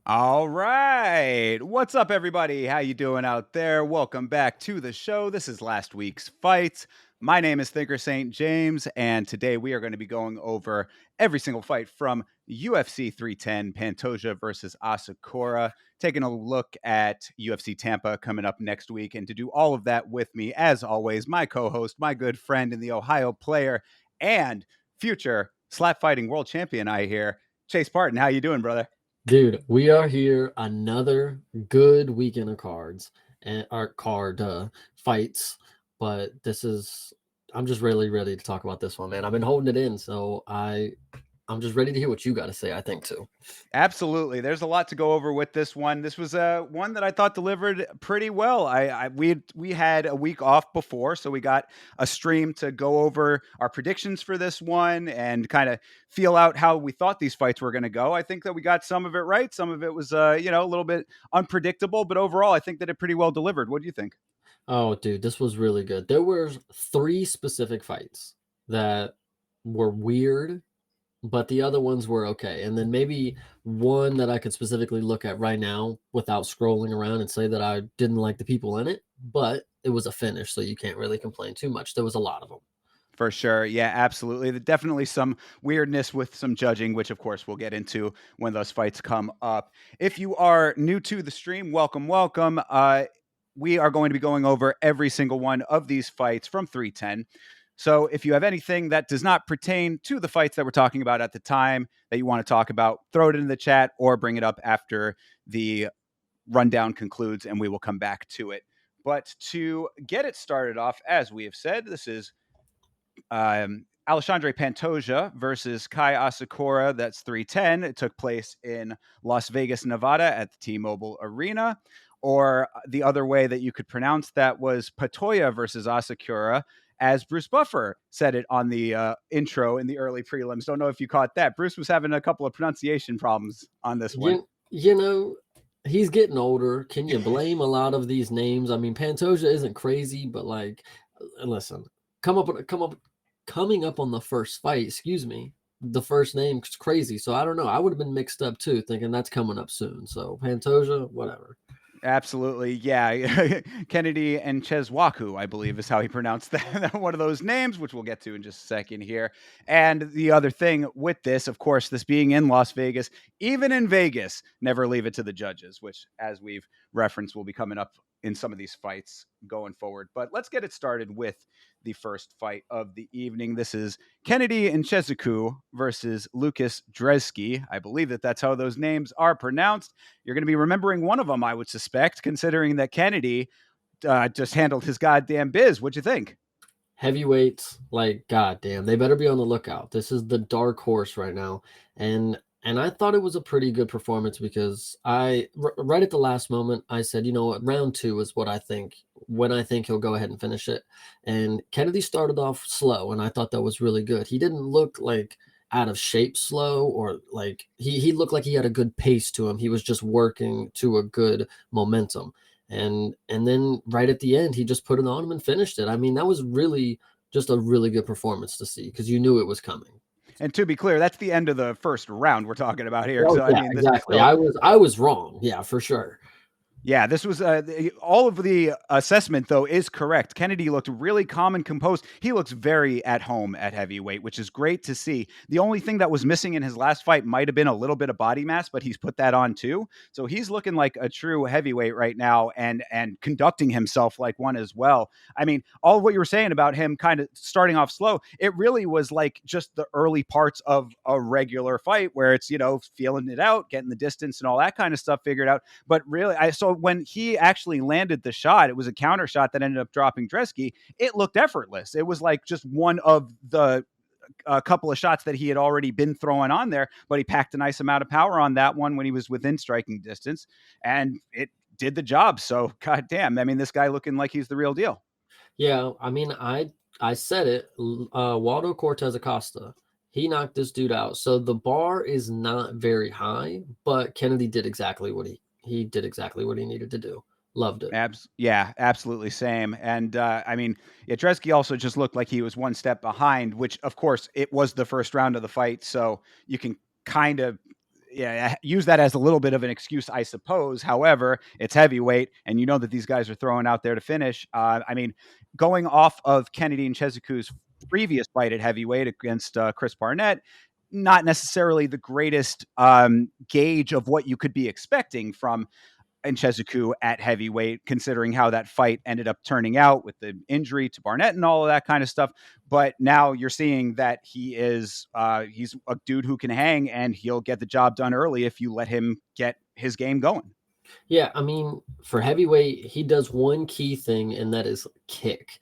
All right. What's up, everybody? How you doing out there? Welcome back to the show. This is last week's fight. My name is Thinker St. James, and today we are going to be going over every single fight from UFC 310, Pantoja versus Asakura, taking a look at UFC Tampa coming up next week. And to do all of that with me, as always, my co-host, my good friend in the Ohio player, and future slap fighting world champion, I hear, Chase Parton. How you doing, brother? Dude, we are here another good weekend of cards and our card fights, but I'm just really ready to talk about this one, man. I've been holding it in, so I'm just ready to hear what you got to say, I think too. Absolutely. There's a lot to go over with this one. This was one that I thought delivered pretty well. We had a week off before, so we got a stream to go over our predictions for this one and kind of feel out how we thought these fights were going to go. I think that we got some of it right. Some of it was a little bit unpredictable, but overall I think that it pretty well delivered. What do you think? Oh, dude, this was really good. There were three specific fights that were weird, but the other ones were okay. And then maybe one that I could specifically look at right now without scrolling around and say that I didn't like the people in it, but it was a finish, so you can't really complain too much. There was a lot of them. For sure. Yeah, absolutely. Definitely some weirdness with some judging, which of course we'll get into when those fights come up. If you are new to the stream, welcome, welcome. We are going to be going over every single one of these fights from 310. So if you have anything that does not pertain to the fights that we're talking about at the time that you want to talk about, throw it in the chat or bring it up after the rundown concludes and we will come back to it. But to get it started off, as we have said, this is Alexandre Pantoja versus Kai Asakura. That's 310. It took place in Las Vegas, Nevada at the T-Mobile Arena. Or the other way that you could pronounce that was Pantoja versus Asakura, as Bruce Buffer said it on the intro in the early prelims. Don't know if you caught that. Bruce was having a couple of pronunciation problems on this one. You know, he's getting older. Can you blame a lot of these names? I mean, Pantoja isn't crazy, but like, listen, come up, come up, coming up on the first fight. Excuse me, the first name is crazy. So I don't know. I would have been mixed up too, thinking that's coming up soon. So Pantoja, whatever. Absolutely. Yeah. Kennedy and Cheswaku, I believe, is how he pronounced that, one of those names, which we'll get to in just a second here. And the other thing with this, of course, this being in Las Vegas, even in Vegas, never leave it to the judges, which, as we've referenced, will be coming up in some of these fights going forward. But let's get it started with the first fight of the evening. This is Kennedy and Chezuku versus Lucas Dresky. I believe that that's how those names are pronounced. You're going to be remembering one of them, I would suspect, considering that Kennedy just handled his goddamn biz. What'd you think? Heavyweights, like goddamn, they better be on the lookout. This is the dark horse right now, and I thought it was a pretty good performance because right at the last moment I said, you know what, round two is what I think when I think he'll go ahead and finish it. And Kennedy started off slow, and I thought that was really good. He didn't look like out of shape slow or like he looked like he had a good pace to him. He was just working to a good momentum, and then right at the end he just put it on him and finished it. I mean, that was really just a really good performance to see because you knew it was coming. And to be clear, that's the end of the first round we're talking about here. Oh So, I yeah, mean, this is exactly. still. I was wrong, yeah, for sure. Yeah, this was all of the assessment, though, is correct. Kennedy looked really calm and composed. He looks very at home at heavyweight, which is great to see. The only thing that was missing in his last fight might have been a little bit of body mass, but he's put that on too. So he's looking like a true heavyweight right now and conducting himself like one as well. I mean, all of what you were saying about him kind of starting off slow, it really was like just the early parts of a regular fight where it's, feeling it out, getting the distance and all that kind of stuff figured out. But really, when he actually landed the shot, it was a counter shot that ended up dropping Dresky. It looked effortless. It was like just one of the a couple of shots that he had already been throwing on there, but he packed a nice amount of power on that one when he was within striking distance, and it did the job. So, goddamn, I mean, this guy looking like he's the real deal. Yeah, I mean, I said it. Waldo Cortez Acosta, he knocked this dude out. So the bar is not very high, but Kennedy did exactly what he did exactly what he needed to do. Loved it. Yeah, absolutely same. And I mean, Yatreski also just looked like he was one step behind, which of course it was the first round of the fight, so you can kind of yeah, use that as a little bit of an excuse, I suppose. However, it's heavyweight, and you know that these guys are throwing out there to finish. I mean, going off of Kennedy and Chezuku's previous fight at heavyweight against Chris Barnett, not necessarily the greatest gauge of what you could be expecting from and Chezuku at heavyweight, considering how that fight ended up turning out with the injury to Barnett and all of that kind of stuff. But now you're seeing that he's a dude who can hang, and he'll get the job done early if you let him get his game going. Yeah, I mean, for heavyweight, he does one key thing, and that is kick.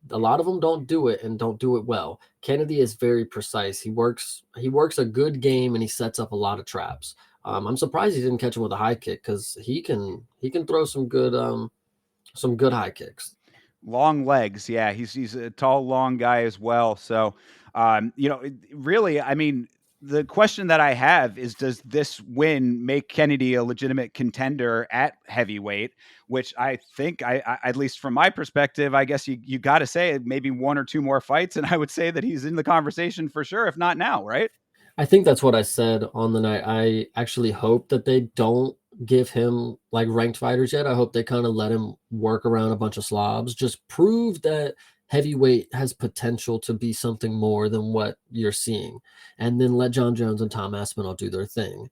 A lot of them don't do it and don't do it well. Kennedy is very precise. He works a good game and he sets up a lot of traps. I'm surprised he didn't catch him with a high kick because he can throw some good high kicks. Long legs, yeah, he's a tall, long guy as well. So, really, I mean, the question that I have is, does this win make Kennedy a legitimate contender at heavyweight? Which I think, at least from my perspective, I guess you got to say maybe one or two more fights, and I would say that he's in the conversation for sure, if not now, right? I think that's what I said on the night. I actually hope that they don't give him like ranked fighters yet. I hope they kind of let him work around a bunch of slobs. Just prove that heavyweight has potential to be something more than what you're seeing. And then let John Jones and Tom Aspinall do their thing.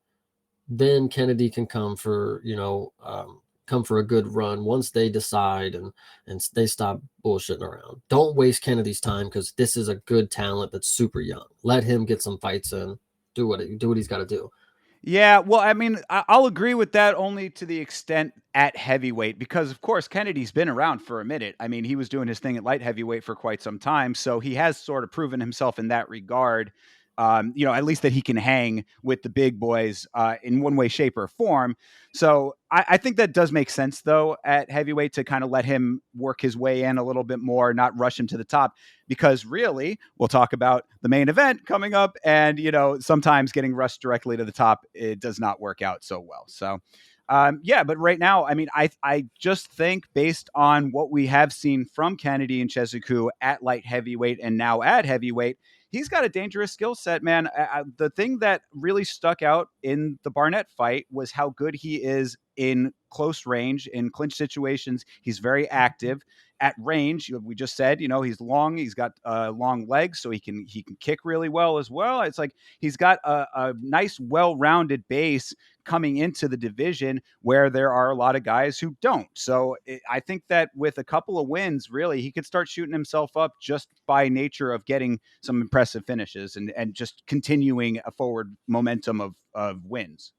Then Kennedy can come for a good run once they decide and they stop bullshitting around. Don't waste Kennedy's time because this is a good talent that's super young. Let him get some fights in. Do what he's got to do. Yeah, well, I mean, I'll agree with that only to the extent at heavyweight, because of course Kennedy's been around for a minute. I mean, he was doing his thing at light heavyweight for quite some time, so he has sort of proven himself in that regard. At least that he can hang with the big boys in one way, shape, or form. So I think that does make sense, though, at heavyweight to kind of let him work his way in a little bit more, not rush him to the top, because really, we'll talk about the main event coming up, and sometimes getting rushed directly to the top, it does not work out so well. So. Yeah, but right now, I mean, I just think based on what we have seen from Kennedy and Chezuku at light heavyweight and now at heavyweight, he's got a dangerous skill set, man. The thing that really stuck out in the Barnett fight was how good he is in close range, in clinch situations. He's very active at range. We just said, he's long. He's got long legs, so he can kick really well as well. It's like he's got a nice, well-rounded base coming into the division where there are a lot of guys who don't. So I think that with a couple of wins, really, he could start shooting himself up just by nature of getting some impressive finishes and just continuing a forward momentum of wins.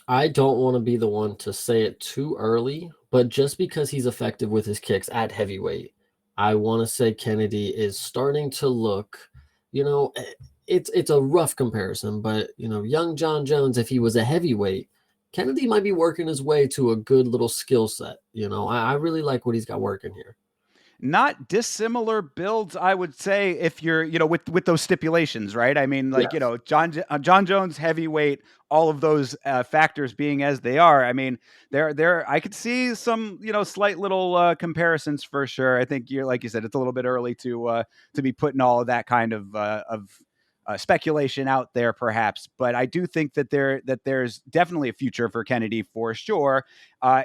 I don't want to be the one to say it too early, but just because he's effective with his kicks at heavyweight, I want to say Kennedy is starting to look, you know, it's a rough comparison, but young John Jones, if he was a heavyweight, Kennedy might be working his way to a good little skill set. I really like what he's got working here. Not dissimilar builds, I would say, if you're, with those stipulations, right? I mean, like, Yes. John Jones heavyweight, all of those factors being as they are. I mean, I could see some, slight little comparisons for sure. I think you're, like you said, it's a little bit early to be putting all of that kind of speculation out there, perhaps. But I do think there's definitely a future for Kennedy for sure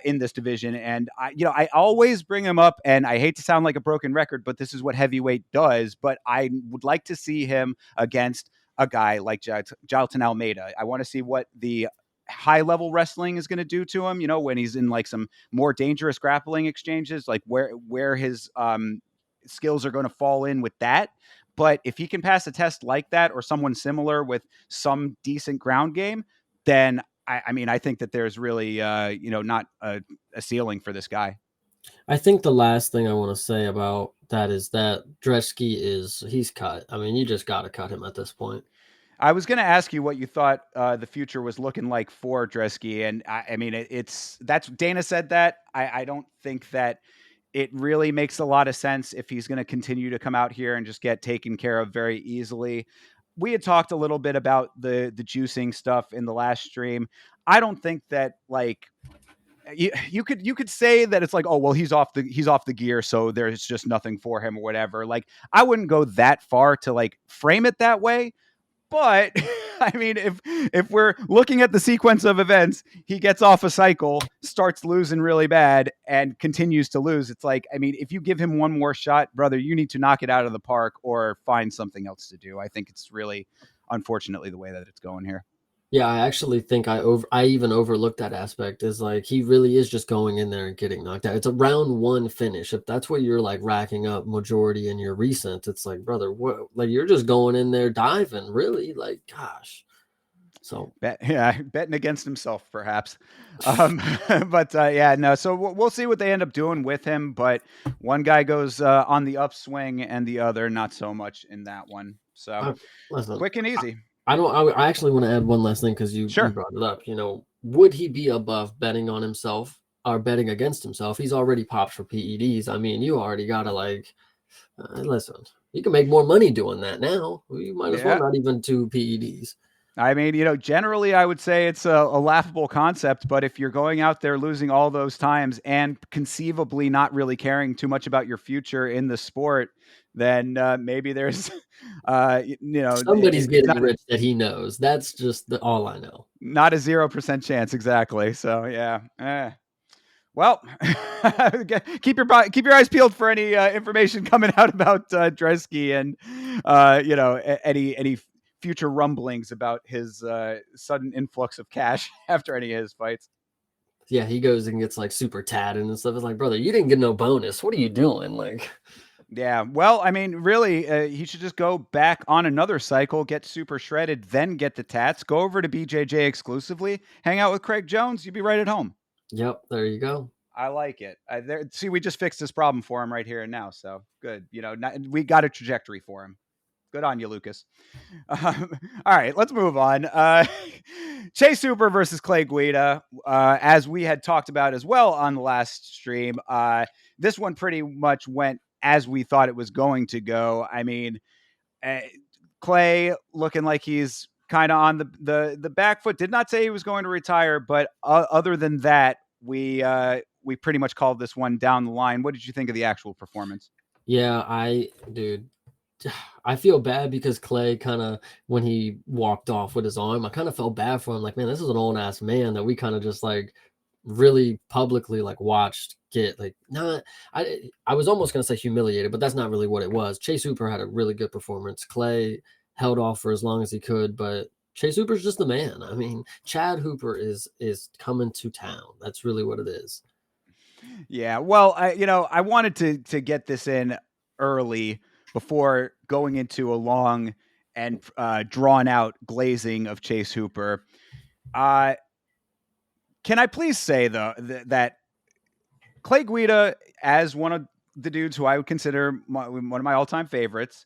in this division. And I always bring him up, and I hate to sound like a broken record, but this is what heavyweight does. But I would like to see him against a guy like Jailton Almeida. I want to see what the high level wrestling is going to do to him, when he's in like some more dangerous grappling exchanges, like where his skills are going to fall in with that. But if he can pass a test like that, or someone similar with some decent ground game, then I mean, I think that there's really, not a ceiling for this guy. I think the last thing I want to say about that is that he's cut. I mean, you just got to cut him at this point. I was going to ask you what you thought the future was looking like for Dresky, and I mean, that's Dana said that. I don't think that it really makes a lot of sense if he's going to continue to come out here and just get taken care of very easily. We had talked a little bit about the juicing stuff in the last stream. I don't think that like you could say that it's like, oh well, he's off the gear, so there's just nothing for him or whatever. Like I wouldn't go that far to like frame it that way, But I mean, if we're looking at the sequence of events, he gets off a cycle, starts losing really bad, and continues to lose. It's like, I mean, if you give him one more shot, brother, you need to knock it out of the park or find something else to do. I think it's really, unfortunately, the way that it's going here. Yeah, I actually think I even overlooked that aspect. Is like he really is just going in there and getting knocked out. It's a round one finish. If that's what you're like racking up majority in your recent, it's like, brother, what, like you're just going in there diving, really? Like, gosh. So Betting against himself, perhaps. But yeah, no. So we'll see what they end up doing with him. But one guy goes on the upswing, and the other not so much in that one. So listen, quick and easy. I don't. I actually want to add one last thing because you Sure. brought it up. You know, would he be above betting on himself or betting against himself? He's already popped for PEDs. I mean, you already gotta like listen. You can make more money doing that now. You might as well Yeah. not even do PEDs. I mean, generally I would say it's a laughable concept, but if you're going out there losing all those times and conceivably not really caring too much about your future in the sport, then maybe there's, Somebody's it's getting not rich that he knows. That's just all I know. not a 0% chance exactly. So yeah. Well, keep your eyes peeled for any information coming out about Dresky and any future rumblings about his sudden influx of cash after any of his fights. Yeah, he goes and gets like super tatted and stuff. It's like, brother, you didn't get no bonus. What are you doing? Like, Yeah, well, I mean, really, he should just go back on another cycle, get super shredded, then get the tats, go over to BJJ exclusively, hang out with Craig Jones, you'd be right at home. yep, there you go. I like it. See, we just fixed this problem for him right here and now. So good. We got a trajectory for him. Good on you, Lucas. All right, let's move on. Chase Hooper versus Clay Guida, as we had talked about as well on the last stream. This one pretty much went as we thought it was going to go. I mean, uh, Clay looking like he's kind of on the back foot. Did not say he was going to retire, but other than that, we pretty much called this one down the line. What did you think of the actual performance? Yeah, dude, I feel bad because Clay kind of, when he walked off with his arm, I kind of felt bad for him. Like, man, this is an old ass man that we kind of just like really publicly like watched get like, not, I was almost going to say humiliated, but that's not really what it was. Chase Hooper had a really good performance. Clay held off for as long as he could, but Chase Hooper's just the man. I mean, Chad Hooper is coming to town. That's really what it is. Yeah, well, I wanted to get this in early before going into a long and drawn out glazing of Chase Hooper. Uh, can I please say though that Clay Guida, as one of the dudes who I would consider one of my all time favorites,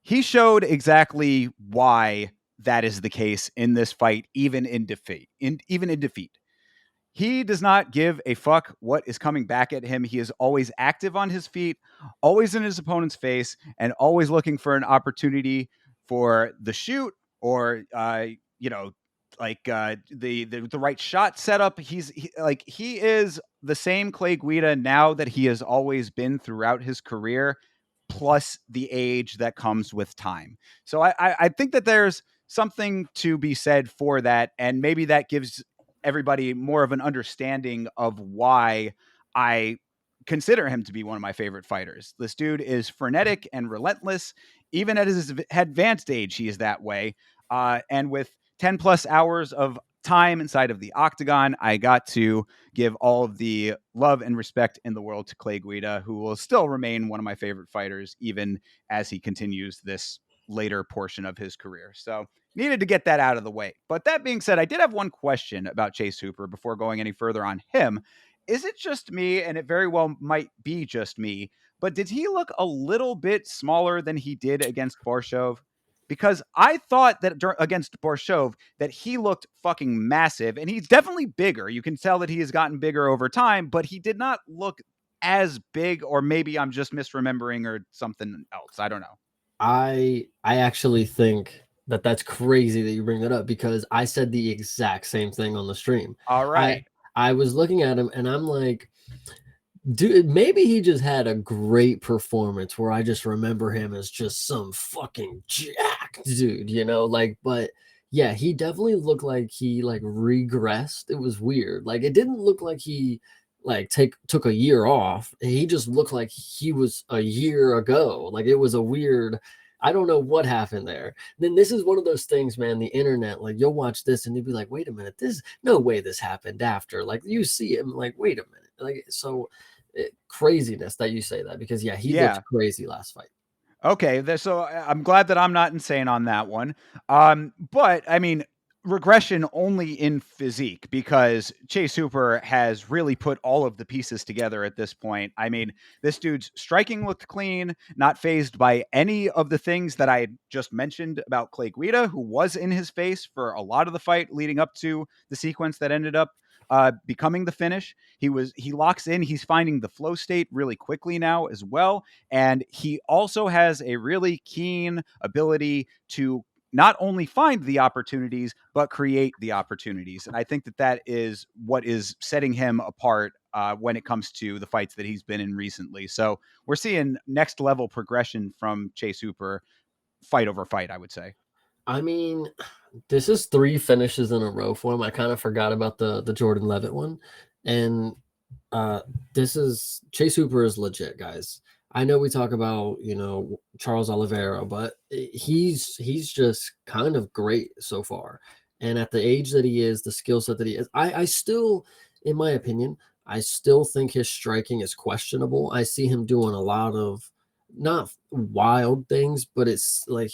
he showed exactly why that is the case in this fight, even in defeat. Even in defeat. He does not give a fuck what is coming back at him. He is always active on his feet, always in his opponent's face, and always looking for an opportunity for the shoot or the right shot setup. He is the same Clay Guida now that he has always been throughout his career, plus the age that comes with time. So I think that there's something to be said for that, and maybe that gives everybody more of an understanding of why I consider him to be one of my favorite fighters. This dude is frenetic and relentless. Even at his advanced age, he is that way. And with 10 plus hours of time inside of the octagon, I got to give all of the love and respect in the world to Clay Guida, who will still remain one of my favorite fighters, even as he continues this later portion of his career. So needed to get that out of the way. But that being said, I did have one question about Chase Hooper before going any further on him. Is it just me, and it very well might be just me, but did he look a little bit smaller than he did against Borshov? Because I thought that against Borshov that he looked fucking massive, and he's definitely bigger. You can tell that he has gotten bigger over time, but he did not look as big, or maybe I'm just misremembering or something else. I don't know. I actually think that that's crazy that you bring that up because I said the exact same thing on the stream. All right. I was looking at him and I'm like, dude, maybe he just had a great performance where I just remember him as just some fucking jacked jacked dude, like, but yeah, he definitely looked like he like regressed. It was weird. Like it didn't look like he like took a year off. He just looked like he was a year ago. Like it was a weird, I don't know what happened there. Then this is one of those things, man, the internet, like you'll watch this and you'll be like, wait a minute, this no way this happened after. Like you see him like, wait a minute. Like so craziness that you say that because yeah, he looked Yeah. crazy last fight. Okay, so I'm glad that I'm not insane on that one. But I mean, regression only in physique because Chase Hooper has really put all of the pieces together at this point. I mean, this dude's striking looked clean, not phased by any of the things that I had just mentioned about Clay Guida, who was in his face for a lot of the fight leading up to the sequence that ended up becoming the finish. He locks in. He's finding the flow state really quickly now as well, and he also has a really keen ability to not only find the opportunities, but create the opportunities. And I think that that is what is setting him apart when it comes to the fights that he's been in recently. So we're seeing next level progression from Chase Hooper fight over fight, I would say. I mean, this is three finishes in a row for him. I kind of forgot about the Jordan Levitt one, and uh, this is Chase Hooper is legit, guys. I know we talk about Charles Oliveira, but he's just kind of great so far. And at the age that he is, the skill set that he is, I still, in my opinion, I still think his striking is questionable. I see him doing a lot of not wild things, but it's like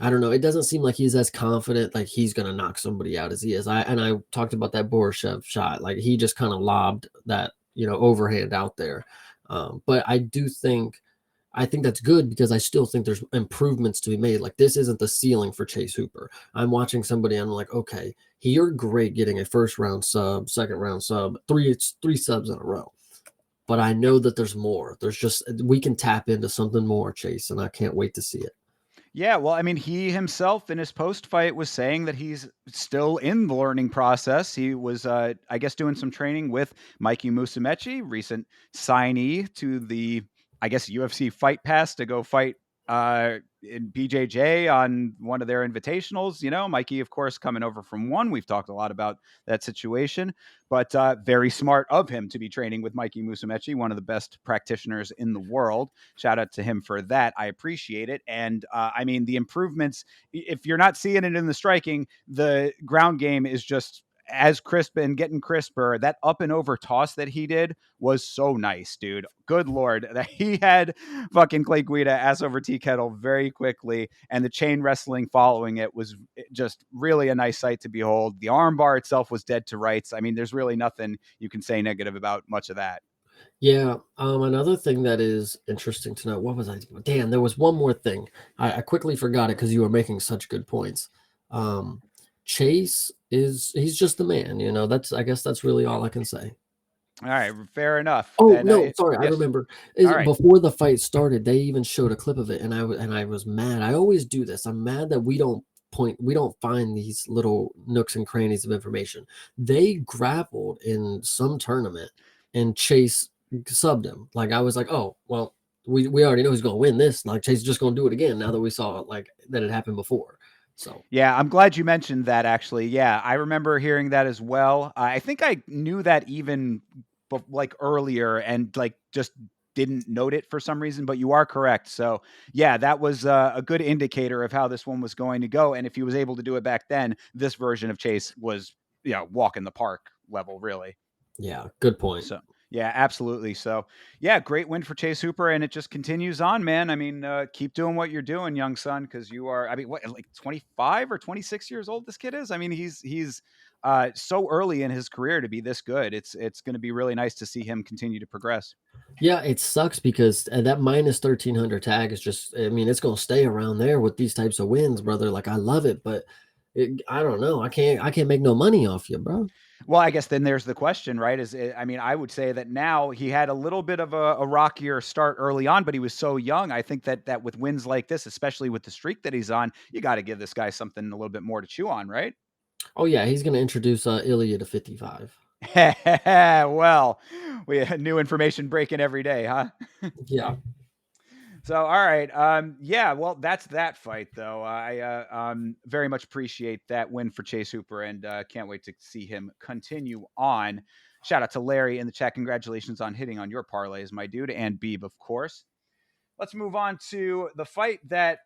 I don't know. It doesn't seem like he's as confident, like he's gonna knock somebody out as he is. I talked about that Borishev shot, like he just kind of lobbed that overhand out there. But I think that's good because I still think there's improvements to be made. Like this isn't the ceiling for Chase Hooper. I'm watching somebody, and I'm like, okay, you're great getting a first round sub, second round sub, three subs in a row. But I know that there's more. We can tap into something more, Chase, and I can't wait to see it. Yeah, well, I mean, he himself in his post fight was saying that he's still in the learning process. He was, I guess, doing some training with Mikey Musumeci, recent signee to the, I guess, UFC Fight Pass to go fight in BJJ on one of their invitationals. You know, Mikey, of course, coming over from one. We've talked a lot about that situation, but very smart of him to be training with Mikey Musumeci, one of the best practitioners in the world. Shout out to him for that. I appreciate it. And I mean, the improvements, if you're not seeing it in the striking, the ground game is just as crisp and getting crisper. That up and over toss that he did was so nice, dude. Good Lord. That he had fucking Clay Guida ass over tea kettle very quickly. And the chain wrestling following it was just really a nice sight to behold. The armbar itself was dead to rights. I mean, there's really nothing you can say negative about much of that. Yeah. Another thing that is interesting to know. What was I? Damn, there was one more thing. I quickly forgot it because you were making such good points. Um, Chase he's just the man. I guess that's really all I can say. All right, fair enough. Oh And no, sorry, I yes, remember. all right. Before the fight started, they even showed a clip of it, and I was mad. I always do this. I'm mad that we don't find these little nooks and crannies of information. They grappled in some tournament, and Chase subbed him. Like I was like, oh well, we already know he's gonna win this. Like Chase is just gonna do it again now that we saw like that it happened before. So Yeah, I'm glad you mentioned that actually. Yeah, I remember hearing that as well. I think I knew that even like earlier and like just didn't note it for some reason, but you are correct. So, yeah, that was a good indicator of how this one was going to go. And if he was able to do it back then, this version of Chase was, walk in the park level, really. yeah, good point. So yeah, absolutely. So yeah, great win for Chase Hooper, and it just continues on, man. I mean, keep doing what you're doing, young son, because you are. I mean, what like 25 or 26 years old? This kid is. I mean, he's so early in his career to be this good. It's going to be really nice to see him continue to progress. Yeah, it sucks because that minus 1300 tag is just, I mean, it's going to stay around there with these types of wins, brother. Like, I love it, but I don't know. I can't make no money off you, bro. Well, I guess then there's the question, right? I mean, I would say that now he had a little bit of a rockier start early on, but he was so young. I think that with wins like this, especially with the streak that he's on, you got to give this guy something a little bit more to chew on, right? Oh, yeah, he's going to introduce Ilya to 55. Well, we had new information breaking every day, huh? Yeah. So, all right. Yeah, well, that's that fight, though. I very much appreciate that win for Chase Hooper and can't wait to see him continue on. Shout out to Larry in the chat. Congratulations on hitting on your parlays, my dude, and Beeb, of course. Let's move on to the fight that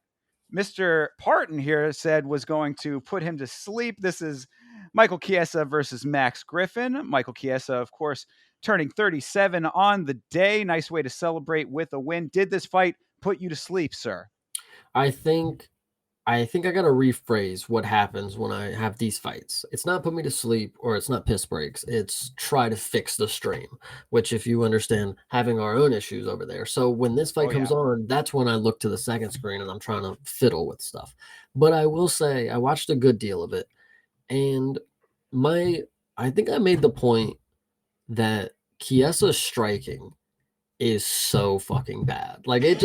Mr. Parton here said was going to put him to sleep. This is Michael Chiesa versus Max Griffin. Michael Chiesa, of course, turning 37 on the day. Nice way to celebrate with a win. Did this fight put you to sleep, sir? I think I think I gotta rephrase what happens when I have these fights. It's not put me to sleep or it's not piss breaks. It's try to fix the stream, which if you understand, having our own issues over there. So when this fight Oh, comes yeah. on, that's when I look to the second screen and I'm trying to fiddle with stuff. But I will say I watched a good deal of it, and my I think I made the point that Chiesa's striking is so fucking bad. Like it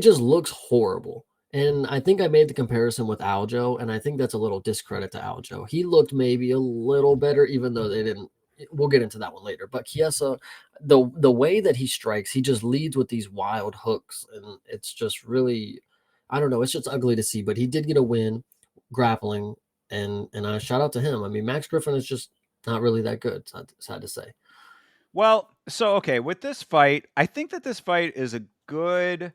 just looks horrible. And I think I made the comparison with Aljo, and I think that's a little discredit to Aljo. He looked maybe a little better, even though they didn't. We'll get into that one later. But Chiesa, the way that he strikes, he just leads with these wild hooks, and it's just really, I don't know, it's just ugly to see. But he did get a win grappling, and I shout out to him. I mean, Max Griffin is just not really that good. Sad to say. Well, so, okay, with this fight, I think that this fight is a good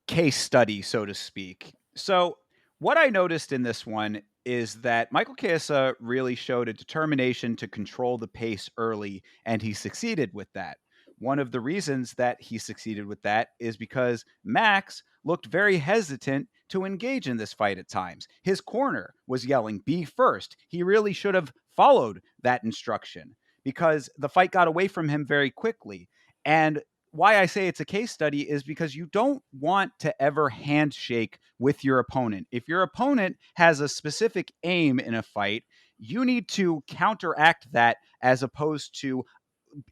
case study, so to speak. So, what I noticed in this one is that Michael Chiesa really showed a determination to control the pace early, and he succeeded with that. One of the reasons that he succeeded with that is because Max looked very hesitant to engage in this fight at times. His corner was yelling, "Be first." He really should have followed that instruction because the fight got away from him very quickly. And why I say it's a case study is because you don't want to ever handshake with your opponent. If your opponent has a specific aim in a fight, you need to counteract that as opposed to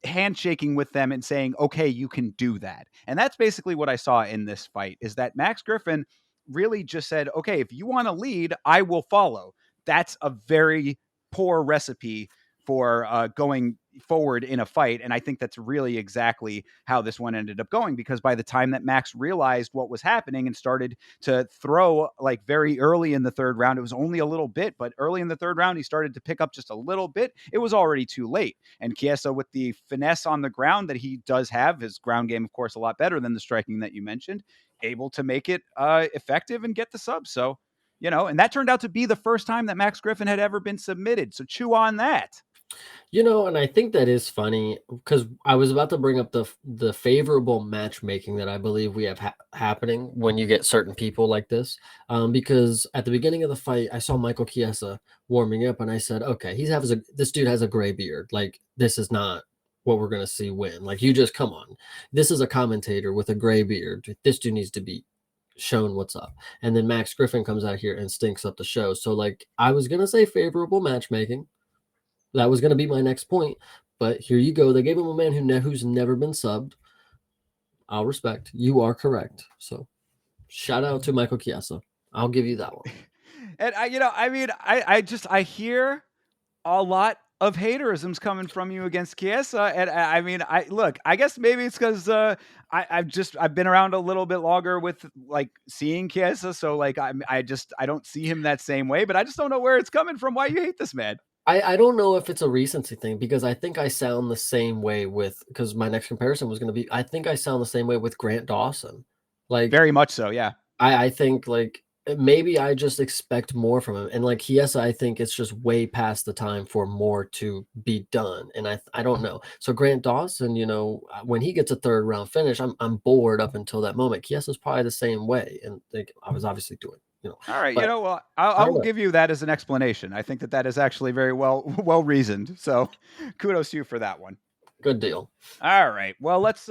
handshaking with them and saying, okay, you can do that. And that's basically what I saw in this fight is that Max Griffin really just said, okay, if you want to lead, I will follow. That's a very poor recipe for going forward in a fight. And I think that's really exactly how this one ended up going, because by the time that Max realized what was happening and started to throw like very early in the third round, it was only a little bit, but early in the third round, he started to pick up just a little bit. It was already too late. And Chiesa, with the finesse on the ground that he does have, his ground game, of course, a lot better than the striking that you mentioned, able to make it effective and get the sub. So, and that turned out to be the first time that Max Griffin had ever been submitted. So chew on that. And I think that is funny because I was about to bring up the favorable matchmaking that I believe we have happening when you get certain people like this. Because at the beginning of the fight, I saw Michael Chiesa warming up, and I said, "Okay, this dude has a gray beard. Like this is not what we're gonna see win. Like you just come on. This is a commentator with a gray beard. This dude needs to be." Shown what's up, and then Max Griffin comes out here and stinks up the show. So, like, I was gonna say favorable matchmaking, that was going to be my next point, but here you go. They gave him a man who's never been subbed. I'll respect. You are correct. So, shout out to Michael Chiesa. I'll give you that one. And I hear a lot of haterisms coming from you against Chiesa, and I guess maybe it's because I've been around a little bit longer with like seeing Chiesa, so like I don't see him that same way, but I just don't know where it's coming from. Why you hate this man? I don't know if it's a recency thing because I think I sound the same way because my next comparison was going to be, I think I sound the same way with Grant Dawson. Like, Very much so, yeah. I think like maybe I just expect more from him. And like Chiesa, I think it's just way past the time for more to be done. And I don't know. So Grant Dawson, when he gets a third round finish, I'm bored up until that moment. Chiesa's probably the same way. And like, I was obviously doing. All right, But well, I will give you that as an explanation. I think that is actually very well reasoned. So, kudos to you for that one. Good deal. All right. Well, let's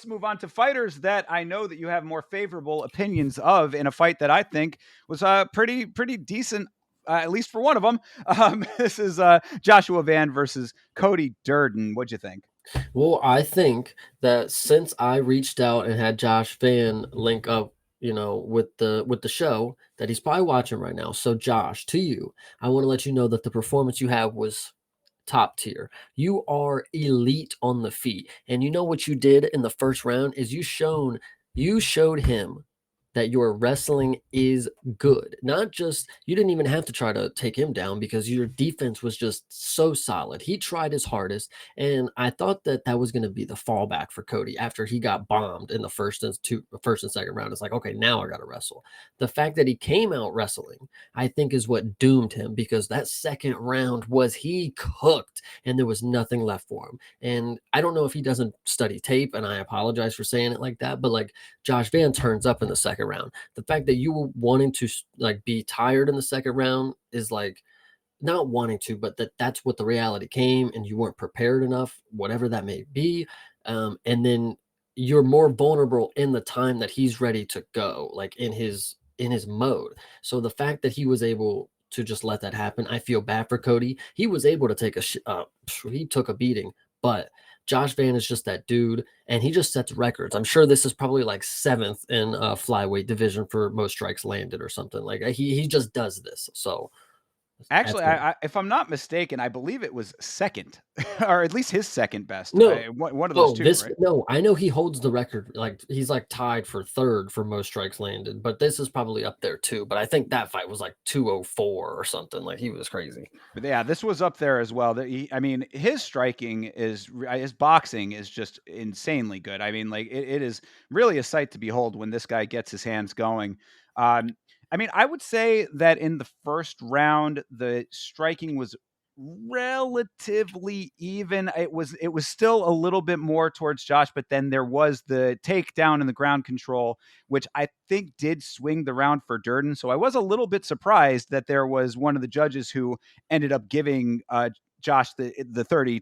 move on to fighters that I know that you have more favorable opinions of in a fight that I think was pretty decent, at least for one of them. This is Joshua Van versus Cody Durden. What'd you think? Well, I think that since I reached out and had Josh Van link up, with the show, that he's probably watching right now. So Josh, to you, I want to let you know that the performance you have was top tier. You are elite on the feet. And you know what you did in the first round is you showed him that your wrestling is good. Not just you didn't even have to try to take him down because your defense was just so solid. He tried his hardest, and I thought that that was going to be the fallback for Cody after he got bombed in the first and second round. It's like, okay, now I got to wrestle. The fact that he came out wrestling, I think, is what doomed him because that second round was he cooked and there was nothing left for him. And I don't know if he doesn't study tape, and I apologize for saying it like that, but like Josh Van turns up in the second round. The fact that you were wanting to like be tired in the second round is like not wanting to, but that's what the reality came, and you weren't prepared enough, whatever that may be. And then you're more vulnerable in the time that he's ready to go, like in his mode. So the fact that he was able to just let that happen, I feel bad for Cody. He was able to take he took a beating, but Josh Van is just that dude, and he just sets records. I'm sure this is probably like seventh in flyweight division for most strikes landed or something. Like he just does this. So Actually, absolutely. if I'm not mistaken, I believe it was second, or at least his second best. No. One of those Oh, two, this right? no, I know he holds the record. Like he's like tied for third for most strikes landed, but this is probably up there too. But I think that fight was like 204 or something. Like he was crazy. But yeah, this was up there as well. I mean, his striking his boxing is just insanely good. I mean, like it is really a sight to behold when this guy gets his hands going. Um, I mean, I would say that in the first round, the striking was relatively even. It was still a little bit more towards Josh, but then there was the takedown and the ground control, which I think did swing the round for Durden. So I was a little bit surprised that there was one of the judges who ended up giving Josh the 30-27,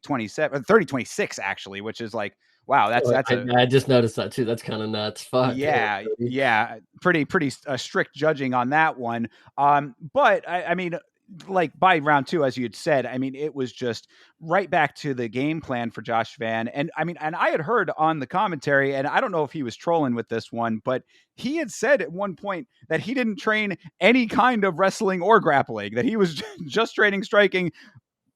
30-26 actually, which is like, wow, Oh, that's a I just noticed that too. That's kind of nuts. Fuck. Damn, yeah, Cody. yeah, pretty strict judging on that one. But I mean, like by round two, as you had said, I mean, it was just right back to the game plan for Josh Van. And I mean, and I had heard on the commentary, and I don't know if he was trolling with this one, but he had said at one point that he didn't train any kind of wrestling or grappling, that he was just training striking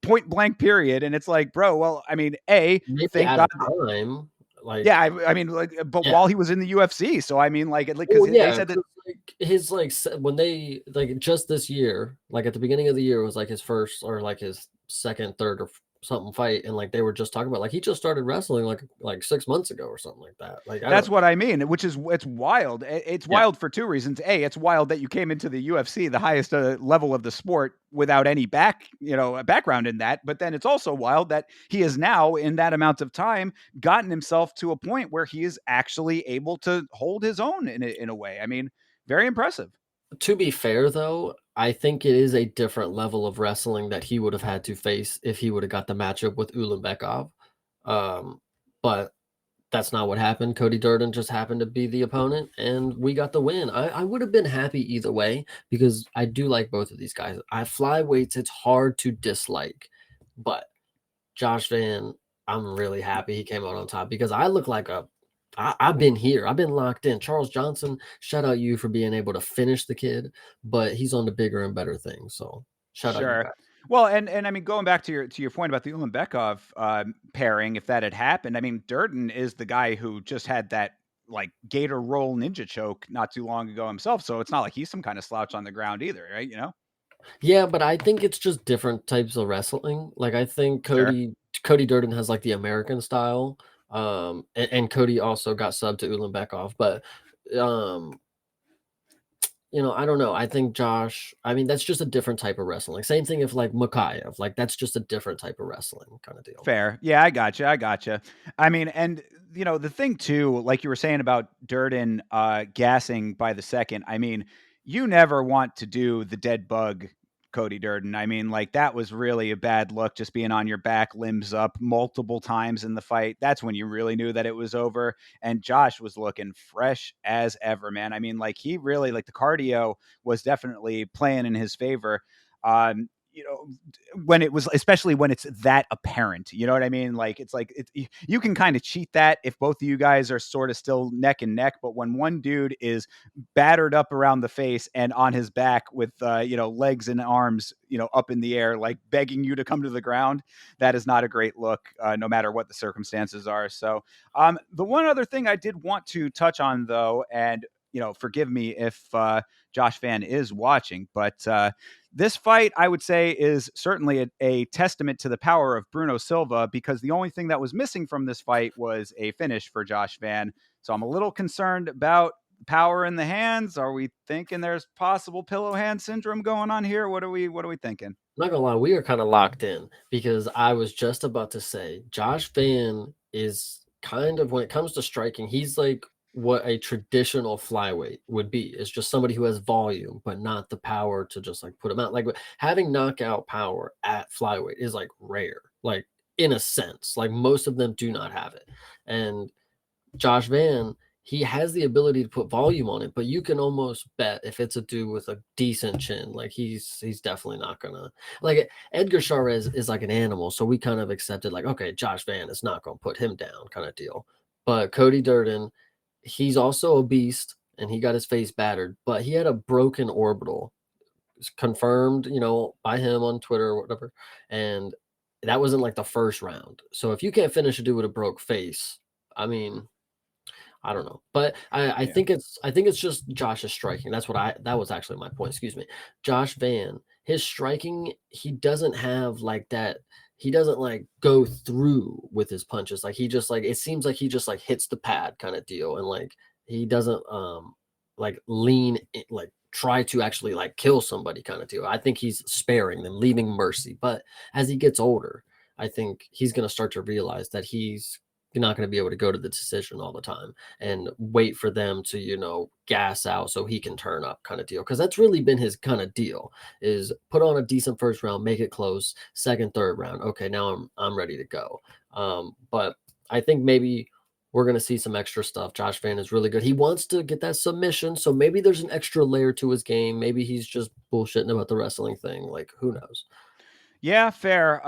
point blank period. And it's like, bro, well, I mean, Maybe thank at God. a time. Like, Yeah, I mean, like, but yeah. while he was in the UFC, so I mean, like, because Well, they yeah, said that. 'cause, like, his, when they like, just this year, like, at the beginning of the year was, like, his first or, like, his second, third, or something fight, and, like, they were just talking about, like, he just started wrestling, like, 6 months ago or something like that. Like, I That's don't what I mean, which is it's wild. It's yeah. wild for two reasons. It's wild that you came into the UFC, the highest level of the sport, without any background in that. But then it's also wild that he has now, in that amount of time, gotten himself to a point where he is actually able to hold his own in a way. I mean, very impressive. To be fair, though, I think it is a different level of wrestling that he would have had to face if he would have got the matchup with Ulanbekov. But that's not what happened. Cody Durden just happened to be the opponent, and we got the win. I would have been happy either way because I do like both of these guys. I flyweights, it's hard to dislike, but Josh Van, I'm really happy he came out on top because I look like I've been here. I've been locked in. Charles Johnson, shout out you for being able to finish the kid, but he's on to bigger and better things. So shout out you Sure. guys. Well, and I mean, going back to your point about the Ulanbekov pairing, if that had happened, I mean, Durden is the guy who just had that like gator roll ninja choke not too long ago himself. So it's not like he's some kind of slouch on the ground either, right? Yeah, but I think it's just different types of wrestling. Like I think Sure. Cody Durden has like the American style. And Cody also got subbed to Ulanbekov, but um I don't know. I think Josh, I mean, that's just a different type of wrestling. Same thing if like Makayev, like that's just a different type of wrestling kind of deal. Fair. Yeah, I gotcha. I gotcha. I mean, and the thing too, like you were saying about Durden gassing by the second, I mean, you never want to do the dead bug, Cody Durden. I mean, like that was really a bad look, just being on your back, limbs up multiple times in the fight. That's when you really knew that it was over. And Josh was looking fresh as ever, man. I mean, like he really, like the cardio was definitely playing in his favor. you know, when it was, especially when it's that apparent, you know what I mean? Like, it's like, you can kind of cheat that if both of you guys are sort of still neck and neck. But when one dude is battered up around the face and on his back with, legs and arms, up in the air, like begging you to come to the ground, that is not a great look, no matter what the circumstances are. So, the one other thing I did want to touch on, though, and forgive me if Josh Van is watching, but this fight, I would say, is certainly a testament to the power of Bruno Silva, because the only thing that was missing from this fight was a finish for Josh Van. So I'm a little concerned about power in the hands. Are we thinking there's possible pillow hand syndrome going on here? What are we thinking? I'm not gonna lie, we are kind of locked in because I was just about to say Josh Van is kind of, when it comes to striking, he's like what a traditional flyweight would be. It's just somebody who has volume, but not the power to just like put him out. Like having knockout power at flyweight is like rare, like in a sense. Like most of them do not have it. And Josh Van, he has the ability to put volume on it, but you can almost bet if it's a dude with a decent chin, like he's definitely not gonna, like Edgar Chavez is like an animal, so we kind of accepted like, okay, Josh Van is not gonna put him down, kind of deal. But Cody Durden, he's also a beast, and he got his face battered, but he had a broken orbital. It's confirmed, by him on Twitter or whatever, and that was in like the first round. So if you can't finish a dude with a broke face, I mean, I don't know, but I Yeah. think it's just Josh's striking. That was actually my point. Excuse me, Josh Van, his striking, he doesn't have like that. He doesn't like go through with his punches. Like he just like, it seems like he just like hits the pad kind of deal, and like he doesn't like like try to actually like kill somebody kind of deal. I think he's sparing them, leaving mercy. But as he gets older, I think he's gonna start to realize that he's not going to be able to go to the decision all the time and wait for them to, gas out so he can turn up kind of deal. Cause that's really been his kind of deal, is put on a decent first round, make it close, second, third round. Okay. Now I'm ready to go. But I think maybe we're going to see some extra stuff. Josh Van is really good. He wants to get that submission. So maybe there's an extra layer to his game. Maybe he's just bullshitting about the wrestling thing. Like, who knows? Yeah, fair.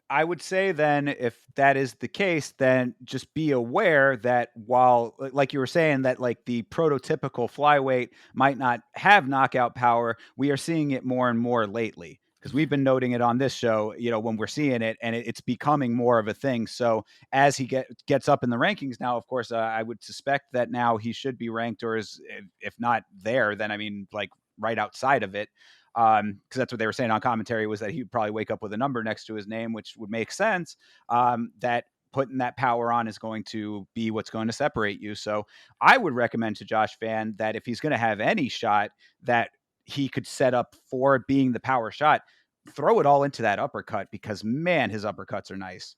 I would say then, if that is the case, then just be aware that while, like you were saying, that like the prototypical flyweight might not have knockout power, we are seeing it more and more lately, because we've been noting it on this show, when we're seeing it, and it's becoming more of a thing. So as he gets up in the rankings now, of course, I would suspect that now he should be ranked, or is, if not there, then I mean, like right outside of it, because that's what they were saying on commentary, was that he'd probably wake up with a number next to his name, which would make sense. That putting that power on is going to be what's going to separate you. So I would recommend to Josh Fan that if he's going to have any shot that he could set up for being the power shot, throw it all into that uppercut, because man, his uppercuts are nice.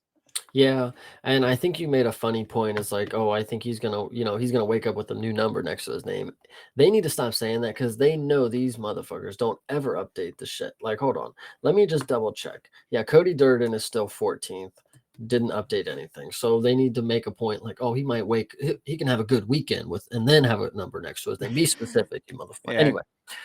Yeah, and I think you made a funny point. It's like, oh, I think he's gonna wake up with a new number next to his name. They need to stop saying that because they know these motherfuckers don't ever update the shit. Like, hold on, let me just double check. Yeah, Cody Durden is still 14th. Didn't update anything, so they need to make a point like, oh, he might he can have a good weekend with, and then have a number next to his name. Be specific, you motherfucker. Yeah, Anyway,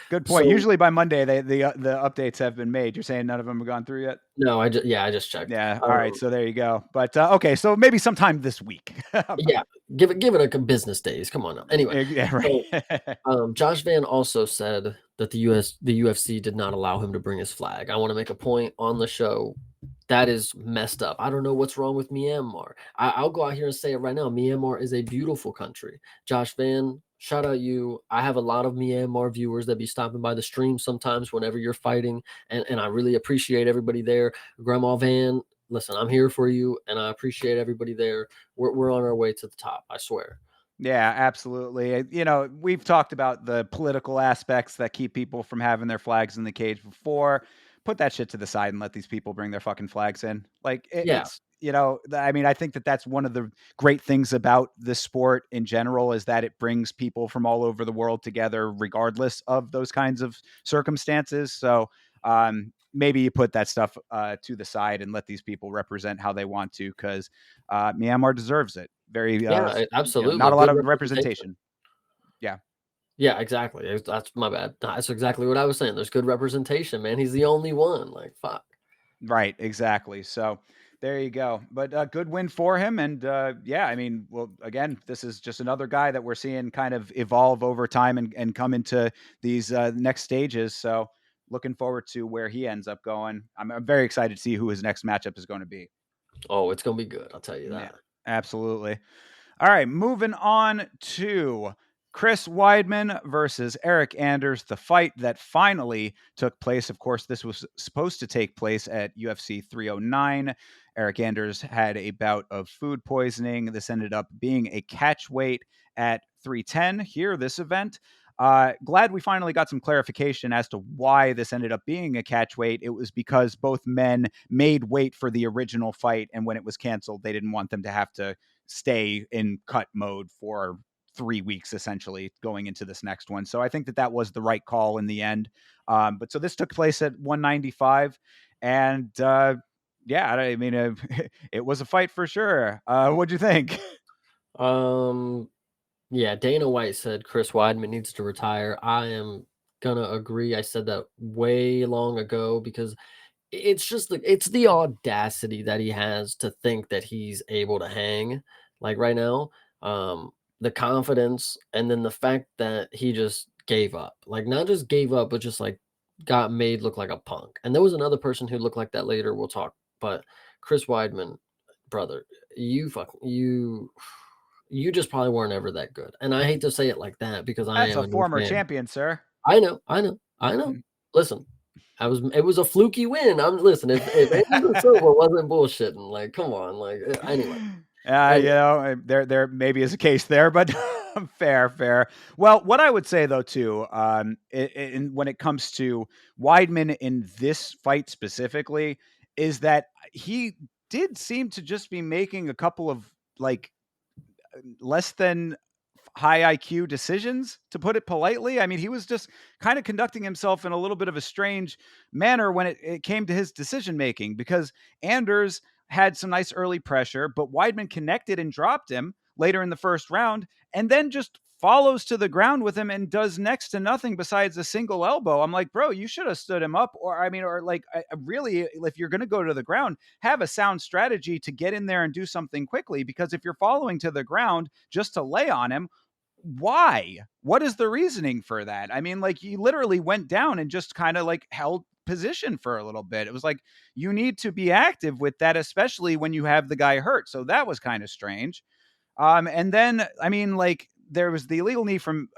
good point. so Usually by Monday, the updates have been made. You're saying none of them have gone through yet? no, I just checked. Yeah. All right. So there you go. But okay. So maybe sometime this week. Yeah, give it a business days. Come on now. Anyway, Yeah. so Right. Josh Van also said that the UFC did not allow him to bring his flag. I want to make a point on the show. That is messed up. I don't know what's wrong with Myanmar. I'll go out here and say it right now. Myanmar is a beautiful country. Josh Van, shout out you. I have a lot of Myanmar viewers that be stopping by the stream sometimes whenever you're fighting, and I really appreciate everybody there. Grandma Van, listen, I'm here for you, and I appreciate everybody there. We're on our way to the top. I swear. Yeah, absolutely. We've talked about the political aspects that keep people from having their flags in the cage before. Put that shit to the side and let these people bring their fucking flags in. Like, Yeah, I mean, I think that that's one of the great things about this sport in general, is that it brings people from all over the world together, regardless of those kinds of circumstances. So, maybe you put that stuff to the side and let these people represent how they want to, because Myanmar deserves it. Very, yeah, absolutely. not a lot Good of representation. representation. Yeah. Yeah, exactly. That's my bad. That's exactly what I was saying. There's good representation, man. He's the only one. Like, fuck. Right, exactly. So there you go. But a good win for him. And yeah, I mean, well, again, this is just another guy that we're seeing kind of evolve over time and come into these next stages. So looking forward to where he ends up going. I'm very excited to see who his next matchup is going to be. Oh, it's gonna be good. I'll tell you Yeah, that. absolutely. All right, moving on to Chris Weidman versus Eric Anders, the fight that finally took place. Of course, this was supposed to take place at UFC 309. Eric Anders had a bout of food poisoning. This ended up being a catch weight at 310 here, this event. Glad we finally got some clarification as to why this ended up being a catch weight. It was because both men made weight for the original fight, and when it was canceled, they didn't want them to have to stay in cut mode for 3 weeks essentially going into this next one. So I think that that was the right call in the end. But so this took place at 195, and yeah, I mean, it was a fight for sure. What'd you think? Um, yeah, Dana White said Chris Weidman needs to retire. I am gonna agree. I said that way long ago because it's just like it's the audacity that he has to think that he's able to hang like right now. Um, the confidence and then the fact that he just gave up. Like not just gave up, but just like got made look like a punk. And there was another person who looked like that later. We'll talk. But Chris Weidman, brother, you just probably weren't ever that good. And I hate to say it like that because I That's am a a new former fan. champion, sir. I know, I know, I know. Listen, it was a fluky win. I'm listen, if Anderson Silva wasn't bullshitting, like, come on, like, You anyway, know, there maybe is a case there, but fair, fair. Well, what I would say though too, when it comes to Weidman in this fight specifically, is that he did seem to just be making a couple of like less than high IQ decisions, to put it politely. I mean, he was just kind of conducting himself in a little bit of a strange manner when it came to his decision making because Anders had some nice early pressure, but Weidman connected and dropped him later in the first round and then just follows to the ground with him and does next to nothing besides a single elbow. I'm like, bro, you should have stood him up. Or, I mean, or like, really, if you're going to go to the ground, have a sound strategy to get in there and do something quickly. Because if you're following to the ground just to lay on him, why? What is the reasoning for that? I mean, like, you literally went down and just kind of like held position for a little bit. It was like you need to be active with that, especially when you have the guy hurt. So that was kind of strange. And then I mean, like, there was the illegal knee from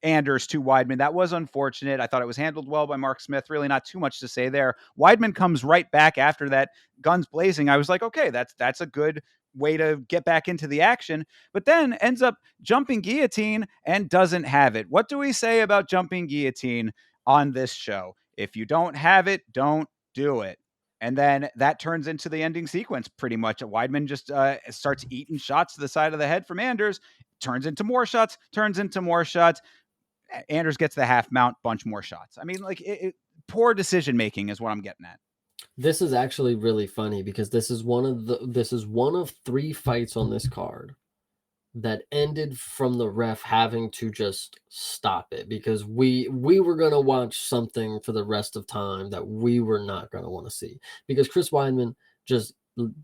Anders to Weidman. That was unfortunate. I thought it was handled well by Mark Smith. Really, not too much to say there. Weidman comes right back after that, guns blazing. I was like, okay, that's a good way to get back into the action. But then ends up jumping guillotine and doesn't have it. What do we say about jumping guillotine on this show? If you don't have it, don't do it. And then that turns into the ending sequence pretty much. Weidman just starts eating shots to the side of the head from Anders, turns into more shots, turns into more shots. Anders gets the half mount, bunch more shots. I mean, like, poor decision making is what I'm getting at. this is actually really funny because this is one of three fights on this card that ended from the ref having to just stop it because we were going to watch something for the rest of time that we were not going to want to see because Chris Weidman just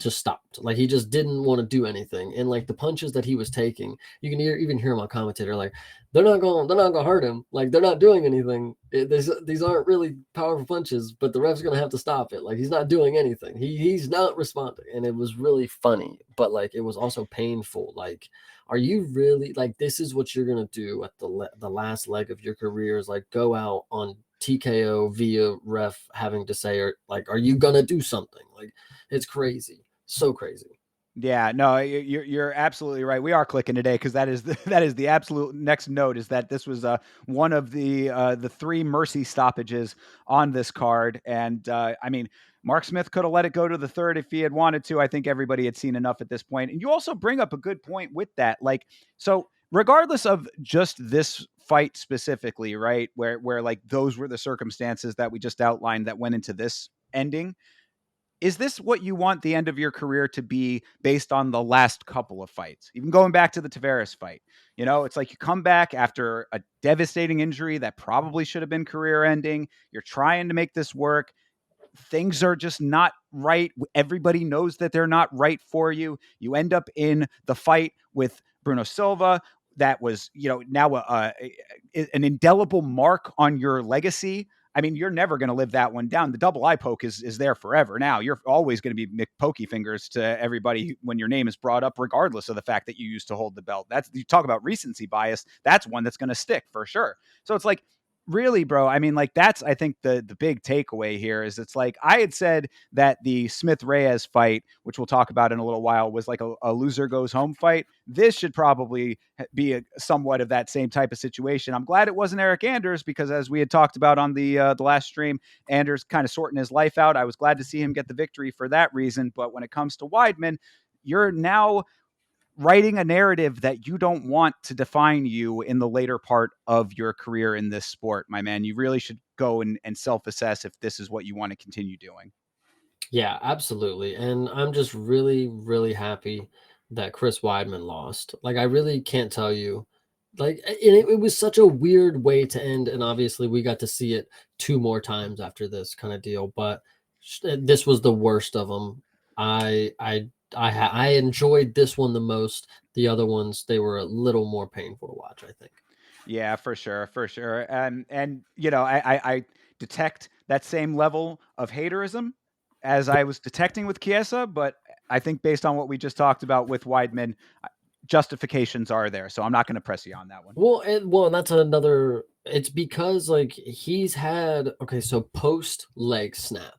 stopped. Like he just didn't want to do anything. And like the punches that he was taking, you can even hear my commentator like they're not going to hurt him. Like they're not doing anything. These aren't really powerful punches, but the ref's going to have to stop it. Like he's not doing anything. He's not responding. And it was really funny, but like it was also painful. Like are you really like this is what you're going to do at the last leg of your career is like go out on TKO via ref having to say or like are you going to do something? Like it's crazy. So crazy. Yeah, no, you're absolutely right. We are clicking today because that is the absolute next note is that this was one of the three mercy stoppages on this card, and I mean, Mark Smith could have let it go to the third if he had wanted to. I think everybody had seen enough at this point. And you also bring up a good point with that, like so. Regardless of just this fight specifically, right, where like those were the circumstances that we just outlined that went into this ending, is this what you want the end of your career to be based on the last couple of fights? Even going back to the Tavares fight, it's like you come back after a devastating injury that probably should have been career ending. You're trying to make this work. Things are just not right. Everybody knows that they're not right for you. You end up in the fight with Bruno Silva. That was, now an indelible mark on your legacy. I mean, you're never going to live that one down. The double eye poke is there forever. Now you're always going to be Mick Pokey fingers to everybody when your name is brought up, regardless of the fact that you used to hold the belt. That's, you talk about recency bias. That's one that's going to stick for sure. So it's like, really, bro, I mean, like, that's, I think, the big takeaway here is it's like I had said that the Smith Reyes fight, which we'll talk about in a little while, was like a loser goes home fight. This should probably be somewhat of that same type of situation. I'm glad it wasn't Eric Anders, because as we had talked about on the last stream, Anders kind of sorting his life out. I was glad to see him get the victory for that reason. But when it comes to Weidman, you're now writing a narrative that you don't want to define you in the later part of your career in this sport, my man. You really should go and self-assess if this is what you want to continue doing. Yeah, absolutely. And I'm just really, really happy that Chris Weidman lost. Like, I really can't tell you. Like, and it was such a weird way to end. And obviously, we got to see it two more times after this kind of deal. But this was the worst of them. I enjoyed this one the most. The other ones, they were a little more painful to watch, I think. Yeah, for sure, for sure. And I detect that same level of haterism as I was detecting with Chiesa, but I think based on what we just talked about with Weidman, justifications are there. So I'm not going to press you on that one. Well, that's another. It's because like he's had so post leg snap.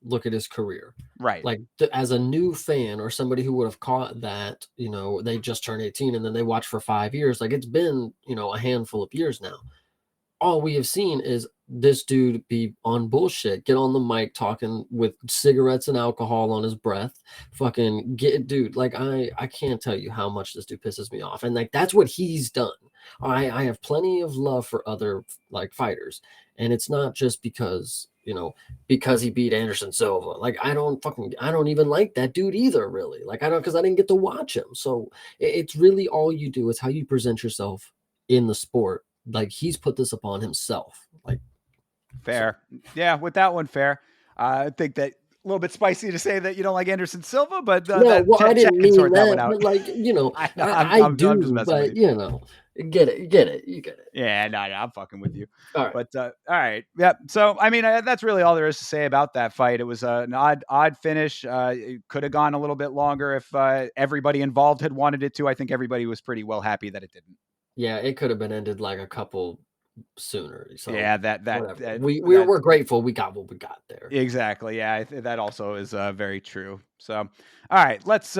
Look at his career. Right. Like as a new fan or somebody who would have caught that, they just turned 18 and then they watched for 5 years. Like it's been, a handful of years now. All we have seen is this dude be on bullshit, get on the mic talking with cigarettes and alcohol on his breath, fucking get dude. Like I can't tell you how much this dude pisses me off. And like that's what he's done. I have plenty of love for other like fighters. And it's not just because, because he beat Anderson Silva. Like I don't even like that dude either, really. Like I don't, because I didn't get to watch him. So it's really all you do is how you present yourself in the sport. Like he's put this upon himself. Like fair. So. Yeah, with that one, fair. I think that a little bit spicy to say that you don't like Anderson Silva, but no, well, I didn't mean sort that one out. but like, I do, I'm just messing with you. Get it, you get it. Yeah, no, I'm fucking with you. All right. But all right, yeah. So I mean, that's really all there is to say about that fight. It was an odd finish. It could have gone a little bit longer if everybody involved had wanted it to. I think everybody was pretty well happy that it didn't. Yeah, it could have been ended like a couple sooner. So yeah, we're grateful we got what we got there. Exactly. Yeah, that also is very true. So, all right, let's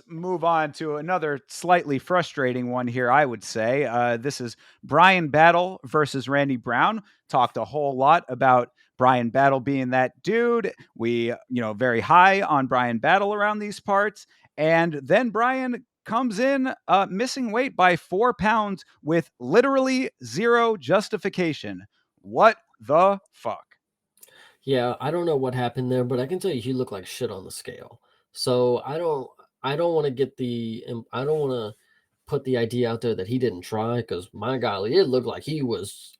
move on to another slightly frustrating one here. I would say this is Brian Battle versus Randy Brown. Talked a whole lot about Brian Battle being that dude. We very high on Brian Battle around these parts, and then Brian comes in missing weight by 4 pounds with literally zero justification. What the fuck? Yeah, I don't know what happened there, but I can tell you he looked like shit on the scale. So I don't want to put the idea out there that he didn't try, because my golly, it looked like he was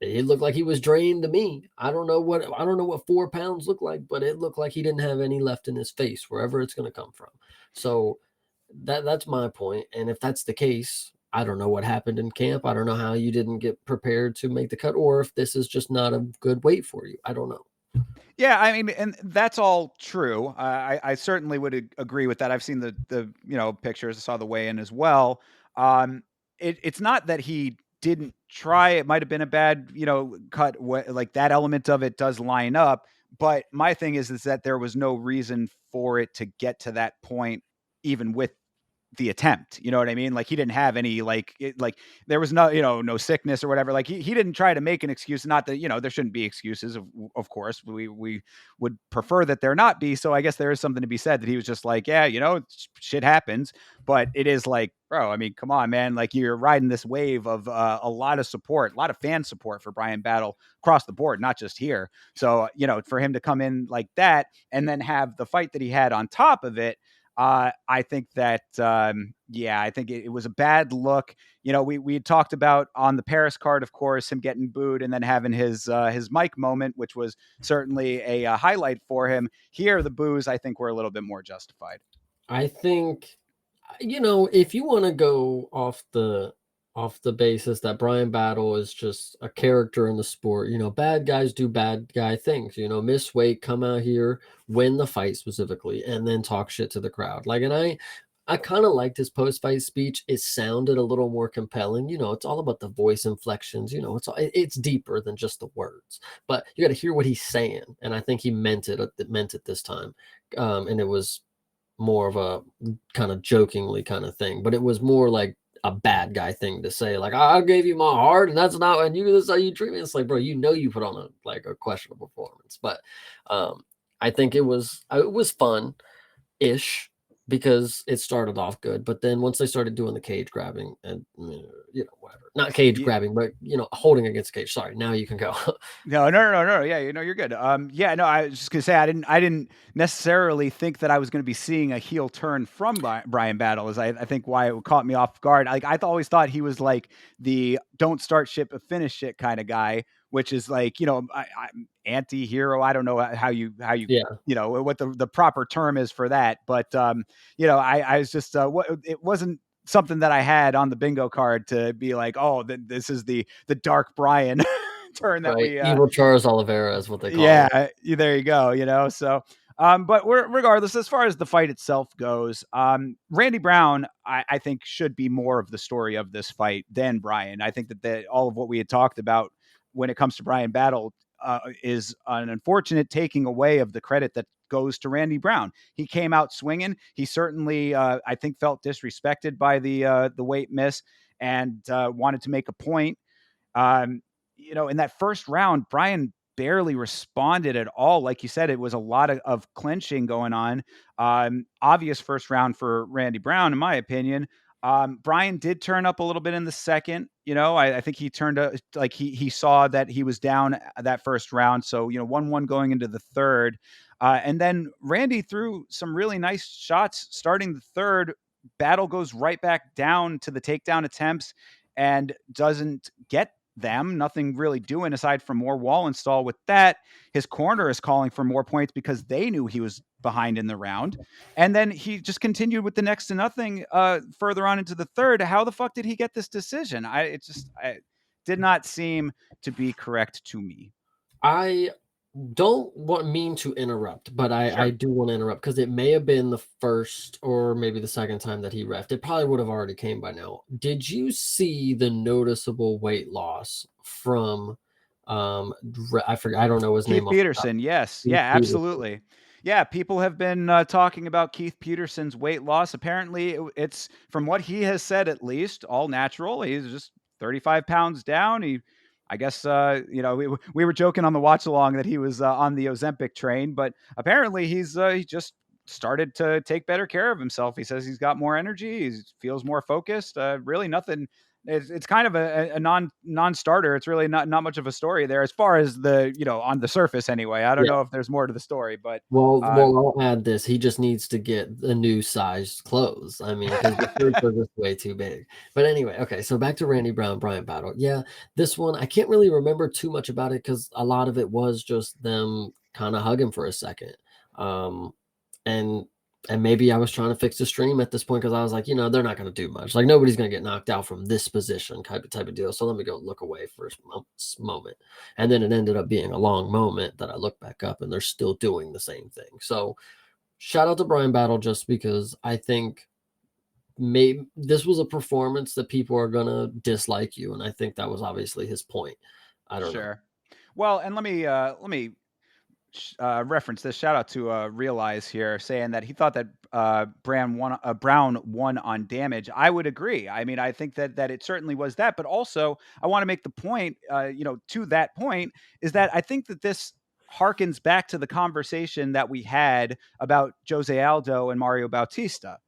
drained to me. I don't know what 4 pounds look like, but it looked like he didn't have any left in his face, wherever it's going to come from. So that's my point. And if that's the case, I don't know what happened in camp. I don't know how you didn't get prepared to make the cut, or if this is just not a good weight for you. I don't know. Yeah, I mean, and that's all true. I certainly would agree with that. I've seen the pictures. I saw the weigh-in as well. It's not that he didn't try. It might have been a bad cut. Like that element of it does line up. But my thing is that there was no reason for it to get to that point, even with the attempt. You know what I mean? Like he didn't have any like there was no no sickness or whatever. Like he didn't try to make an excuse. Not that there shouldn't be excuses. Of course we would prefer that there not be. So I guess there is something to be said that he was just like yeah shit happens. But it is like bro, I mean come on man, like you're riding this wave of a lot of support, a lot of fan support for Brian Battle across the board, not just here. So for him to come in like that and then have the fight that he had on top of it. I think that, yeah, I think it was a bad look. We had talked about on the Paris card, of course, him getting booed and then having his mic moment, which was certainly a highlight for him. Here, the boos, I think, were a little bit more justified. I think, if you want to go off the basis that Brian Battle is just a character in the sport, bad guys do bad guy things, miss weight, come out here, win the fight specifically, and then talk shit to the crowd. Like, and I kind of liked his post-fight speech. It sounded a little more compelling. It's all about the voice inflections. It's deeper than just the words. But you got to hear what he's saying, and I think he meant it. Meant it this time, and it was more of a kind of jokingly kind of thing, but it was more like a bad guy thing to say, like I gave you my heart and that's not and you that's how you treat me. It's like, bro, you put on a questionable performance. But I think it was fun ish because it started off good, but then once they started doing the cage grabbing and whatever, not cage Yeah. grabbing, but holding against the cage. Sorry, now you can go. No. Yeah, you're good. Yeah, no, I was just gonna say I didn't necessarily think that I was gonna be seeing a heel turn from Brian Battle. Is I think why it caught me off guard. Like always thought he was like the don't start shit but finish shit kind of guy, which is like I'm anti-hero. I don't know how you Yeah, what the proper term is for that, but I was just it wasn't something that I had on the bingo card to be like, oh, this is the dark Brian turn that right. we Evil Charles Oliveira is what they call him. yeah, there you go, so but regardless, as far as the fight itself goes, Randy Brown, I think should be more of the story of this fight than Brian. I think that all of what we had talked about when it comes to Brian Battle is an unfortunate taking away of the credit that goes to Randy Brown. He came out swinging. He certainly, I think, felt disrespected by the weight miss and wanted to make a point. Um, in that first round, Brian barely responded at all. Like you said, it was a lot of clinching going on. Obvious first round for Randy Brown, in my opinion. Brian did turn up a little bit in the second. I think he turned like he saw that he was down that first round. So 1-1 going into the third, and then Randy threw some really nice shots starting the third. Battle goes right back down to the takedown attempts and doesn't get them. Nothing really doing aside from more wall install with that. His corner is calling for more points because they knew he was behind in the round. And then he just continued with the next to nothing further on into the third. How the fuck did he get this decision? I did not seem to be correct to me. I don't mean to interrupt, but I Sure. do want to interrupt because it may have been the first or maybe the second time that he refed. It probably would have already came by now. Did you see the noticeable weight loss from I forget, I don't know his Keith name off the top. Peterson, yes. Keith Yeah, Peterson. absolutely. Yeah, people have been talking about Keith Peterson's weight loss. Apparently, it's from what he has said, at least, all natural. He's just 35 pounds down. I guess, we were joking on the watch along that he was on the Ozempic train, but apparently he just started to take better care of himself. He says he's got more energy. He feels more focused. Really nothing. It's kind of a non-starter. It's really not much of a story there as far as the on the surface anyway. I don't Yeah. know if there's more to the story, but Well, I'll add this. He just needs to get a new size clothes. I mean, because the shirts are just way too big. But anyway, okay. So back to Randy Brown, Brian Battle. Yeah, this one I can't really remember too much about it because a lot of it was just them kind of hugging for a second. Um, and and maybe I was trying to fix the stream at this point because I was like, they're not going to do much. Like nobody's going to get knocked out from this position, type of deal. So let me go look away for a moment. And then it ended up being a long moment that I look back up and they're still doing the same thing. So shout out to Brian Battle just because I think maybe this was a performance that people are going to dislike you. And I think that was obviously his point. I don't know. sure. Well, and let me reference this. Shout out to Realize here, saying that he thought that Brown won on damage. I would agree. I mean, I think that it certainly was that, but also I want to make the point, to that point, is that I think that this harkens back to the conversation that we had about Jose Aldo and Mario Bautista,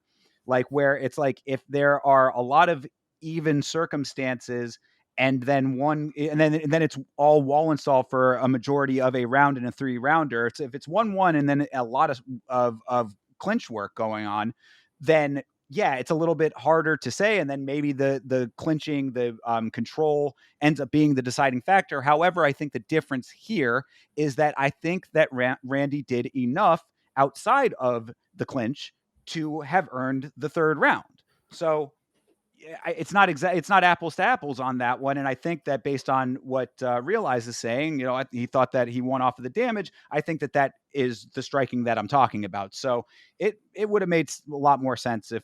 like where it's like if there are a lot of even circumstances and then it's all wall install for a majority of a round in a 3 rounder. It's if it's 1-1 and then a lot of clinch work going on, then yeah, it's a little bit harder to say. And then maybe the clinching, the control ends up being the deciding factor. However, I think the difference here is that I think that Randy did enough outside of the clinch to have earned the 3rd round. So it's not apples to apples on that one. And I think that based on what Realize is saying, he thought that he won off of the damage. I think that is the striking that I'm talking about. So it would have made a lot more sense if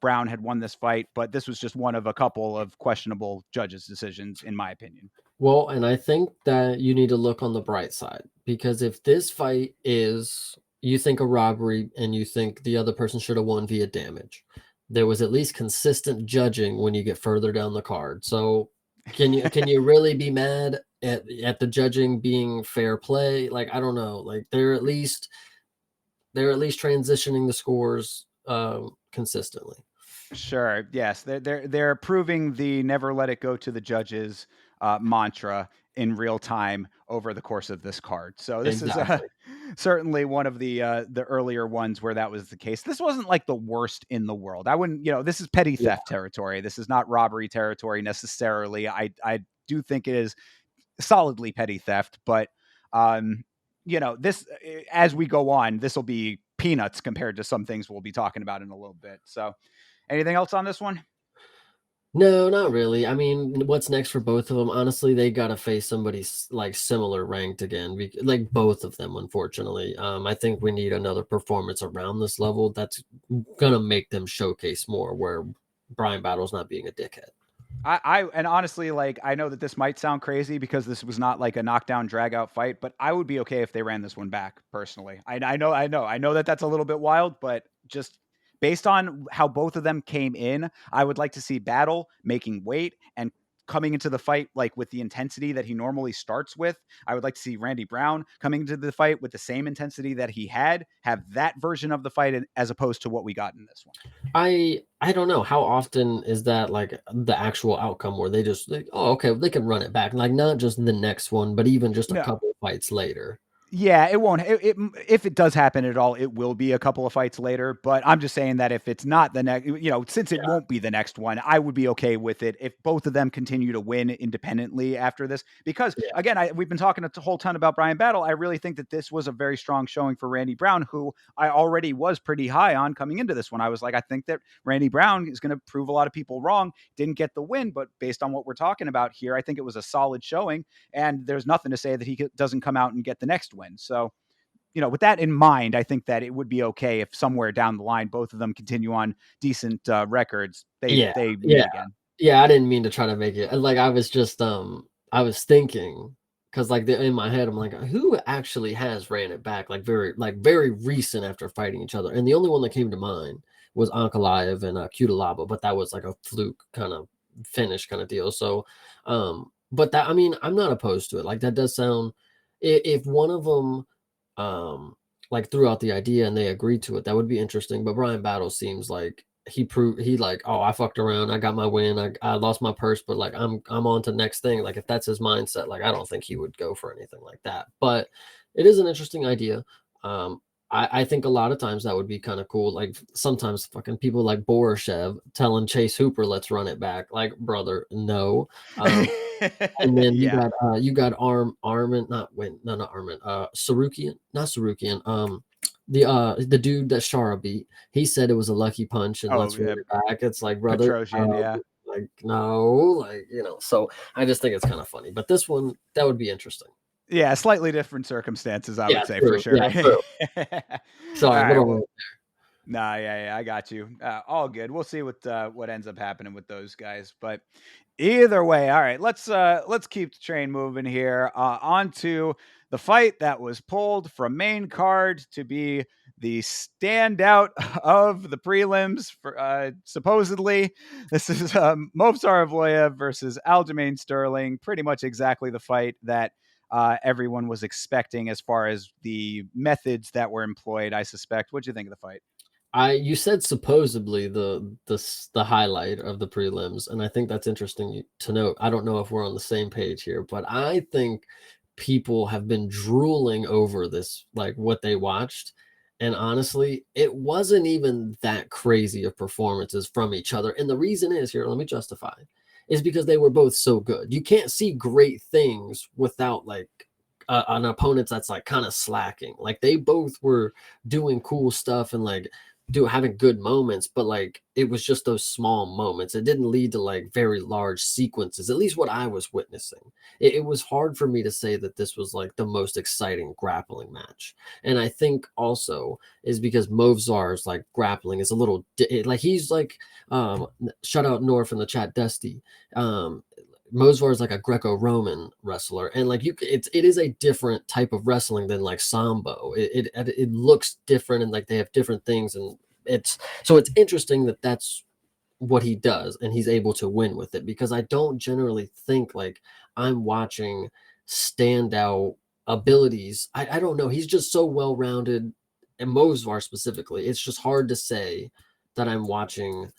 Brown had won this fight, but this was just one of a couple of questionable judges' decisions, in my opinion. Well, and I think that you need to look on the bright side, because if this fight is, you think a robbery and you think the other person should have won via damage, there was at least consistent judging when you get further down the card. So can you really be mad at the judging being fair play? Like, I don't know. Like, they're at least transitioning the scores consistently. Sure. Yes, they're proving the never let it go to the judges mantra in real time over the course of this card. So this is Exactly. certainly one of the earlier ones where that was the case. This wasn't like the worst in the world. I wouldn't, this is petty Yeah. theft territory. This is not robbery territory necessarily. I do think it is solidly petty theft, but this as we go on, this will be peanuts compared to some things we'll be talking about in a little bit. So anything else on this one? No, not really. I mean, what's next for both of them? Honestly, they got to face somebody like similar ranked again, like both of them, unfortunately. I think we need another performance around this level that's gonna make them showcase more, where Brian Battle's not being a dickhead. And honestly, like, I know that this might sound crazy because this was not like a knockdown drag out fight, but I would be okay if they ran this one back personally. I know that that's a little bit wild, but just based on how both of them came in, I would like to see Battle making weight and coming into the fight like with the intensity that he normally starts with. I would like to see Randy Brown coming into the fight with the same intensity that he have that version of the fight as opposed to what we got in this one. I don't know how often is that like the actual outcome where they just like, oh, okay, they can run it back, like not just the next one, but even just a No, couple fights later. yeah, it won't. If it does happen at all, it will be a couple of fights later. But I'm just saying that if it's not the next, since it Yeah, won't be the next one, I would be okay with it if both of them continue to win independently after this. Because yeah, again, we've been talking a whole ton about Brian Battle. I really think that this was a very strong showing for Randy Brown, who I already was pretty high on coming into this one. I was like, I think that Randy Brown is going to prove a lot of people wrong. Didn't get the win, but based on what we're talking about here, I think it was a solid showing. And there's nothing to say that he doesn't come out and get the next win. So, with that in mind, I think that it would be okay if somewhere down the line, both of them continue on decent records. yeah, They meet yeah. again. Yeah, I didn't mean to try to make it like I was just I was thinking because like in my head I'm like, who actually has ran it back like very recent after fighting each other, and the only one that came to mind was Ankalaev and Cutelaba, but that was like a fluke kind of finish kind of deal. So but that, I mean, I'm not opposed to it. Like that does sound, if one of them like threw out the idea and they agreed to it, that would be interesting. But Brian Battle seems like he like, oh, I fucked around, I got my win, I lost my purse, but like I'm on to the next thing. Like if that's his mindset, like I don't think he would go for anything like that. But it is an interesting idea. um I think a lot of times that would be kind of cool. Like sometimes fucking people like Borashev telling Chase Hooper, let's run it back. Like, brother, no. And then Yeah. you got Armin, not win, no, not Armin, Sarukian, not Sarukian, the dude that Shara beat. He said it was a lucky punch and Oh, let's run yeah. it back. It's like, brother, Petrosian. Yeah. like no, like so I just think it's kind of funny. But this one, that would be interesting. Yeah. Slightly different circumstances, I would Yeah, say for true. sure. Yeah, All true. Sorry, right. little. Well, nah, yeah, I got you. All good. We'll see what ends up happening with those guys. But either way, all right. Let's keep the train moving here. On to the fight that was pulled from main card to be the standout of the prelims, for, supposedly. This is Movsar Evloev versus Aljamain Sterling. Pretty much exactly the fight that everyone was expecting as far as the methods that were employed, I suspect. What do you think of the fight? You said supposedly the highlight of the prelims, and I think that's interesting to note. I don't know if we're on the same page here, but I think people have been drooling over this, like what they watched. And honestly, it wasn't even that crazy of performances from each other. And the reason is here, let me justify, is because they were both so good. You can't see great things without like an opponent that's like kind of slacking. Like they both were doing cool stuff and like having good moments, but like it was just those small moments. It didn't lead to like very large sequences, at least what I was witnessing. It was hard for me to say that this was like the most exciting grappling match. And I think also is because Movsar's like grappling is a little like he's like shout out North in the chat, Dusty. Mosvar is like a Greco-Roman wrestler, and like it is a different type of wrestling than like sambo. It looks different, and like they have different things, and it's interesting that that's what he does, and he's able to win with it. Because I don't generally think like I'm watching standout abilities. I don't know. He's just so well rounded, and Mosvar specifically. It's just hard to say that I'm watching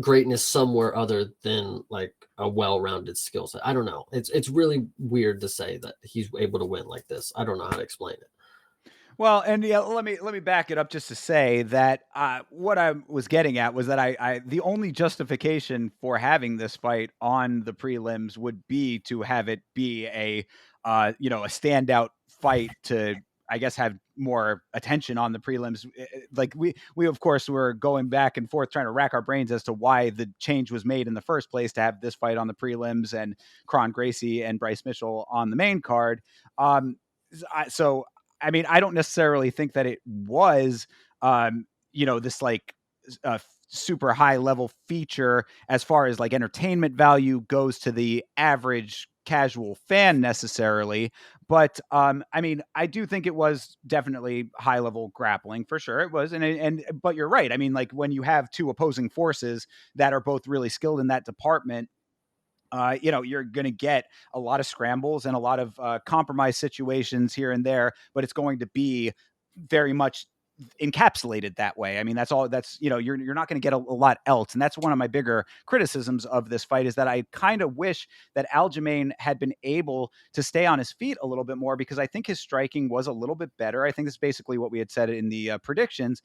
greatness somewhere other than like a well-rounded skill set. I don't know. It's really weird to say that he's able to win like this. I don't know how to explain it. Well, and yeah, let me back it up just to say that what I was getting at was that I the only justification for having this fight on the prelims would be to have it be a a standout fight to, I guess, have more attention on the prelims. Like we of course were going back and forth trying to rack our brains as to why the change was made in the first place to have this fight on the prelims and Kron Gracie and Bryce Mitchell on the main card. So I mean, I don't necessarily think that it was, this like super high level feature as far as like entertainment value goes to the average casual fan necessarily. But I mean, I do think it was definitely high level grappling for sure. It was, but you're right. I mean, like when you have two opposing forces that are both really skilled in that department, you're going to get a lot of scrambles and a lot of compromise situations here and there, but it's going to be very much encapsulated that way. I mean, that's all. That's you're not going to get a lot else, and that's one of my bigger criticisms of this fight is that I kind of wish that Aljamain had been able to stay on his feet a little bit more because I think his striking was a little bit better. I think that's basically what we had said in the predictions.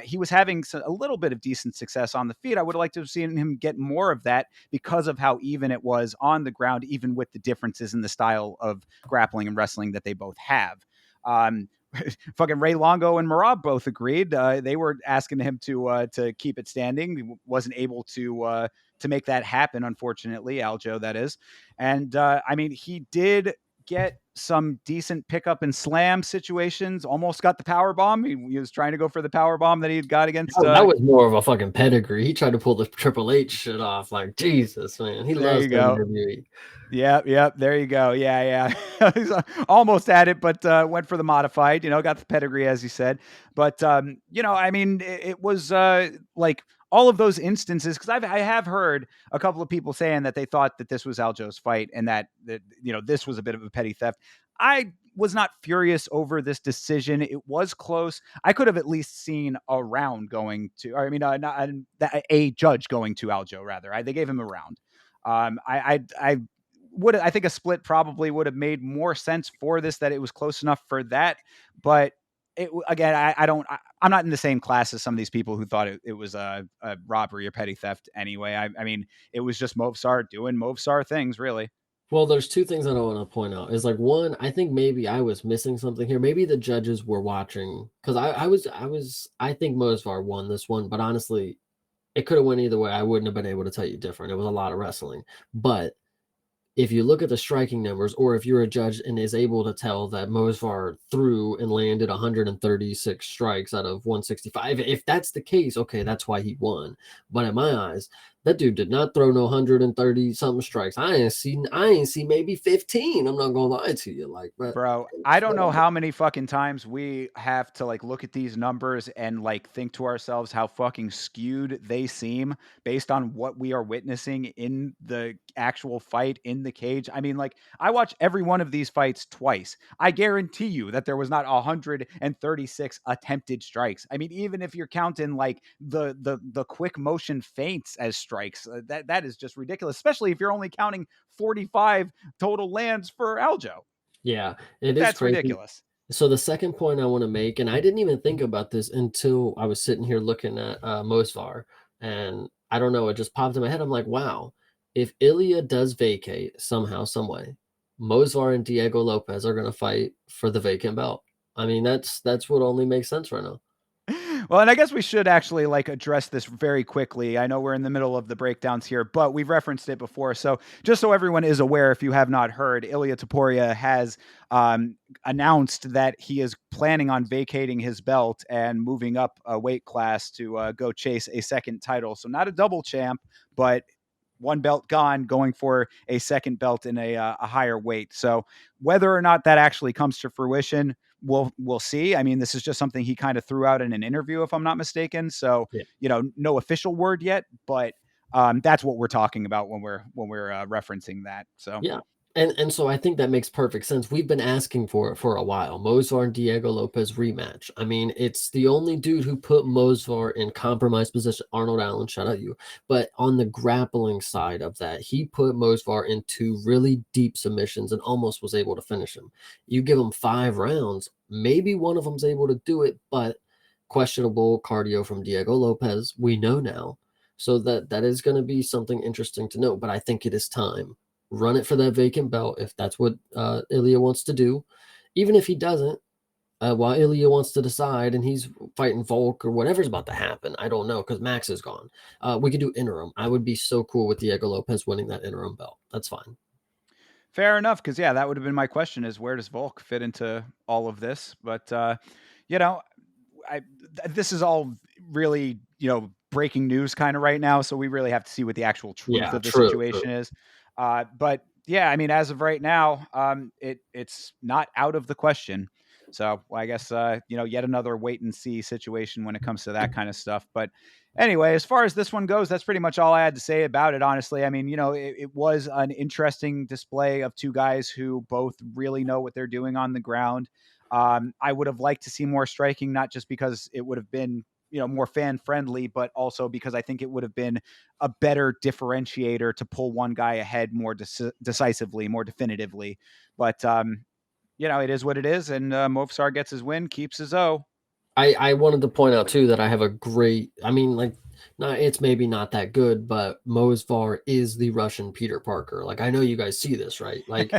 He was having a little bit of decent success on the feet. I would have liked to have seen him get more of that because of how even it was on the ground, even with the differences in the style of grappling and wrestling that they both have. Fucking Ray Longo and Marab both agreed. They were asking him to keep it standing. He wasn't able to make that happen, unfortunately, Aljo, that is. And I mean, he did get some decent pickup and slam situations. Almost got the power bomb. He was trying to go for the power bomb that he had got against. That was more of a fucking pedigree. He tried to pull the Triple H shit off. Like Jesus, man, he There loves you go. WWE. Yep. There you go. Yeah. He's almost at it, but went for the modified. Got the pedigree as he said. But I mean, it was like all of those instances because I have heard a couple of people saying that they thought that this was Aljo's fight and that this was a bit of a petty theft. I was not furious over this decision. It was close. I could have at least seen a round going to, or I mean, not a judge going to Aljo rather. They gave him a round. I think a split probably would have made more sense for this, that it was close enough for that. But again, I'm not in the same class as some of these people who thought it was a robbery or petty theft anyway. I mean, it was just Movsar doing Movsar things, really. Well, there's two things that I want to point out. Is like one, I think maybe I was missing something here. Maybe the judges were watching because I think Mosvar won this one, but honestly, it could have went either way. I wouldn't have been able to tell you different. It was a lot of wrestling, but if you look at the striking numbers, or if you're a judge and is able to tell that Mosvar threw and landed 136 strikes out of 165, if that's the case, okay, that's why he won. But in my eyes, That dude did not throw no 130 something strikes. I ain't see maybe 15. I'm not gonna lie to you. Like, but Bro, I don't know how many fucking times we have to like look at these numbers and like think to ourselves how fucking skewed they seem based on what we are witnessing in the actual fight in the cage. I mean, like, I watch every one of these fights twice. I guarantee you that there was not 136 attempted strikes. I mean, even if you're counting like the quick motion feints as strikes, that is just ridiculous, especially if you're only counting 45 total lands for Aljo. yeah, it is That's crazy. ridiculous. So the second point I want to make, and I didn't even think about this until I was sitting here looking at Mosvar, and I don't know, it just popped in my head. I'm like, wow, if Ilya does vacate somehow, some way, Mosvar and Diego Lopez are going to fight for the vacant belt. I mean, that's what only makes sense right now. Well, and I guess we should actually like address this very quickly. I know we're in the middle of the breakdowns here, but we've referenced it before. So just so everyone is aware, if you have not heard, Ilya Taporia has announced that he is planning on vacating his belt and moving up a weight class to go chase a second title. So not a double champ, but one belt gone, going for a second belt in a higher weight. So whether or not that actually comes to fruition, we'll see. I mean, this is just something he kind of threw out in an interview, if I'm not mistaken. So Yeah. no official word yet, but that's what we're talking about when we're referencing that. So Yeah. And so I think that makes perfect sense. We've been asking for it for a while. Mosvar and Diego Lopez rematch. I mean, it's the only dude who put Mosvar in compromised position. Arnold Allen, shout out you. But on the grappling side of that, he put Mosvar into really deep submissions and almost was able to finish him. You give him 5 rounds, maybe one of them's able to do it, but questionable cardio from Diego Lopez. We know now. So that is going to be something interesting to note. But I think it is time, run it for that vacant belt if that's what Ilya wants to do. Even if he doesn't, while Ilya wants to decide and he's fighting Volk or whatever's about to happen, I don't know because Max is gone. We could do interim. I would be so cool with Diego Lopez winning that interim belt. That's fine. fair enough, because yeah, that would have been my question: is where does Volk fit into all of this? But you know, this is all really breaking news kind of right now, so we really have to see what the actual truth Yeah, of the true, true. situation is. But yeah, I mean, as of right now, it's not out of the question. So well, I guess yet another wait and see situation when it comes to that kind of stuff. But anyway, as far as this one goes, that's pretty much all I had to say about it. Honestly, I mean, it was an interesting display of two guys who both really know what they're doing on the ground. I would have liked to see more striking, not just because it would have been more fan friendly, but also because I think it would have been a better differentiator to pull one guy ahead more decisively, more definitively. But it is what it is, and Movsar gets his win, keeps his O. I wanted to point out too that I have a great. I mean, like, not it's maybe not that good, but Mosvar is the Russian Peter Parker. Like, I know you guys see this, right? Like,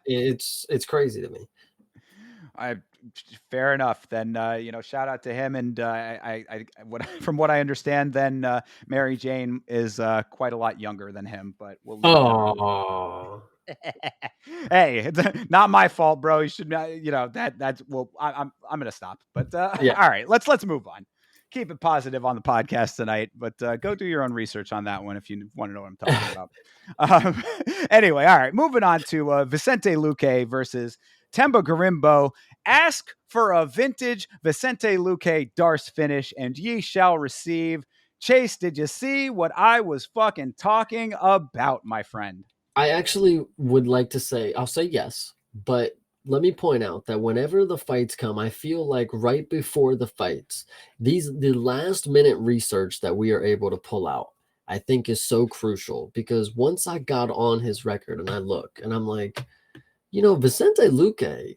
it's crazy to me. I fair enough. Then shout out to him. And what from what I understand, then Mary Jane is quite a lot younger than him. But we'll leave that alone. Oh, Hey, it's not my fault, bro. You should not. That's well. I'm gonna stop. But yeah. all right, let's move on. Keep it positive on the podcast tonight, but go do your own research on that one if you want to know what I'm talking about. Um, anyway, all right, moving on to Vicente Luque versus Temba Garimbo. Ask for a vintage Vicente Luque Darce finish, and ye shall receive. Chase, did you see what I was fucking talking about, my friend? I actually would like to say, I'll say yes, but let me point out that whenever the fights come, I feel like right before the fights, the last minute research that we are able to pull out, I think is so crucial because once I got on his record and I look and I'm like, Vicente Luque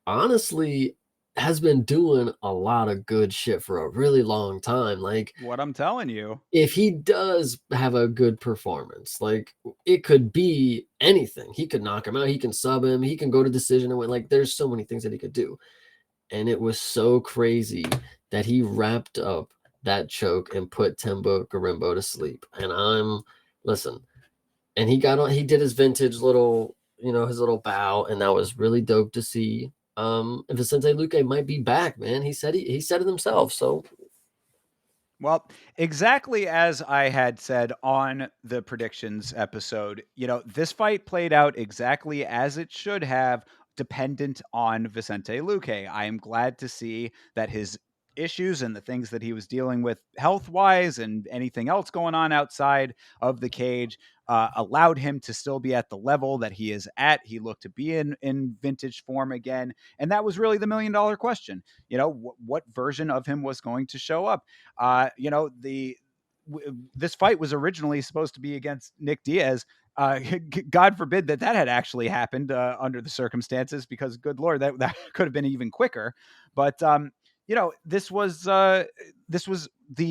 honestly has been doing a lot of good shit for a really long time. Like, What I'm telling you. if he does have a good performance, like, it could be anything. He could knock him out. He can sub him. He can go to decision and win. Like, there's so many things that he could do. And it was so crazy that he wrapped up that choke and put Temba Garimbo to sleep. And listen, and he got on, he did his vintage little, his little bow. And that was really dope to see. And Vicente Luque might be back, man. He said it himself. So Well, exactly as I had said on the predictions episode, this fight played out exactly as it should have, dependent on Vicente Luque. I am glad to see that his issues and the things that he was dealing with health wise and anything else going on outside of the cage allowed him to still be at the level that he is at. He looked to be in vintage form again. And that was really the $1 million question. What version of him was going to show up? The this fight was originally supposed to be against Nick Diaz. God forbid that had actually happened under the circumstances, because good Lord, that could have been even quicker. But this was the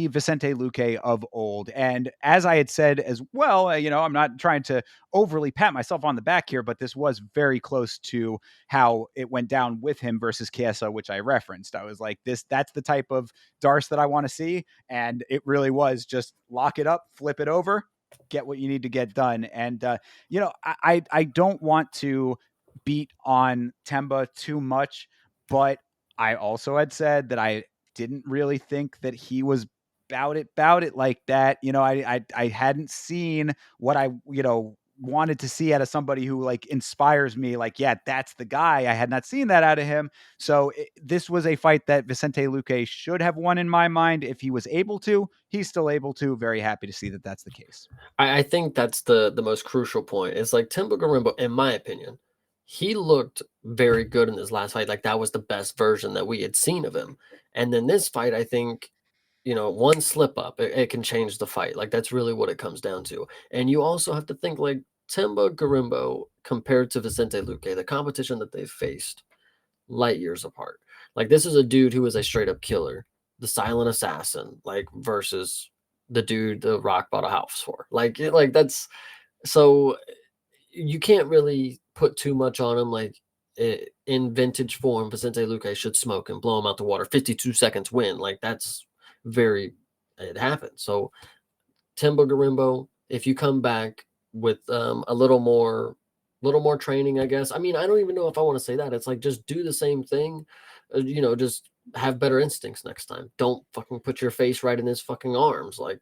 Vicente Luque of old, and as I had said as well, I'm not trying to overly pat myself on the back here, but this was very close to how it went down with him versus Chiesa, which I referenced. I was like, that's the type of Darce that I want to see. And it really was just lock it up, flip it over, get what you need to get done. And, I don't want to beat on Temba too much, but I also had said that I didn't really think that he was bout it like that. I hadn't seen what I, wanted to see out of somebody who like inspires me. Like, yeah, that's the guy. I had not seen that out of him. So this was a fight that Vicente Luque should have won in my mind if he was able to. He's still able to. Very happy to see that that's the case. I think that's the most crucial point. It's like Timba Garimbo, in my opinion, he looked very good in this last fight. Like that was the best version that we had seen of him. And then this fight, I think, one slip up, it can change the fight. Like that's really what it comes down to. And you also have to think like Timba Garimbo compared to Vicente Luque, the competition that they've faced, light years apart. Like this is a dude who is a straight up killer, the silent assassin, like versus the dude the Rock bought a house for. Like that's so you can't really put too much on him. Like in vintage form, Vicente Luque should smoke and blow him out the water. 52 seconds win. Like that's very it happened. So Timbo Garimbo, if you come back with a little more training, I guess. I mean, I don't even know if I want to say that. It's like just do the same thing, just have better instincts next time. Don't fucking put your face right in his fucking arms. Like,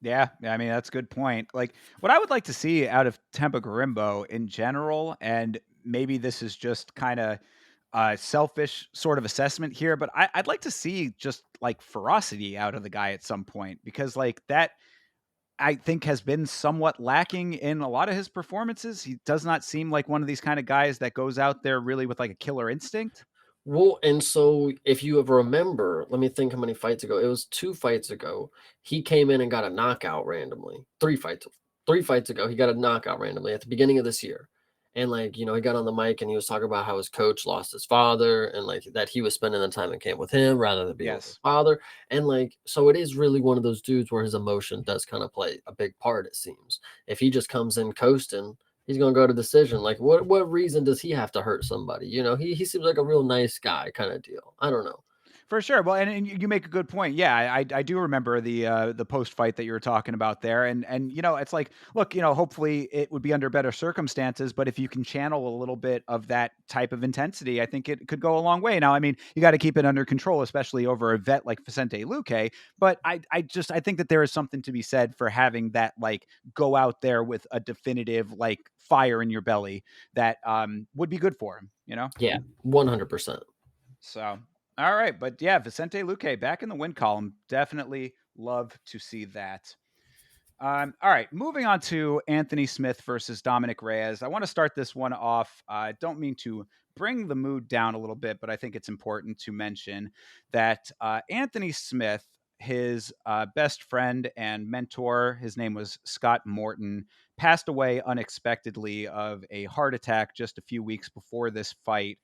Yeah, I mean, that's a good point. Like, what I would like to see out of Tempa Garimbo in general, and maybe this is just kind of a selfish sort of assessment here, but I'd like to see just like ferocity out of the guy at some point, because like that I think has been somewhat lacking in a lot of his performances. He does not seem like one of these kind of guys that goes out there really with like a killer instinct. well, and so if you ever remember, let me think how many fights ago. It was 2 fights ago. He came in and got a knockout randomly. 3 fights ago, he got a knockout randomly at the beginning of this year. And like, he got on the mic and he was talking about how his coach lost his father and like that he was spending the time in camp with him rather than being with his Yes. father. And like, so it is really one of those dudes where his emotion does kind of play a big part, it seems. If he just comes in coasting, he's gonna go to decision. Like, what reason does he have to hurt somebody? He seems like a real nice guy kind of deal. I don't know. For sure. Well, and you make a good point. Yeah, I do remember the post fight that you were talking about there, and it's like, look, hopefully it would be under better circumstances, but if you can channel a little bit of that type of intensity, I think it could go a long way. Now, I mean, you got to keep it under control, especially over a vet like Vicente Luque. But I think that there is something to be said for having that like go out there with a definitive like fire in your belly that would be good for him. Yeah, 100%. So, all right. But yeah, Vicente Luque back in the win column. Definitely love to see that. All right. Moving on to Anthony Smith versus Dominic Reyes. I want to start this one off. I don't mean to bring the mood down a little bit, but I think it's important to mention that Anthony Smith, his best friend and mentor, his name was Scott Morton, passed away unexpectedly of a heart attack just a few weeks before this fight.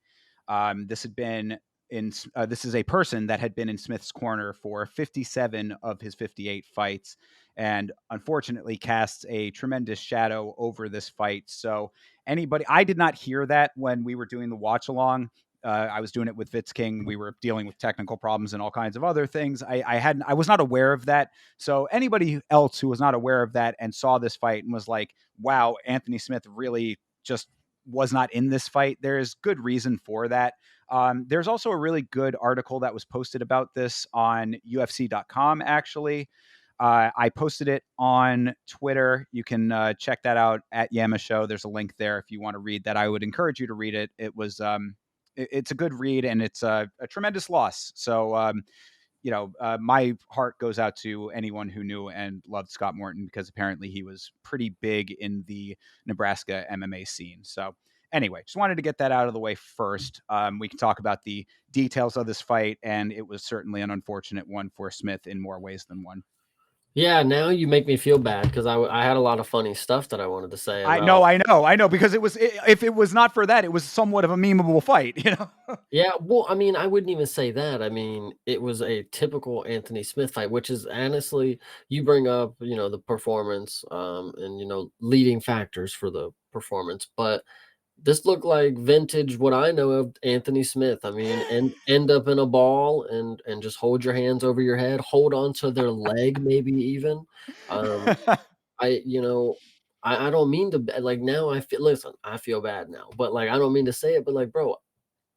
This had been this is a person that had been in Smith's corner for 57 of his 58 fights, and unfortunately casts a tremendous shadow over this fight. So I did not hear that when we were doing the watch along. I was doing it with Vitz King. We were dealing with technical problems and all kinds of other things. I was not aware of that. So anybody else who was not aware of that and saw this fight and was like, "Wow, Anthony Smith really just was not in this fight. There's good reason for that. There's also a really good article that was posted about this on UFC.com, actually. I posted it on Twitter. You can check that out at Yama Show. There's a link there if you want to read that. I would encourage you to read it. It's a good read, and it's a tremendous loss. So my heart goes out to anyone who knew and loved Scott Morton, because apparently he was pretty big in the Nebraska MMA scene. So anyway, just wanted to get that out of the way first. We can talk about the details of this fight, and it was certainly an unfortunate one for Smith in more ways than one. Yeah, now you make me feel bad because I had a lot of funny stuff that I wanted to say I know, about. I know, because if it was not for that, it was somewhat of a memeable fight, Yeah, well, I mean, I wouldn't even say that. I mean, it was a typical Anthony Smith fight, which is honestly, you bring up, the performance, and leading factors for the performance, but this looked like vintage what I know of Anthony Smith. I mean, end up in a ball and just hold your hands over your head, hold on to their leg, maybe even. Um, I you know, I don't mean to like now I feel listen, I feel bad now, but like I don't mean to say it, but like, bro,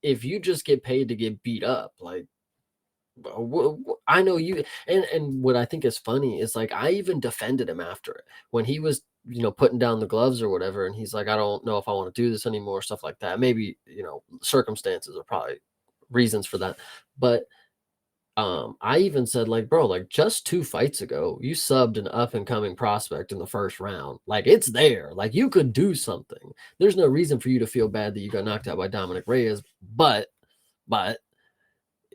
if you just get paid to get beat up, like I know you, and what I think is funny is like I even defended him after it when he was putting down the gloves or whatever, and he's like, I don't know if I want to do this anymore, stuff like that. Maybe circumstances are probably reasons for that, but I even said like, bro, like just 2 fights ago, you subbed an up and coming prospect in the first round. Like it's there, like you could do something. There's no reason for you to feel bad that you got knocked out by Dominic Reyes, but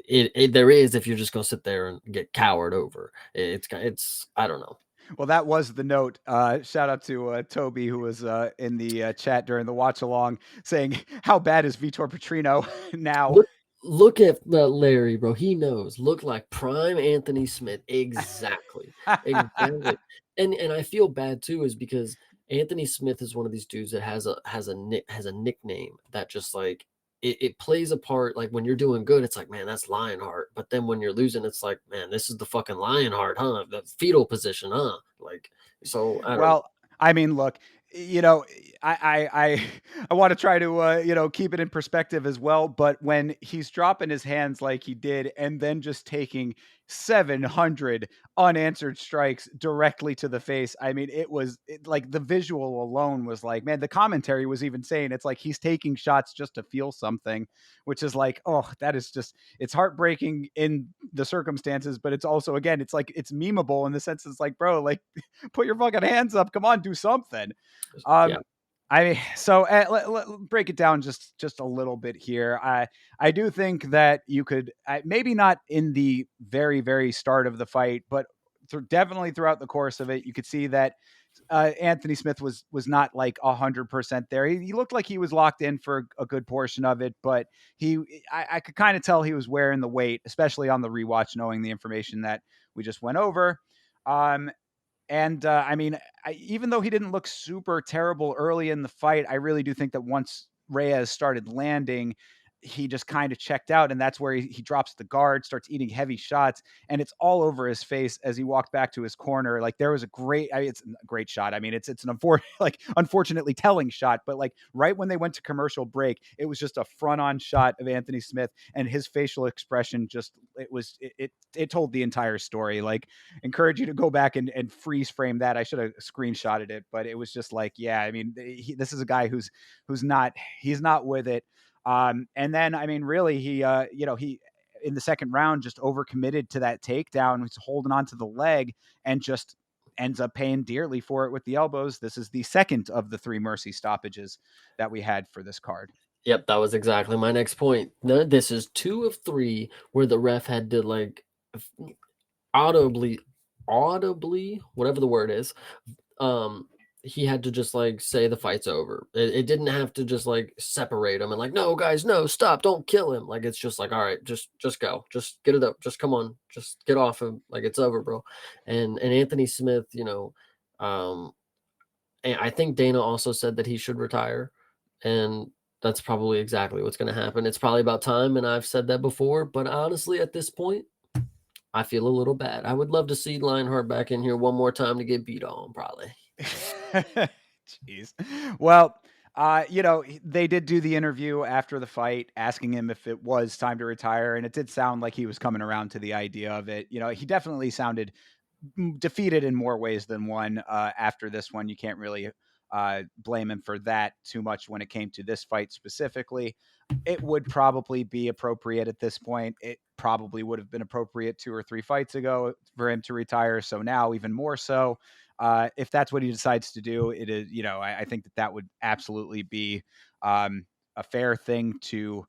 there is if you're just gonna sit there and get cowered over. It's I don't know. Well, that was the note. Shout out to Toby, who was in the chat during the watch along, saying, "How bad is Vitor Petrino now?" Look at Larry, bro. He knows. Look like prime Anthony Smith. Exactly. Exactly. And I feel bad too, is because Anthony Smith is one of these dudes that has a nickname that just like it plays a part. Like when you're doing good, it's like, man, that's Lionheart. But then when you're losing, it's like, man, this is the fucking Lionheart, huh? The fetal position, huh? Like, so I don't know. Well, I mean, look, you know, I want to try to keep it in perspective as well. But when he's dropping his hands like he did, and then just taking 700 unanswered strikes directly to the face, I mean, like the visual alone was like, man, the commentary was even saying it's like he's taking shots just to feel something, which is like, oh, that is just, it's heartbreaking in the circumstances, but it's also, again, it's like it's memeable in the sense it's like, bro, like put your fucking hands up. Come on, do something. Yeah. I mean, so let break it down just a little bit here. I do think that you could maybe not in the very start of the fight, but definitely throughout the course of it, you could see that Anthony Smith was not like 100% there. He looked like he was locked in for a good portion of it, but I could kind of tell he was wearing the weight, especially on the rewatch, knowing the information that we just went over. And I mean, even though he didn't look super terrible early in the fight, I really do think that once Reyes started landing, he just kind of checked out. And that's where he drops the guard, starts eating heavy shots, and it's all over his face as he walked back to his corner. Like there was it's a great shot. I mean, it's an unfortunately telling shot, but like right when they went to commercial break, it was just a front on shot of Anthony Smith, and his facial expression just, it told the entire story. Like, encourage you to go back and freeze frame that. I should have screenshotted it, but it was just like, yeah, I mean, this is a guy who's he's not with it. And then, I mean, really, he in the second round just overcommitted to that takedown. He's holding on to the leg and just ends up paying dearly for it with the elbows. This is the second of the 3 mercy stoppages that we had for this card. Yep, that was exactly my next point. This is 2 of 3 where the ref had to like audibly, whatever the word is, he had to just like say the fight's over. It didn't have to just like separate them and like, no guys, no, stop, don't kill him. Like it's just like, all right, just go, just get it up, just come on, just get off him, like it's over, bro. And Anthony Smith, and I think Dana also said that he should retire, and that's probably exactly what's going to happen. It's probably about time, and I've said that before, but honestly, at this point, I feel a little bad. I would love to see Lionheart back in here one more time to get beat on, probably. Jeez. Well, They did do the interview after the fight, asking him if it was time to retire, and it did sound like he was coming around to the idea of it. He definitely sounded defeated in more ways than one after this one. You can't really blame him for that too much when it came to this fight specifically. It would probably be appropriate at this point. It probably would have been appropriate 2 or 3 fights ago for him to retire. So now, even more so, if that's what he decides to do, it is. I think that would absolutely be a fair thing to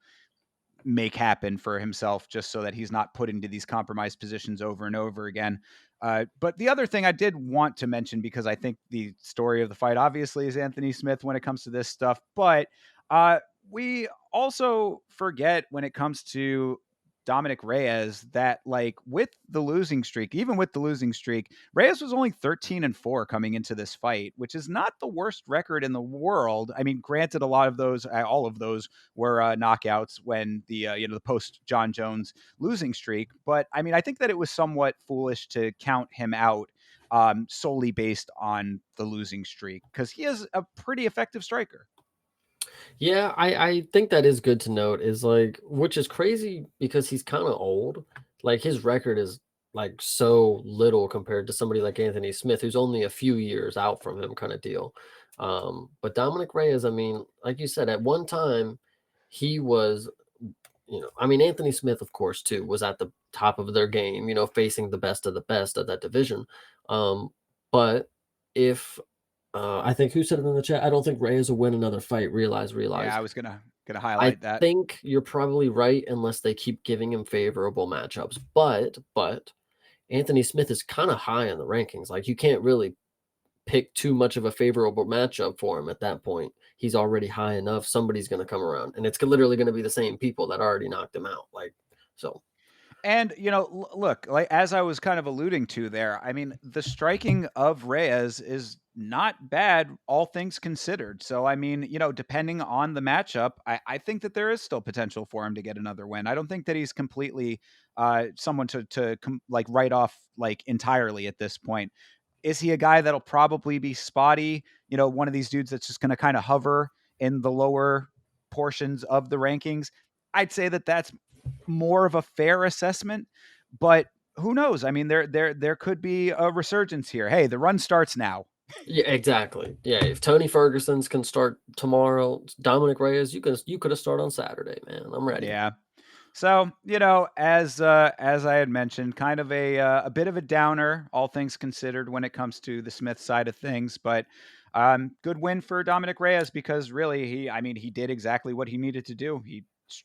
make happen for himself, just so that he's not put into these compromised positions over and over again. But the other thing I did want to mention, because I think the story of the fight obviously is Anthony Smith when it comes to this stuff, but uh, we also forget when it comes to Dominic Reyes that, like, with the losing streak, even with the losing streak, Reyes was only 13-4 coming into this fight, which is not the worst record in the world. I mean, granted, a lot of those, all of those were knockouts when the post John Jones losing streak. But I mean, I think that it was somewhat foolish to count him out solely based on the losing streak, because he is a pretty effective striker. Yeah, I think that is good to note, is like, which is crazy because he's kind of old. Like his record is like so little compared to somebody like Anthony Smith, who's only a few years out from him, kind of deal. But Dominic Reyes, I mean, like you said, at one time he was, I mean, Anthony Smith, of course, too, was at the top of their game, facing the best of the best of that division. Um, but if I think who said it in the chat? I don't think Reyes will win another fight. Yeah, Realize. I was gonna I highlight that. think you're probably right unless they keep giving him favorable matchups. But Anthony Smith is kind of high in the rankings. Like you can't really pick too much of a favorable matchup for him at that point. He's already high enough. Somebody's going to come around, and it's literally going to be the same people that already knocked him out. Like so. And look, like as I was kind of alluding to there, I mean, the striking of Reyes is not bad, all things considered. So, I mean, depending on the matchup, I think that there is still potential for him to get another win. I don't think that he's completely someone to write off like entirely at this point. Is he a guy that'll probably be spotty? One of these dudes that's just going to kind of hover in the lower portions of the rankings. I'd say that that's more of a fair assessment, but who knows? I mean, there could be a resurgence here. Hey, the run starts now. Yeah, exactly. Yeah, if Tony Ferguson's can start tomorrow, Dominic Reyes, you could have started on Saturday, man. I'm ready. Yeah. So, as I had mentioned, kind of a bit of a downer, all things considered, when it comes to the Smith side of things. But good win for Dominic Reyes, because really, he did exactly what he needed to do. He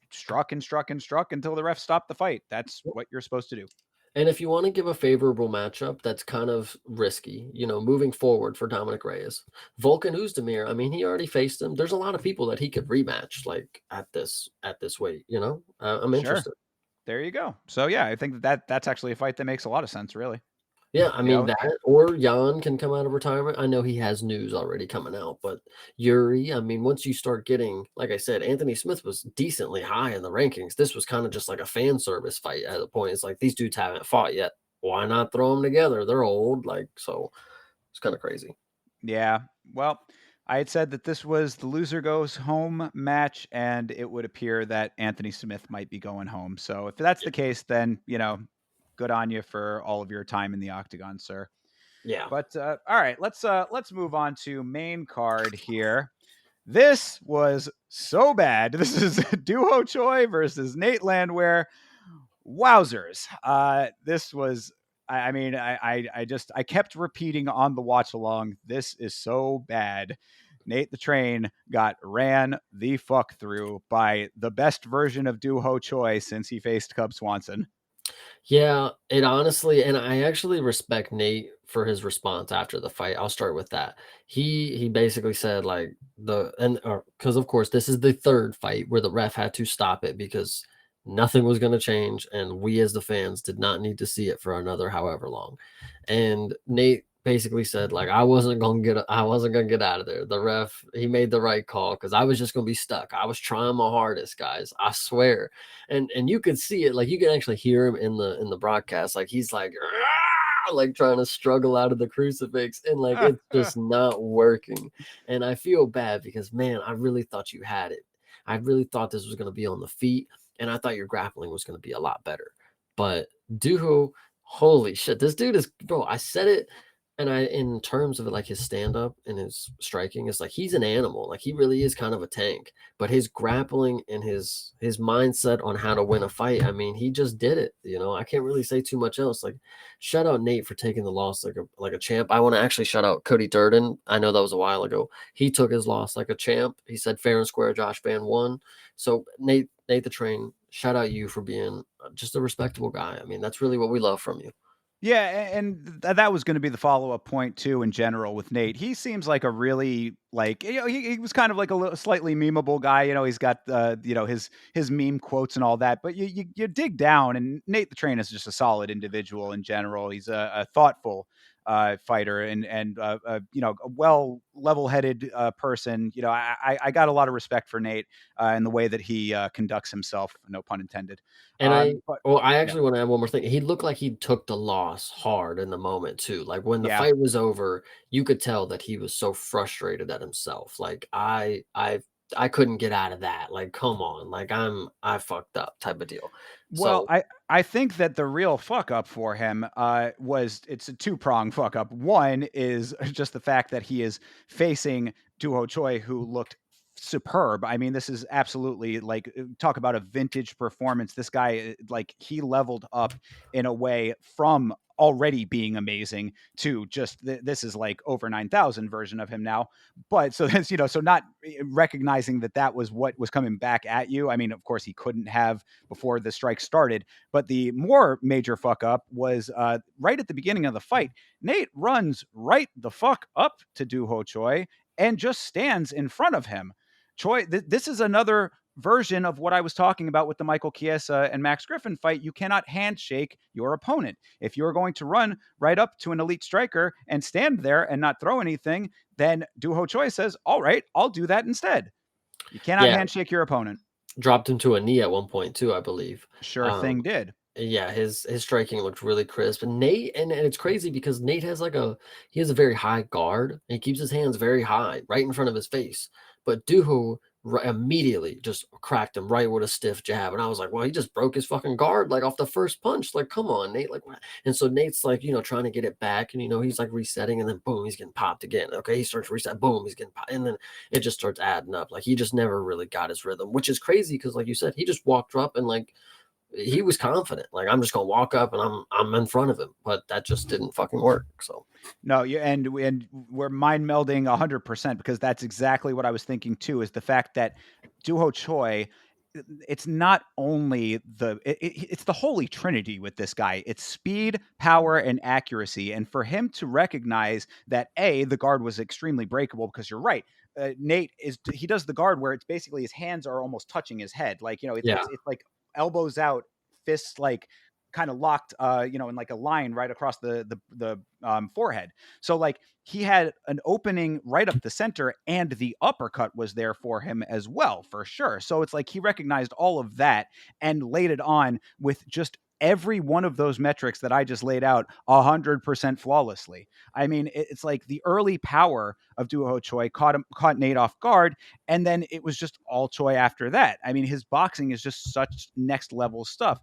struck and struck and struck until the ref stopped the fight. That's what you're supposed to do. And if you want to give a favorable matchup that's kind of risky, moving forward for Dominic Reyes, Volkan Oezdemir, I mean, he already faced him. There's a lot of people that he could rematch, like at this weight. I'm Sure. interested. There you go. So yeah, I think that's actually a fight that makes a lot of sense, really. Yeah, I You mean know, that, or Jan can come out of retirement. I know he has news already coming out, but Yuri, I mean, once you start getting, like I said, Anthony Smith was decently high in the rankings. This was kind of just like a fan service fight at a point. It's like these dudes haven't fought yet. Why not throw them together? They're old, like so. It's kind of crazy. yeah. Well, I had said that this was the loser goes home match, and it would appear that Anthony Smith might be going home. So if that's the case, then good on you for all of your time in the octagon, sir. Yeah. But all right, let's move on to main card here. This was so bad. This is Duho Choi versus Nate Landwehr. Wowzers. This was, I mean, I kept repeating on the watch along. This is so bad. Nate the Train got ran the fuck through by the best version of Duho Choi since he faced Cub Swanson. Yeah, it honestly, and I actually respect Nate for his response after the fight. I'll start with that. He basically said like because of course this is the third fight where the ref had to stop it because nothing was going to change and we as the fans did not need to see it for another however long. And Nate basically said like I wasn't going to get out of there. The ref, he made the right call cuz I was just going to be stuck. I was trying my hardest, guys. I swear. And you could see it, like you can actually hear him in the broadcast, like he's like like trying to struggle out of the crucifix, and like it's just not working. And I feel bad because, man, I really thought you had it. I really thought this was going to be on the feet, and I thought your grappling was going to be a lot better. But Duho, holy shit, this dude is, bro. I said it, and in terms of it, like his stand up and his striking, it's like he's an animal. Like he really is kind of a tank. But his grappling and his mindset on how to win a fight, I mean, he just did it. I can't really say too much else. Like, shout out Nate for taking the loss like a champ. I want to actually shout out Cody Durden. I know that was a while ago. He took his loss like a champ. He said fair and square. Josh Van won. So Nate the Train, shout out you for being just a respectable guy. I mean, that's really what we love from you. Yeah, and that was going to be the follow-up point too. In general, with Nate, he seems like a really he was kind of like a little slightly memeable guy. He's got his meme quotes and all that. But you dig down, and Nate the Train is just a solid individual in general. He's a thoughtful fighter and a well level-headed person. I got a lot of respect for Nate and the way that he conducts himself. No pun intended. And But I yeah, actually want to add one more thing. He looked like he took the loss hard in the moment too. Like when the yeah. fight was over, you could tell that he was so frustrated at himself. Like I couldn't get out of that. Like, come on. Like I fucked up type of deal. Well, So I think that the real fuck up for him it's a two-prong fuck up. One is just the fact that he is facing Duho Choi, who looked superb. I mean, this is absolutely like talk about a vintage performance. This guy like he leveled up in a way from already being amazing to just this is like over 9,000 version of him now. But so that's so not recognizing that was what was coming back at you. I mean, of course he couldn't have before the strike started. But the more major fuck up was right at the beginning of the fight. Nate runs right the fuck up to Duho Choi and just stands in front of him. Choi, this is another version of what I was talking about with the Michael Chiesa and Max Griffin fight. You cannot handshake your opponent. If you're going to run right up to an elite striker and stand there and not throw anything, then Duho Choi says, all right, I'll do that instead. You cannot yeah, handshake your opponent. dropped him to a knee at one point too, I believe. Sure Um, thing did. yeah, his striking looked really crisp. And Nate, and it's crazy because Nate has he has a very high guard and he keeps his hands very high, right in front of his face. But Duhu immediately just cracked him right with a stiff jab. And I was like, well, he just broke his fucking guard like off the first punch. Like, come on, Nate. Like, what? And so Nate's like, trying to get it back. And, he's like resetting and then boom, he's getting popped again. Okay. He starts to reset. Boom, he's getting popped. And then it just starts adding up. Like, he just never really got his rhythm, which is crazy because, like you said, he just walked up and, like, he was confident. Like, I'm just gonna walk up and I'm in front of him, but that just didn't fucking work. So No, and we're mind melding 100% because that's exactly what I was thinking too. Is the fact that Duho Choi, it's not only it's the holy trinity with this guy. It's speed, power, and accuracy. And for him to recognize that the guard was extremely breakable because you're right. Nate he does the guard where it's basically his hands are almost touching his head, like yeah, it's like elbows out, fists like kind of locked, in like a line right across the forehead. So like he had an opening right up the center, and the uppercut was there for him as well, for sure. So it's like he recognized all of that and laid it on with just every one of those metrics that I just laid out 100% flawlessly. I mean, it's like the early power of Duho Choi caught Nate off guard, and then it was just all Choi after that. I mean, his boxing is just such next level stuff.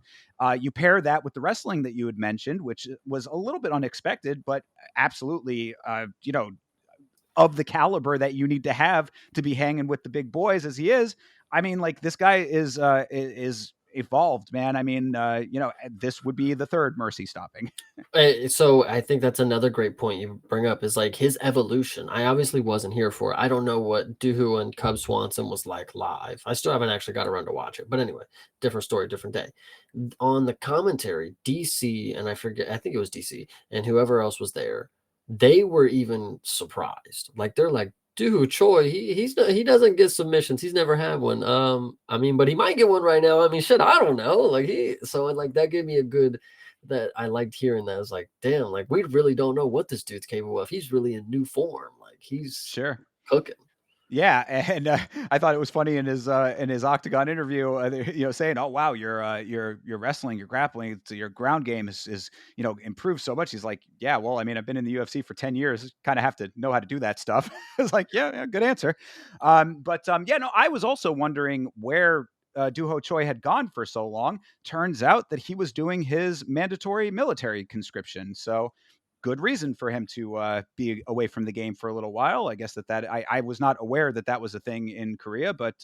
You pair that with the wrestling that you had mentioned, which was a little bit unexpected, but absolutely, of the caliber that you need to have to be hanging with the big boys as he is. I mean, like this guy is evolved, man. I mean, this would be the third Mercy stopping. So I think that's another great point you bring up is like his evolution. I obviously wasn't here for it. I don't know what Duhu and Cub Swanson was like live. I still haven't actually got around to watch it. But anyway, different story, different day. On the commentary, DC, and I forget, I think it was DC, and whoever else was there, they were even surprised. Like they're like, dude, Choi, he doesn't get submissions. He's never had one. I mean, but he might get one right now. I mean, shit, I don't know. Like like that gave me a good that I liked hearing that. I was like, damn, like we really don't know what this dude's capable of. He's really in new form. Like he's Sure. cooking. Yeah, and I thought it was funny in his octagon interview, saying, "Oh wow, you're wrestling, you're grappling, so your ground game is improved so much." He's like, "Yeah, well, I mean, I've been in the UFC for 10 years, kind of have to know how to do that stuff." It's like, yeah, good answer. Yeah, no, I was also wondering where Duho Choi had gone for so long. Turns out that he was doing his mandatory military conscription, so good reason for him to be away from the game for a little while. I guess I was not aware that that was a thing in Korea, but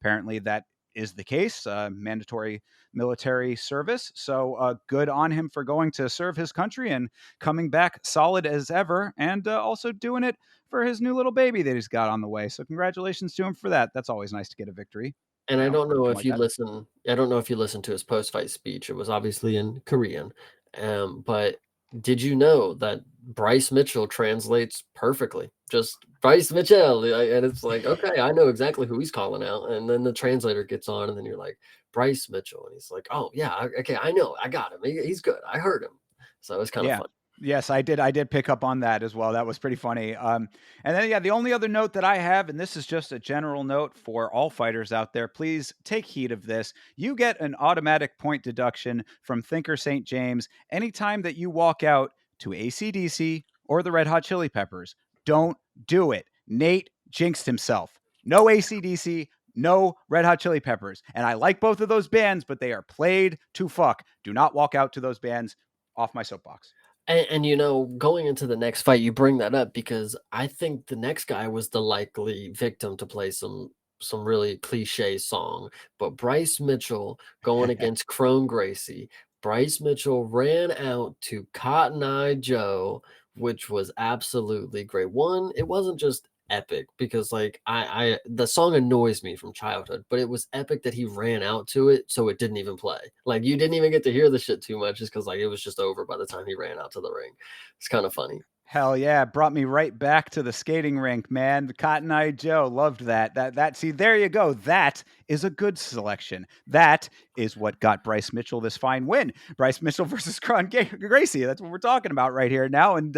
apparently that is the case. Mandatory military service. So good on him for going to serve his country and coming back solid as ever, and also doing it for his new little baby that he's got on the way. So congratulations to him for that. That's always nice to get a victory, And I don't for a know kid if like you that. listen I don't know if you listened to his post-fight speech. It was obviously in Korean. But did you know that Bryce Mitchell translates perfectly? Just Bryce Mitchell, and it's like, okay, I know exactly who he's calling out. And then the translator gets on, and then you're like, Bryce Mitchell, and he's like, oh yeah, okay, I know, I got him. He's good. I heard him. So it's kind of Yeah. fun. Yes, I did. I did pick up on that as well. That was pretty funny. And then, yeah, the only other note that I have, and this is just a general note for all fighters out there, please take heed of this. You get an automatic point deduction from Thinker St. James anytime that you walk out to AC/DC or the Red Hot Chili Peppers. Don't do it. Nate jinxed himself. No AC/DC, no Red Hot Chili Peppers. And I like both of those bands, but they are played to fuck. Do not walk out to those bands. Off my soapbox. And going into the next fight, you bring that up because I think the next guy was the likely victim to play some really cliche song. But Bryce Mitchell going against Crone Gracie. Bryce Mitchell ran out to Cotton Eye Joe, which was absolutely great. One, it wasn't just epic because like I the song annoys me from childhood, but it was epic that he ran out to it so it didn't even play. Like you didn't even get to hear the shit too much just because like it was just over by the time he ran out to the ring. It's kind of funny. Hell yeah, brought me right back to the skating rink, man. The Cotton Eye Joe, loved that. See, there you go. That is a good selection. That is what got Bryce Mitchell this fine win. Bryce Mitchell versus Gracie. That's what we're talking about right here now. And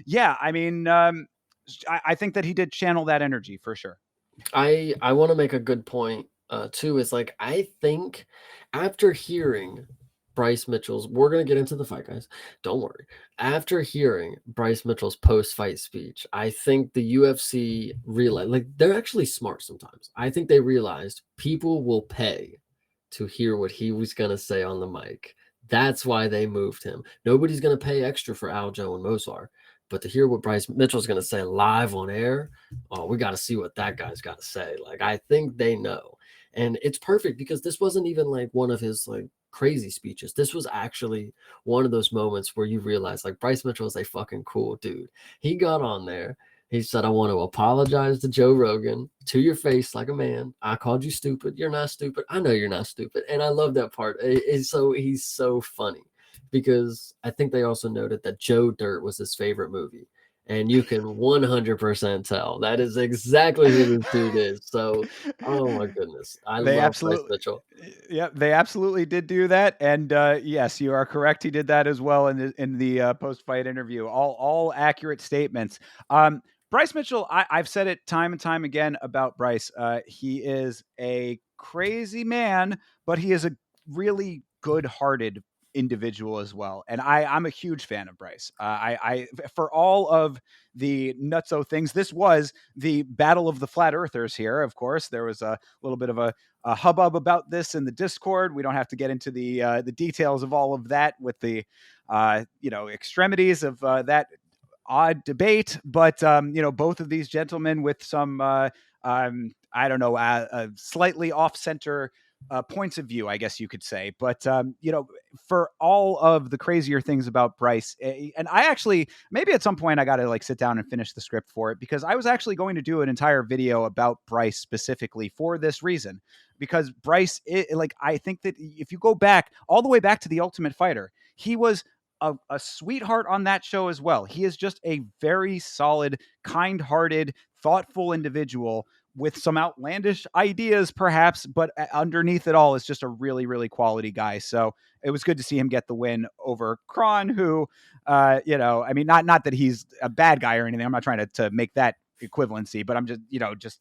yeah, I mean, I think that he did channel that energy for sure. I want to make a good point too. Is like I think after hearing Bryce Mitchell's, we're gonna get into the fight, guys. Don't worry. After hearing Bryce Mitchell's post-fight speech, I think the UFC realized like they're actually smart sometimes. I think they realized people will pay to hear what he was gonna say on the mic. That's why they moved him. Nobody's gonna pay extra for Aljo and Mozart, but to hear what Bryce Mitchell's gonna say live on air, oh, we got to see what that guy's got to say. Like, I think they know. And it's perfect because this wasn't even like one of his like crazy speeches. This was actually one of those moments where you realize like Bryce Mitchell is a fucking cool dude. He got on there. He said, I want to apologize to Joe Rogan to your face like a man. I called you stupid. You're not stupid. I know you're not stupid. And I love that part. He's so funny because I think they also noted that Joe Dirt was his favorite movie and you can 100% tell that is exactly who this dude is. So, oh my goodness, I They love Bryce absolutely, Mitchell. yeah, they absolutely did do that, and yes, you are correct. He did that as well in the post fight interview. All accurate statements. Bryce Mitchell, I've said it time and time again about Bryce. He is a crazy man, but he is a really good hearted individual as well. And I'm a huge fan of Bryce. For all of the nutso things, this was the battle of the flat earthers here. Of course, there was a little bit of a hubbub about this in the Discord. We don't have to get into the details of all of that with the extremities of that odd debate, but both of these gentlemen with some I don't know, slightly off center points of view, I guess you could say. But for all of the crazier things about Bryce, and I actually maybe at some point I got to like sit down and finish the script for it because I was actually going to do an entire video about Bryce specifically for this reason. Because Bryce, I think that if you go back all the way back to the Ultimate Fighter, he was a sweetheart on that show as well. He is just a very solid, kind-hearted, thoughtful individual with some outlandish ideas, perhaps, but underneath it all is just a really, really quality guy. So it was good to see him get the win over Kron, who, I mean, not that he's a bad guy or anything. I'm not trying to make that equivalency, but I'm just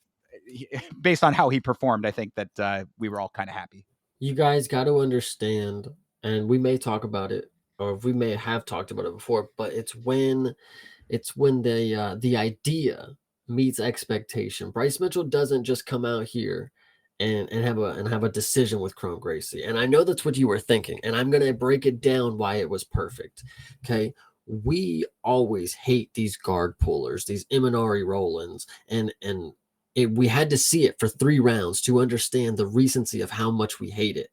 based on how he performed, I think that we were all kind of happy. You guys got to understand, and we may talk about it, or we may have talked about it before, but it's when the idea meets expectation. Bryce Mitchell doesn't just come out here and have a decision with Chrome Gracie. And I know that's what you were thinking, and I'm gonna break it down why it was perfect. Okay. We always hate these guard pullers, these Imanari Rollins, and we had to see it for 3 rounds to understand the recency of how much we hate it.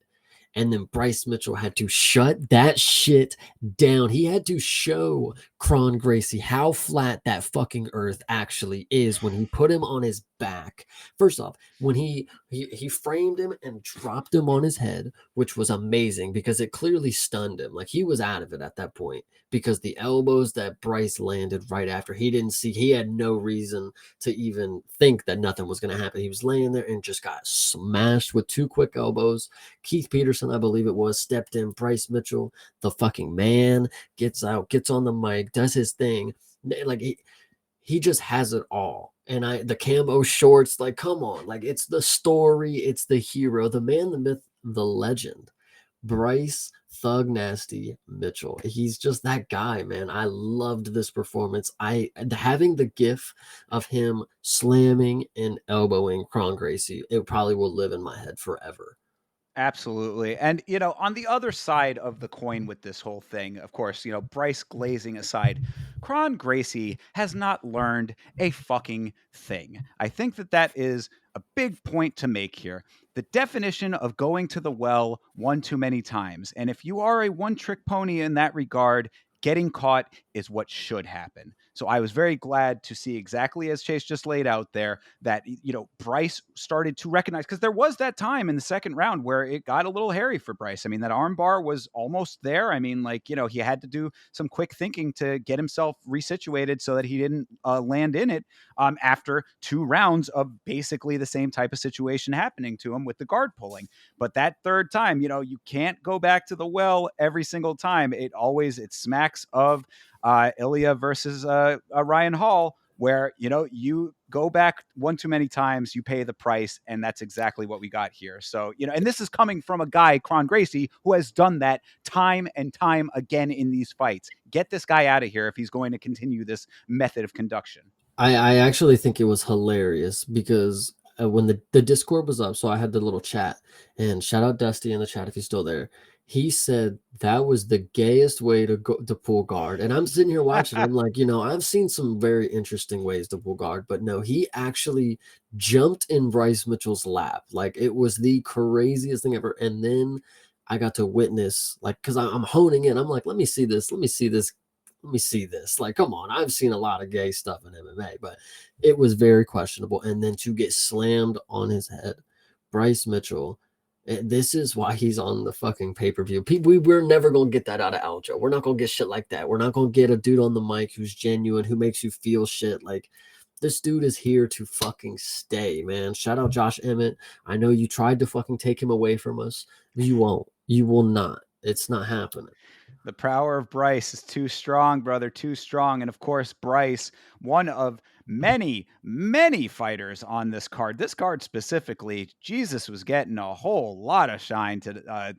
And then Bryce Mitchell had to shut that shit down. He had to show Cron Gracie how flat that fucking earth actually is when he put him on his back. First off, when he framed him and dropped him on his head, which was amazing because it clearly stunned him. Like he was out of it at that point because the elbows that Bryce landed right after, he didn't see, he had no reason to even think that nothing was going to happen. He was laying there and just got smashed with 2 quick elbows. Keith Peterson, I believe it was, stepped in. Bryce Mitchell, the fucking man, gets out, gets on the mic, does his thing. Like he just has it all. And the camo shorts, like, come on, like it's the story, it's the hero, the man, the myth, the legend. Bryce Thug Nasty Mitchell. He's just that guy, man. I loved this performance. Having the gif of him slamming and elbowing Cron Gracie, it probably will live in my head forever. Absolutely. And, on the other side of the coin with this whole thing, of course, Bryce glazing aside, Cron Gracie has not learned a fucking thing. I think that is a big point to make here. The definition of going to the well one too many times. And if you are a one trick pony in that regard, getting caught is what should happen. So I was very glad to see, exactly as Chase just laid out there, that Bryce started to recognize, because there was that time in the second round where it got a little hairy for Bryce. I mean, that arm bar was almost there. I mean, like, he had to do some quick thinking to get himself resituated so that he didn't land in it after 2 rounds of basically the same type of situation happening to him with the guard pulling. But that third time, you can't go back to the well every single time. It smacks of Ilya versus Ryan Hall, where you go back one too many times, you pay the price, and that's exactly what we got here. So and this is coming from a guy, Cron Gracie, who has done that time and time again in these fights. Get this guy out of here if he's going to continue this method of conduction. I actually think it was hilarious because when the Discord was up, so I had the little chat, and shout out Dusty in the chat if he's still there. He said that was the gayest way to go to pull guard, and I'm sitting here watching. I'm like, I've seen some very interesting ways to pull guard, but no, he actually jumped in Bryce Mitchell's lap. Like it was the craziest thing ever. And then I got to witness, like, because I'm honing in. I'm like, let me see this. Let me see this. Let me see this. Like, come on. I've seen a lot of gay stuff in MMA, but it was very questionable. And then to get slammed on his head, Bryce Mitchell. This is why he's on the fucking pay-per-view. We're never going to get that out of Aljo. We're not going to get shit like that. We're not going to get a dude on the mic who's genuine, who makes you feel shit. Like, this dude is here to fucking stay, man. Shout out Josh Emmett. I know you tried to fucking take him away from us. You won't. You will not. It's not happening. The power of Bryce is too strong, brother, too strong. And of course, Bryce, one of many, many fighters on this card. This card specifically, Jesus was getting a whole lot of shine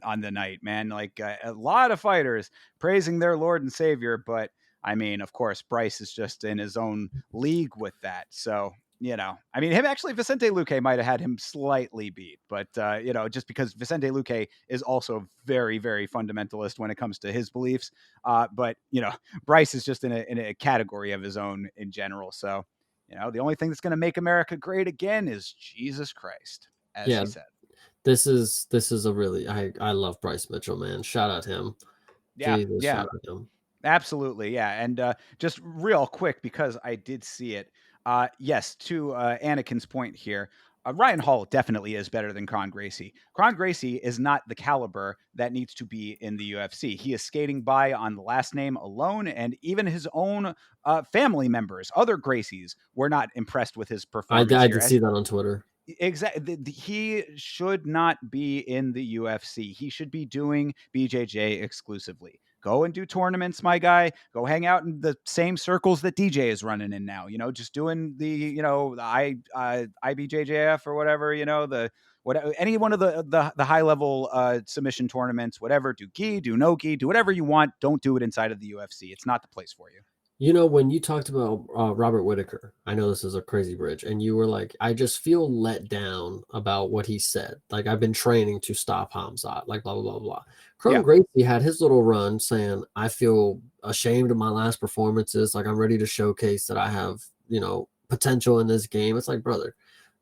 on the night, man. Like a lot of fighters praising their Lord and Savior. But I mean, of course, Bryce is just in his own league with that. So I mean, Vicente Luque might have had him slightly beat, but, just because Vicente Luque is also very, very fundamentalist when it comes to his beliefs. But, Bryce is just in a category of his own in general. So, the only thing that's going to make America great again is Jesus Christ, as Yeah, he said. this is a really, I love Bryce Mitchell, man. Shout out him. Yeah. Jesus, Yeah. shout out him. Absolutely, yeah, and just real quick because I did see it. Yes, to Anakin's point here, Ryan Hall definitely is better than Cron Gracie. Cron Gracie is not the caliber that needs to be in the UFC. He is skating by on the last name alone, and even his own family members, other Gracies, were not impressed with his performance I here. did see that on Twitter. Exactly. He should not be in the UFC. He should be doing BJJ exclusively. go and do tournaments, my guy. Go hang out in the same circles that DJ is running in now. Just doing the IBJJF or whatever. Any one of the high level submission tournaments, whatever. Do gi, do no gi, do whatever you want. Don't do it inside of the UFC. It's not the place for you. When you talked about Robert Whitaker, I know this is a crazy bridge, and you were like, I just feel let down about what he said. Like, I've been training to stop Hamzat, like, blah, blah, blah, blah. Cron Gracie had his little run saying, I feel ashamed of my last performances. Like, I'm ready to showcase that I have, potential in this game. It's like, brother,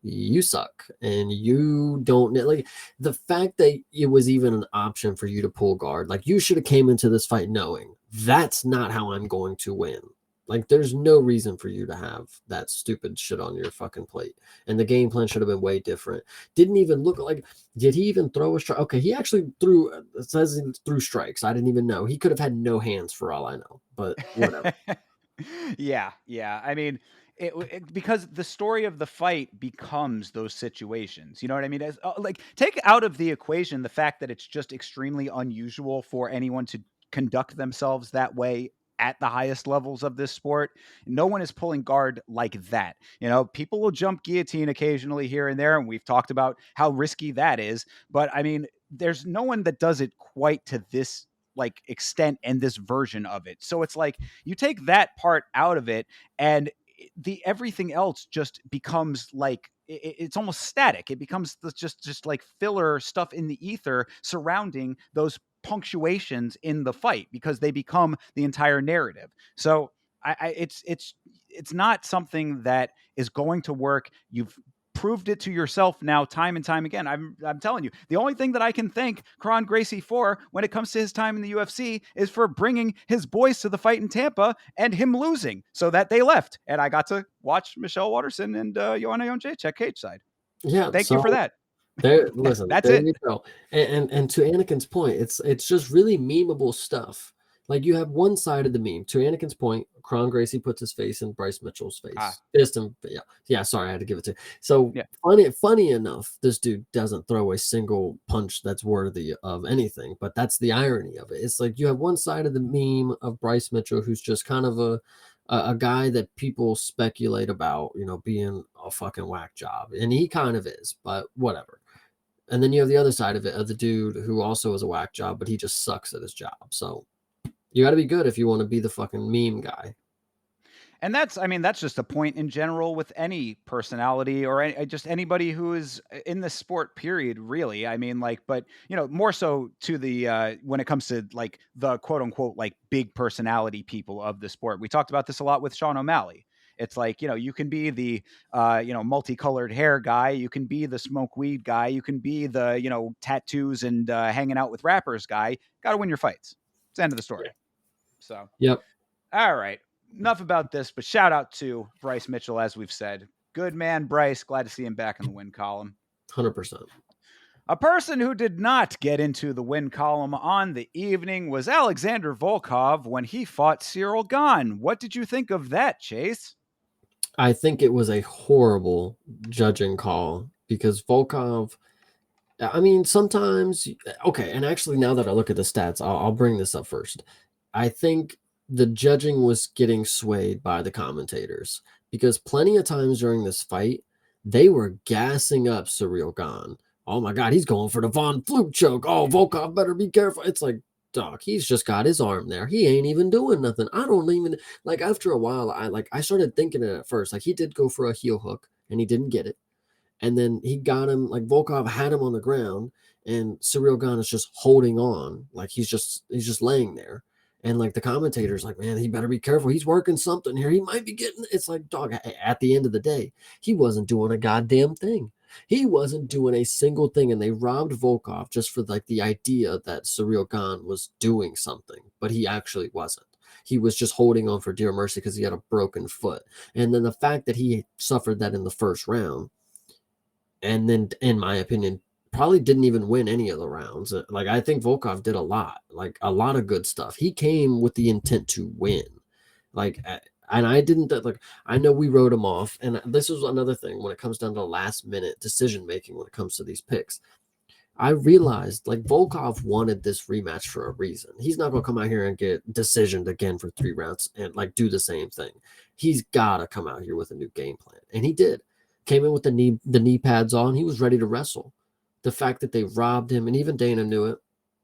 you suck, and you don't, like, the fact that it was even an option for you to pull guard, like, you should have came into this fight knowing that's not how I'm going to win. Like, there's no reason for you to have that stupid shit on your fucking plate. And the game plan should have been way different. Didn't even look like, did he even throw a strike? Okay, he actually threw, it says he threw strikes. I didn't even know. He could have had no hands for all I know, but whatever. Yeah. I mean, because the story of the fight becomes those situations. You know what I mean? Take out of the equation the fact that it's just extremely unusual for anyone to conduct themselves that way at the highest levels of this sport. No one is pulling guard like that. People will jump guillotine occasionally here and there, and we've talked about how risky that is. But I mean, there's no one that does it quite to this extent and this version of it. So it's like you take that part out of it, and the everything else just becomes it's almost static. It becomes just like filler stuff in the ether surrounding those punctuations in the fight, because they become the entire narrative. So it's not something that is going to work. You've proved it to yourself now time and time again. I'm telling you, the only thing that I can thank Cron Gracie for when it comes to his time in the UFC is for bringing his boys to the fight in Tampa and him losing so that they left. And I got to watch Michelle Watterson and Joanna Jędrzejczyk cage side. Yeah. Thank you for that. Listen, That's there it. you go. And to Anakin's point, it's just really memeable stuff. Like, you have one side of the meme. To Anakin's point, Cron Gracie puts his face in Bryce Mitchell's face. Sorry, I had to give it to you. So funny enough, this dude doesn't throw a single punch that's worthy of anything, but that's the irony of it. It's like you have one side of the meme of Bryce Mitchell, who's just kind of a guy that people speculate about, being a fucking whack job. And he kind of is, but whatever. And then you have the other side of it, of the dude who also is a whack job, but he just sucks at his job. So you got to be good if you want to be the fucking meme guy. And that's just a point in general with any personality or just anybody who is in the sport, period, really. I mean, but more so to the when it comes to the quote unquote big personality people of the sport. We talked about this a lot with Sean O'Malley. It's you can be the multicolored hair guy, you can be the smoke weed guy, you can be the tattoos and hanging out with rappers guy. Got to win your fights. It's the end of the story. So yep. All right. Enough about this, but shout out to Bryce Mitchell, as we've said. Good man, Bryce. Glad to see him back in the win column. 100%. A person who did not get into the win column on the evening was Alexander Volkov when he fought Cyril Gane. What did you think of that, Chase? I think it was a horrible judging call because Volkov, I mean, sometimes, okay, and actually now that I look at the stats, I'll bring this up first. I think the judging was getting swayed by the commentators because plenty of times during this fight, they were gassing up Cyril Gane. Oh my God, he's going for the Von Flue choke. Oh, Volkov better be careful. It's like, dog, he's just got his arm there. He ain't even doing nothing. I don't even, after a while, I started thinking it at first. He did go for a heel hook and he didn't get it. And then he got him, Volkov had him on the ground and Cyril Gane is just holding on. He's just laying there. And the commentator's man, he better be careful. He's working something here. He might be getting, it's dog, at the end of the day, he wasn't doing a goddamn thing. He wasn't doing a single thing. And they robbed Volkov just for the idea that Cyril Gane was doing something, but he actually wasn't. He was just holding on for dear mercy because he had a broken foot. And then the fact that he suffered that in the first round, and then, in my opinion, probably didn't even win any of the rounds. I think Volkov did a lot of good stuff. He came with the intent to win. And I didn't, I know we wrote him off. And this is another thing when it comes down to last minute decision making when it comes to these picks. I realized like Volkov wanted this rematch for a reason. He's not gonna come out here and get decisioned again for 3 rounds and like do the same thing. He's gotta come out here with a new game plan, and he did. Came in with the knee pads on. He was ready to wrestle. The fact that they robbed him, and even Dana knew it,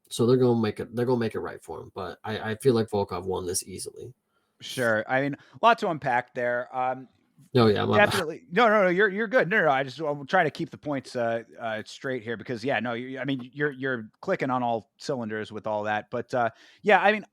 so they're gonna make it. They're gonna make it right for him. But I feel like Volkov won this easily. Sure. I mean, a lot to unpack there. Oh yeah, my bad. Definitely. No. You're good. No. I'm trying to keep the points straight here because yeah, no. I mean, you're clicking on all cylinders with all that. But yeah, I mean,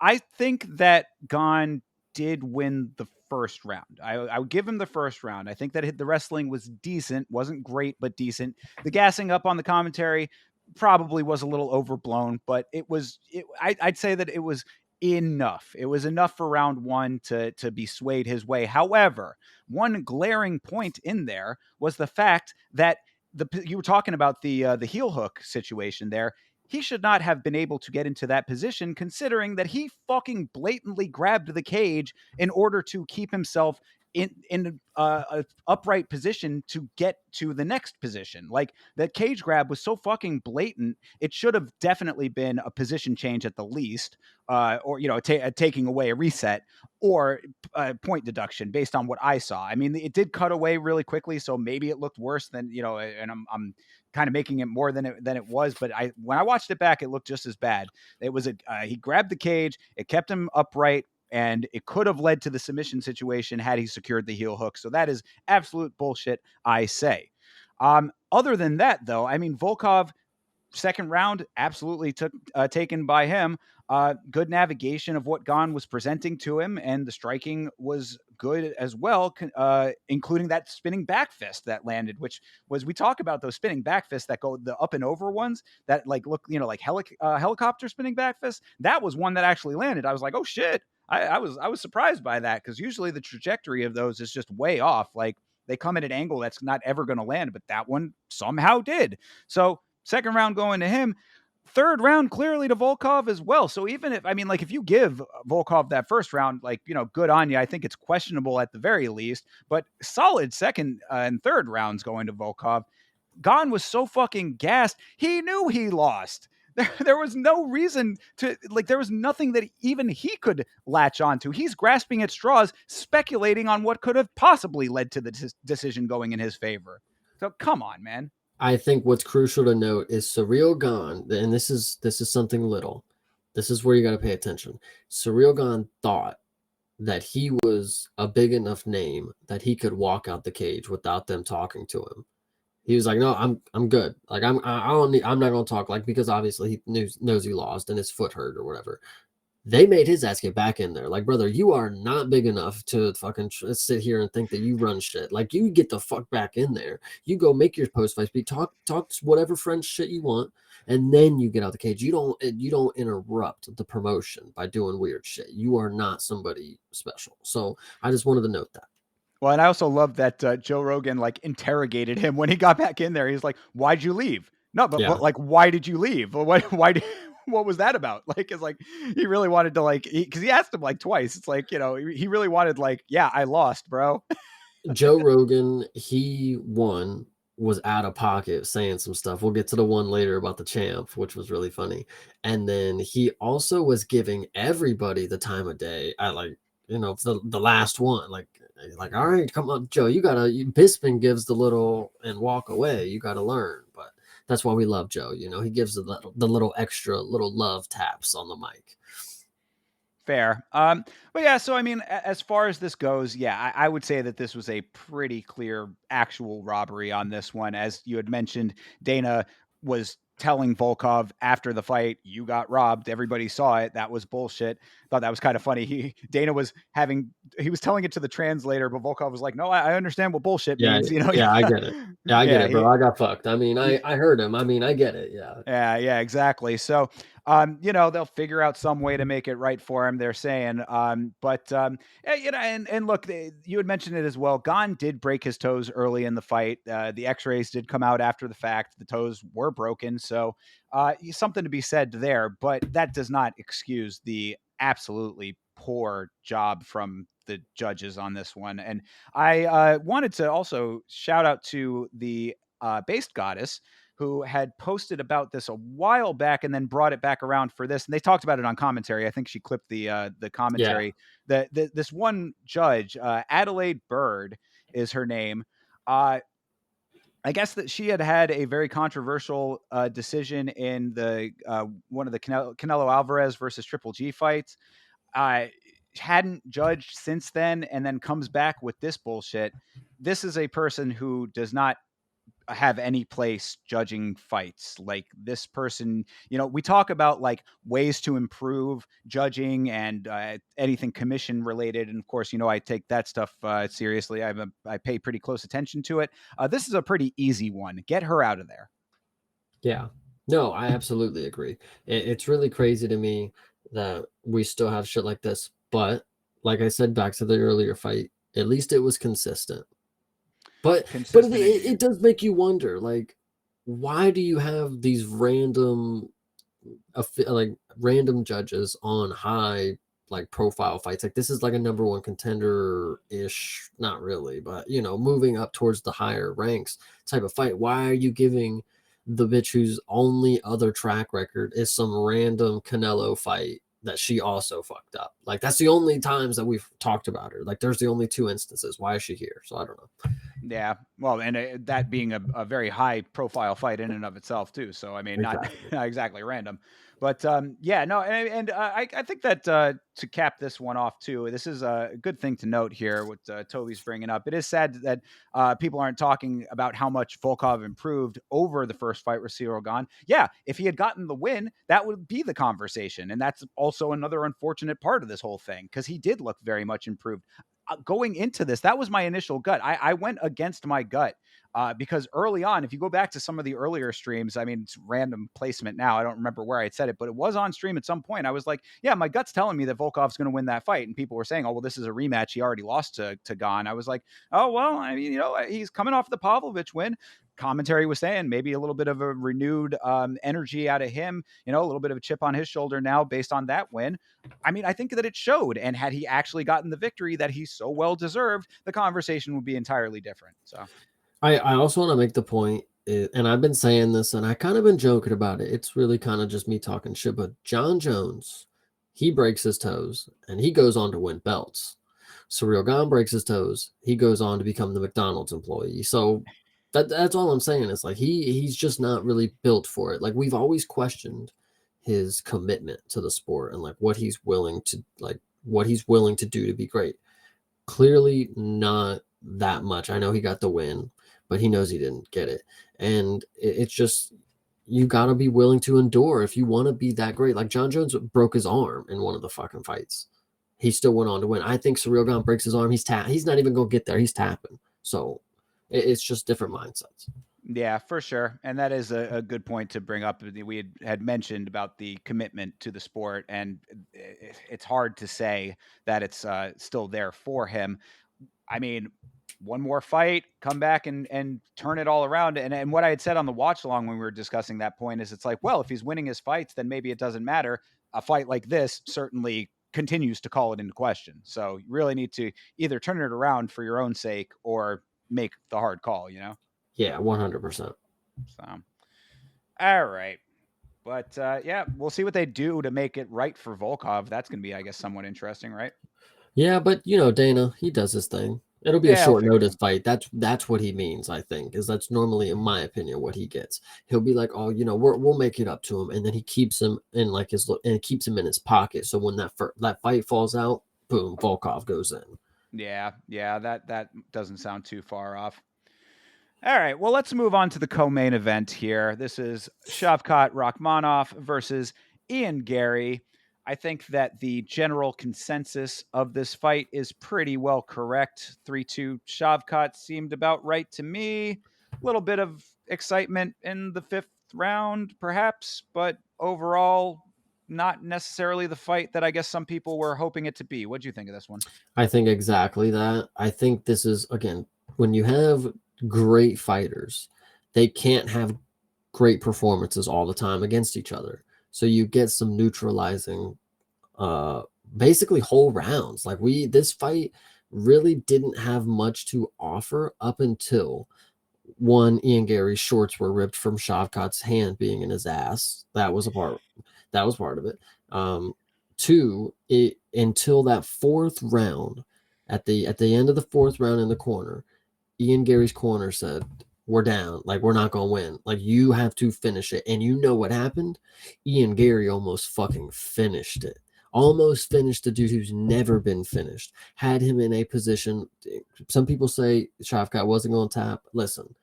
I think that Gon did win the first round. I would give him the first round. I think that the wrestling was decent, wasn't great, but decent. The gassing up on the commentary probably was a little overblown, but it was. I'd say that it was enough. It was enough for round one to be swayed his way. However, one glaring point in there was the fact that you were talking about the heel hook situation there. He should not have been able to get into that position, considering that he fucking blatantly grabbed the cage in order to keep himself in a upright position to get to the next position. Like that cage grab was so fucking blatant. It should have definitely been a position change at the least, or taking away a reset or point deduction based on what I saw. I mean, it did cut away really quickly, so maybe it looked worse than and I'm kind of making it more than it was. But when I watched it back, it looked just as bad. It was he grabbed the cage, it kept him upright, and it could have led to the submission situation had he secured the heel hook. So that is absolute bullshit, I say. Other than that, though, I mean, Volkov second round absolutely taken by him. Good navigation of what Gon was presenting to him, and the striking was good as well, including that spinning back fist that landed, which was, we talk about those spinning back fists that go the up and over ones that like look, like helicopter spinning back fists. That was one that actually landed. I was like, oh shit. I was surprised by that because usually the trajectory of those is just way off. Like they come at an angle that's not ever going to land, but that one somehow did. So second round going to him. Third round clearly to Volkov as well. So even if, I mean, like if you give Volkov that first round, like, good on you. I think it's questionable at the very least, but solid second and third rounds going to Volkov. Gon was so fucking gassed. He knew he lost. There was no reason to, like, there was nothing that even he could latch onto. He's grasping at straws, speculating on what could have possibly led to the decision going in his favor. So come on, man. I think what's crucial to note is Surreal Gon, and this is something little. This is where you got to pay attention. Surreal Gon thought that he was a big enough name that he could walk out the cage without them talking to him. He was like, "No, I'm good. Like I don't need, I'm not gonna talk like because obviously he knows he lost and his foot hurt or whatever." They made his ass get back in there. Like, brother, you are not big enough to fucking sit here and think that you run shit. Like, you get the fuck back in there. You go make your post fight speak, talk whatever French shit you want, and then you get out the cage. You don't interrupt the promotion by doing weird shit. You are not somebody special. So I just wanted to note that. Well, and I also love that Joe Rogan like interrogated him when he got back in there. He's like, "Why'd you leave?" No, but Yeah. like, why did you leave? Why did? What was that about? Like, it's like he really wanted to like because he asked him like twice. It's like he really wanted like, yeah, I lost, bro. Joe Rogan, he won, was out of pocket saying some stuff. We'll get to the one later about the champ, which was really funny. And then he also was giving everybody the time of day at like, the last one. Like, all right, come on, Joe, Bisping gives the little and walk away. You gotta learn. But that's why we love Joe. He gives the little extra little love taps on the mic. Fair. But yeah, so I mean, as far as this goes, yeah, I would say that this was a pretty clear actual robbery on this one. As you had mentioned, Dana was telling Volkov after the fight, "You got robbed." Everybody saw it. That was bullshit. Thought that was kind of funny. Dana was he was telling it to the translator, but Volkov was like, "No, I understand what bullshit Yeah, means." yeah, I get it. Yeah, I get Yeah, it, bro. I got fucked. I mean, I heard him. I mean, I get it. Yeah. yeah, exactly. So, they'll figure out some way to make it right for him. They're saying, yeah, and look, you had mentioned it as well. Gon did break his toes early in the fight. The X-rays did come out after the fact. The toes were broken, so something to be said there. But that does not excuse the absolutely poor job from the judges on this one. And I wanted to also shout out to the Based Goddess who had posted about this a while back and then brought it back around for this. And they talked about it on commentary. I think she clipped the Yeah. commentary. That this one judge, Adelaide Bird, is her name. I guess that she had a very controversial decision in the one of the Canelo Alvarez versus Triple G fights. Uh, hadn't judged since then then comes back with this bullshit. This is a person who does not have any place judging fights. Like this person, we talk about like ways to improve judging and anything commission related. And of course, I take that stuff seriously. I pay pretty close attention to it. This is a pretty easy one. Get her out of there. Yeah. No, I absolutely agree. It's really crazy to me that we still have shit like this. But like I said, back to the earlier fight, at least it was consistent. But Consistent it does make you wonder, like, why do you have these random random judges on high like profile fights? Like this is like a number one contender ish, not really, but moving up towards the higher ranks type of fight. Why are you giving the bitch whose only other track record is some random Canelo fight that she also fucked up? Like that's the only times that we've talked about her. Like there's the only two instances. Why is she here? So I don't know. Yeah, well, and that being a very high profile fight in and of itself too. So I mean, not Exactly. not exactly random, but yeah, no, and I think that to cap this one off too, this is a good thing to note here. What Toby's bringing up, it is sad that people aren't talking about how much Volkov improved over the first fight with Cyril Gane. Yeah, if he had gotten the win, that would be the conversation, and that's also another unfortunate part of this whole thing because he did look very much improved. Going into this, that was my initial gut. I went against my gut because early on, if you go back to some of the earlier streams, I mean, it's random placement now. I don't remember where I had said it, but it was on stream at some point. I was like, yeah, my gut's telling me that Volkov's going to win that fight. And people were saying, oh, well, this is a rematch. He already lost to Gane. I was like, oh, well, I mean, he's coming off the Pavlovich win. Commentary was saying maybe a little bit of a renewed energy out of him, a little bit of a chip on his shoulder now based on that win. I mean, I think that it showed. And had he actually gotten the victory that he so well deserved, the conversation would be entirely different. So I also want to make the point, and I've been saying this, and I kind of been joking about it. It's really kind of just me talking shit. But John Jones, he breaks his toes, and he goes on to win belts. Cyril Gane breaks his toes, he goes on to become the McDonald's employee. So that's all I'm saying. Is like he's just not really built for it. Like we've always questioned his commitment to the sport and like what he's willing to do to be great. Clearly not that much. I know he got the win, but he knows he didn't get it. And it's just, you got to be willing to endure if you want to be that great. Like John Jones broke his arm in one of the fucking fights. He still went on to win. I think Cyril Gane breaks his arm. He's not even going to get there. He's tapping. So it's just different mindsets. yeah, for sure. And that is a good point to bring up. We had mentioned about the commitment to the sport, and it's hard to say that it's still there for him. I mean, one more fight, come back and turn it all around. And what I had said on the watch along when we were discussing that point is it's like, well, if he's winning his fights, then maybe it doesn't matter. A fight like this certainly continues to call it into question. So you really need to either turn it around for your own sake or make the hard call, Yeah, 100%. So, all right. But yeah, we'll see what they do to make it right for Volkov. That's going to be, I guess, somewhat interesting, right? Yeah, but Dana, he does his thing. It'll be a Yeah, I'll short figure it notice out. fight. That's what he means, I think, is that's normally, in my opinion, what he gets. He'll be like, oh, we'll make it up to him, and then he keeps him in like keeps him in his pocket. So when that fight falls out, boom, Volkov goes in. Yeah, that doesn't sound too far off. All right, well, let's move on to the co-main event here. This is Shavkat Rakhmonov versus Ian Gary. I think that the general consensus of this fight is pretty well correct. 3-2 Shavkat seemed about right to me. A little bit of excitement in the fifth round, perhaps, but overall, not necessarily the fight that I guess some people were hoping it to be. What do you think of this one? I think exactly that. I think this is, again, when you have great fighters, they can't have great performances all the time against each other. So you get some neutralizing, basically whole rounds. Like this fight really didn't have much to offer up until One, Ian Gary's shorts were ripped from Shavkat's hand being in his ass. That was a part. That was part of it. Um, Two, it until that fourth round, at the end of the fourth round in the corner, Ian Gary's corner said, "We're down. Like we're not gonna win. Like you have to finish it." And you know what happened? Ian Gary almost fucking finished it. Almost finished the dude who's never been finished. Had him in a position. Some people say Shavkat wasn't going to tap. Listen,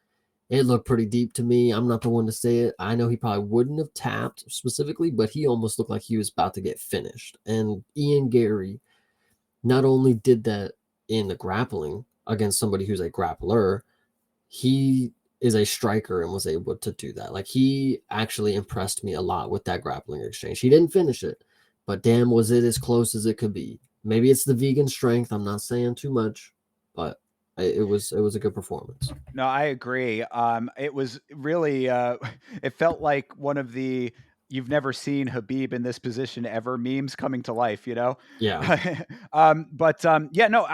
it looked pretty deep to me. I'm not the one to say it. I know he probably wouldn't have tapped specifically, but he almost looked like he was about to get finished. And Ian Gary not only did that in the grappling against somebody who's a grappler, he is a striker and was able to do that. Like he actually impressed me a lot with that grappling exchange. He didn't finish it, but damn, was it as close as it could be. Maybe it's the vegan strength. I'm not saying too much, but it was a good performance. No, I agree. It was really, it felt like one of the "you've never seen Habib in this position ever" memes coming to life, you know? Yeah. Yeah, no,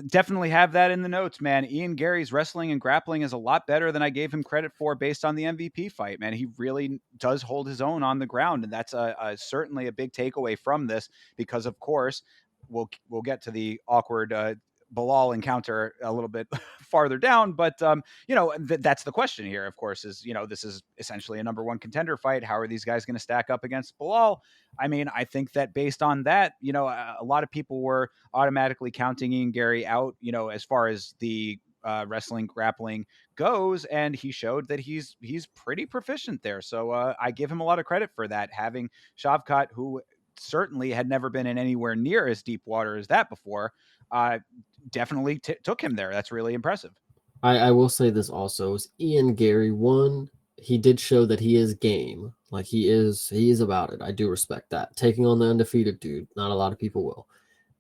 definitely have that in the notes, man. Ian Gary's wrestling and grappling is a lot better than I gave him credit for based on the MVP fight, man. He really does hold his own on the ground, and that's certainly a big takeaway from this because, of course, we'll get to the awkward Bilal encounter a little bit farther down. But that's the question here. Of course, is this is essentially a number one contender fight. How are these guys going to stack up against Bilal? I mean, I think that based on that, a lot of people were automatically counting Ian Gary out. As far as the wrestling grappling goes, and he showed that he's pretty proficient there. So I give him a lot of credit for that. Having Shavkat, who certainly had never been in anywhere near as deep water as that before, uh, definitely took him there. That's really impressive. I will say this also is Ian Gary one. He did show that he is game. Like he is about it. I do respect that. Taking on the undefeated dude, not a lot of people will.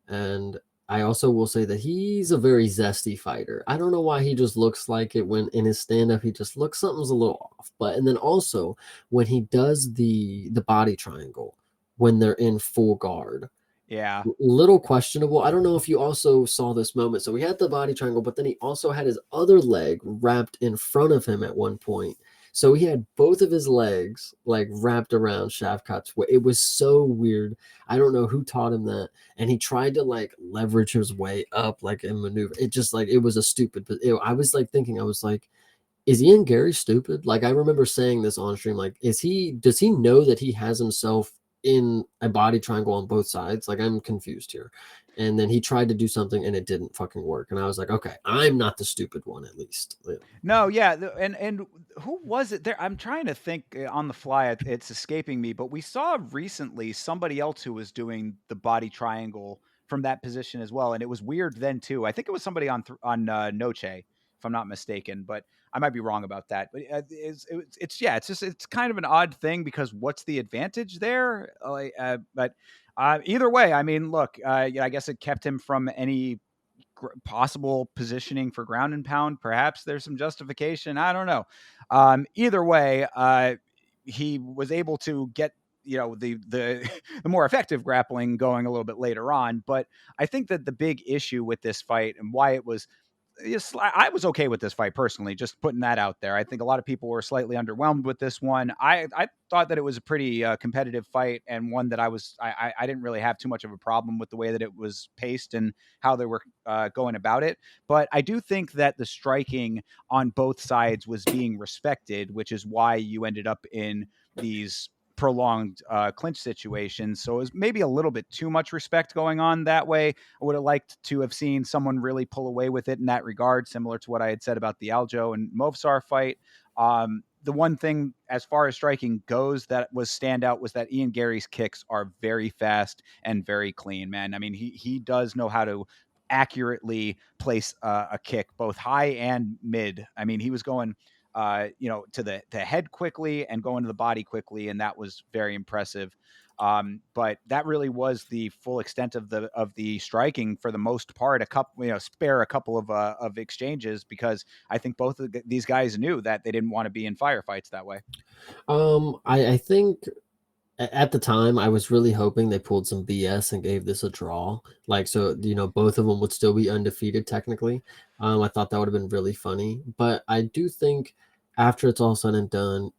And I also will say that he's a very zesty fighter. I don't know why he just looks like it when in his stand up he just looks something's a little off. But and then also when he does the body triangle when they're in full guard, Yeah. little questionable. I don't know if you also saw this moment. So he had the body triangle, but then he also had his other leg wrapped in front of him at one point. So he had both of his legs like wrapped around Shavkat's way. It was so weird. I don't know who taught him that. And he tried to like leverage his way up, like in maneuver. It just like it was a stupid. But I was like thinking, I was like, is Ian Gary stupid? Like I remember saying this on stream. Like, does he know that he has himself in a body triangle on both sides? Like I'm confused here. And then he tried to do something and it didn't fucking work. And I was like, okay, I'm not the stupid one at least. Yeah. No, yeah, and who was it there? I'm trying to think on the fly. It's escaping me, but we saw recently somebody else who was doing the body triangle from that position as well, and it was weird then too. I think it was somebody on Noche, if I'm not mistaken, but I might be wrong about that. But it's yeah, it's kind of an odd thing because what's the advantage there? But either way, I mean, look, yeah, I guess it kept him from any possible positioning for ground and pound. Perhaps there's some justification. I don't know. Either way, he was able to get the the more effective grappling going a little bit later on. But I think that the big issue with this fight and why it was, yes, I was okay with this fight personally. Just putting that out there. I think a lot of people were slightly underwhelmed with this one. I thought that it was a pretty competitive fight and one that I didn't really have too much of a problem with the way that it was paced and how they were going about it. But I do think that the striking on both sides was being respected, which is why you ended up in these prolonged clinch situations. So it was maybe a little bit too much respect going on that way. I would have liked to have seen someone really pull away with it in that regard, similar to what I had said about the Aljo and Movsar fight. The one thing, as far as striking goes, that was standout was that Ian Gary's kicks are very fast and very clean, man. I mean, he does know how to accurately place a kick, both high and mid. I mean, he was going to the head quickly and going to the body quickly, and that was very impressive. But that really was the full extent of the striking for the most part. A couple, spare a couple of exchanges because I think both of these guys knew that they didn't want to be in firefights that way. I think At the time, I was really hoping they pulled some BS and gave this a draw. Like, so, both of them would still be undefeated technically. I thought that would have been really funny. But I do think after it's all said and done,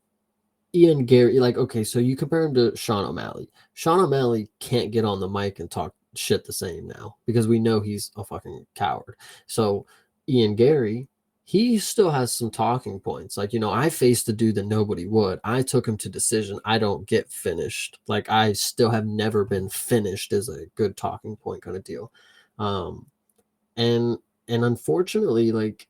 Ian Gary, like, okay, so you compare him to Sean O'Malley. Sean O'Malley can't get on the mic and talk shit the same now because we know he's a fucking coward. So Ian Gary, he still has some talking points. Like, I faced a dude that nobody would. I took him to decision. I don't get finished. Like, I still have never been finished is a good talking point kind of deal. Um, and and unfortunately, like,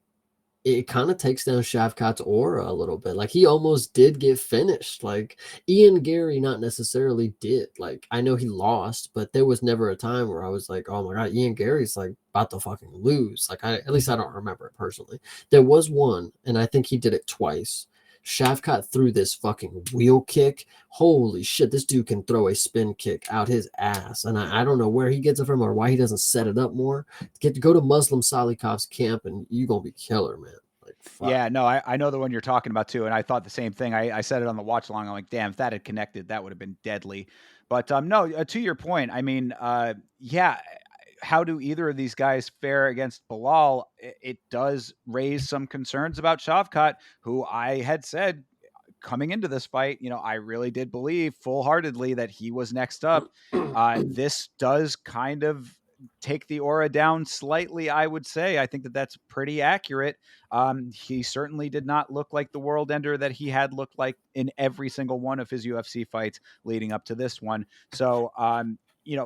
it kind of takes down Shavkat's aura a little bit. Like, he almost did get finished. Like, Ian Gary not necessarily did. Like, I know he lost, but there was never a time where I was like, oh my god, Ian Gary's like about to fucking lose. Like, at least I don't remember it personally. There was one, and I think he did it twice. Shavkat threw this fucking wheel kick. Holy shit, this dude can throw a spin kick out his ass. And I don't know where he gets it from or why he doesn't set it up more. Get to go to Muslim Salikov's camp and you're going to be killer, man. Like, fuck. Yeah, no, I know the one you're talking about too, and I thought the same thing. I said it on the watch along. I'm like, damn, if that had connected, that would have been deadly. But no, to your point, I mean, yeah, how do either of these guys fare against Bilal? It does raise some concerns about Shavkat, who I had said coming into this fight, I really did believe full heartedly that he was next up. This does kind of take the aura down slightly, I would say. I think that that's pretty accurate. He certainly did not look like the world ender that he had looked like in every single one of his UFC fights leading up to this one. So,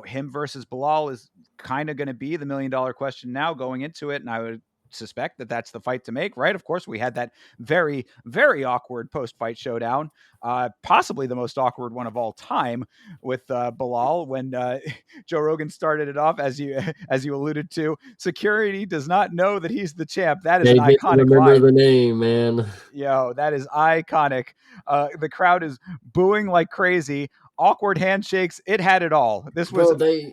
him versus Bilal is kind of going to be the $1 million question now going into it. And I would suspect that that's the fight to make, right? Of course, we had that very, very awkward post-fight showdown, possibly the most awkward one of all time with Bilal when Joe Rogan started it off, as you alluded to. Security does not know that he's the champ. That is They an didn't iconic remember line. the name, man. Yo, that is iconic. The crowd is booing like crazy. Awkward handshakes. It had it all. This was Bro,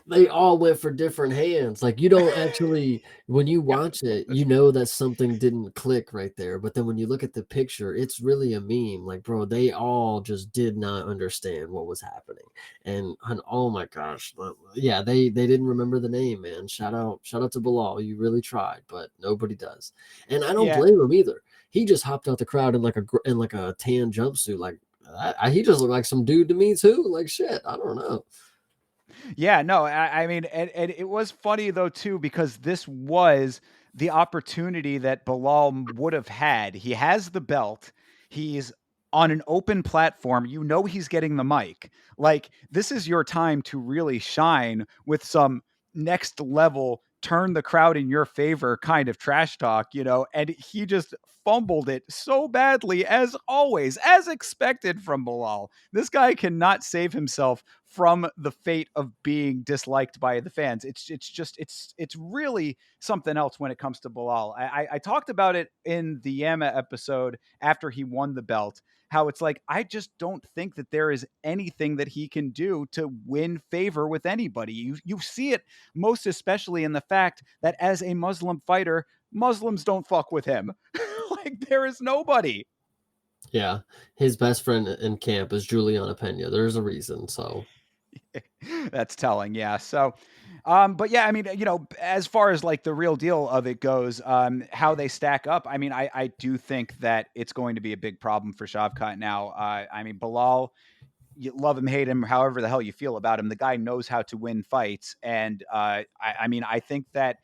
they all went for different hands. Like, you don't actually, when you yeah, watch it, you know that something didn't click right there. But then when you look at the picture, it's really a meme. Like, bro, they all just did not understand what was happening. And oh my gosh, yeah, they didn't remember the name, man. Shout out to Bilal. You really tried, but nobody does. And I don't yeah, blame him either. He just hopped out the crowd in like a tan jumpsuit. Like, he just looked like some dude to me too. Like, shit, I don't know. Yeah, no, I mean, and it was funny though too because this was the opportunity that Bilal would have had. He has the belt. He's on an open platform. He's getting the mic. Like, this is your time to really shine with some next level, turn the crowd in your favor kind of trash talk. And he just fumbled it so badly, as always, as expected from Bilal. This guy cannot save himself from the fate of being disliked by the fans. It's really something else when it comes to Bilal. I talked about it in the Yama episode after he won the belt. How it's like, I just don't think that there is anything that he can do to win favor with anybody. You see it most especially in the fact that as a Muslim fighter, Muslims don't fuck with him. Like, there is nobody. Yeah, his best friend in camp is Juliana Pena. There's a reason. So That's telling, yeah. So, but yeah, I mean, as far as like the real deal of it goes, how they stack up, I mean, I do think that it's going to be a big problem for Shavkat now. I mean, Bilal, you love him, hate him, however the hell you feel about him. The guy knows how to win fights, and I mean, I think that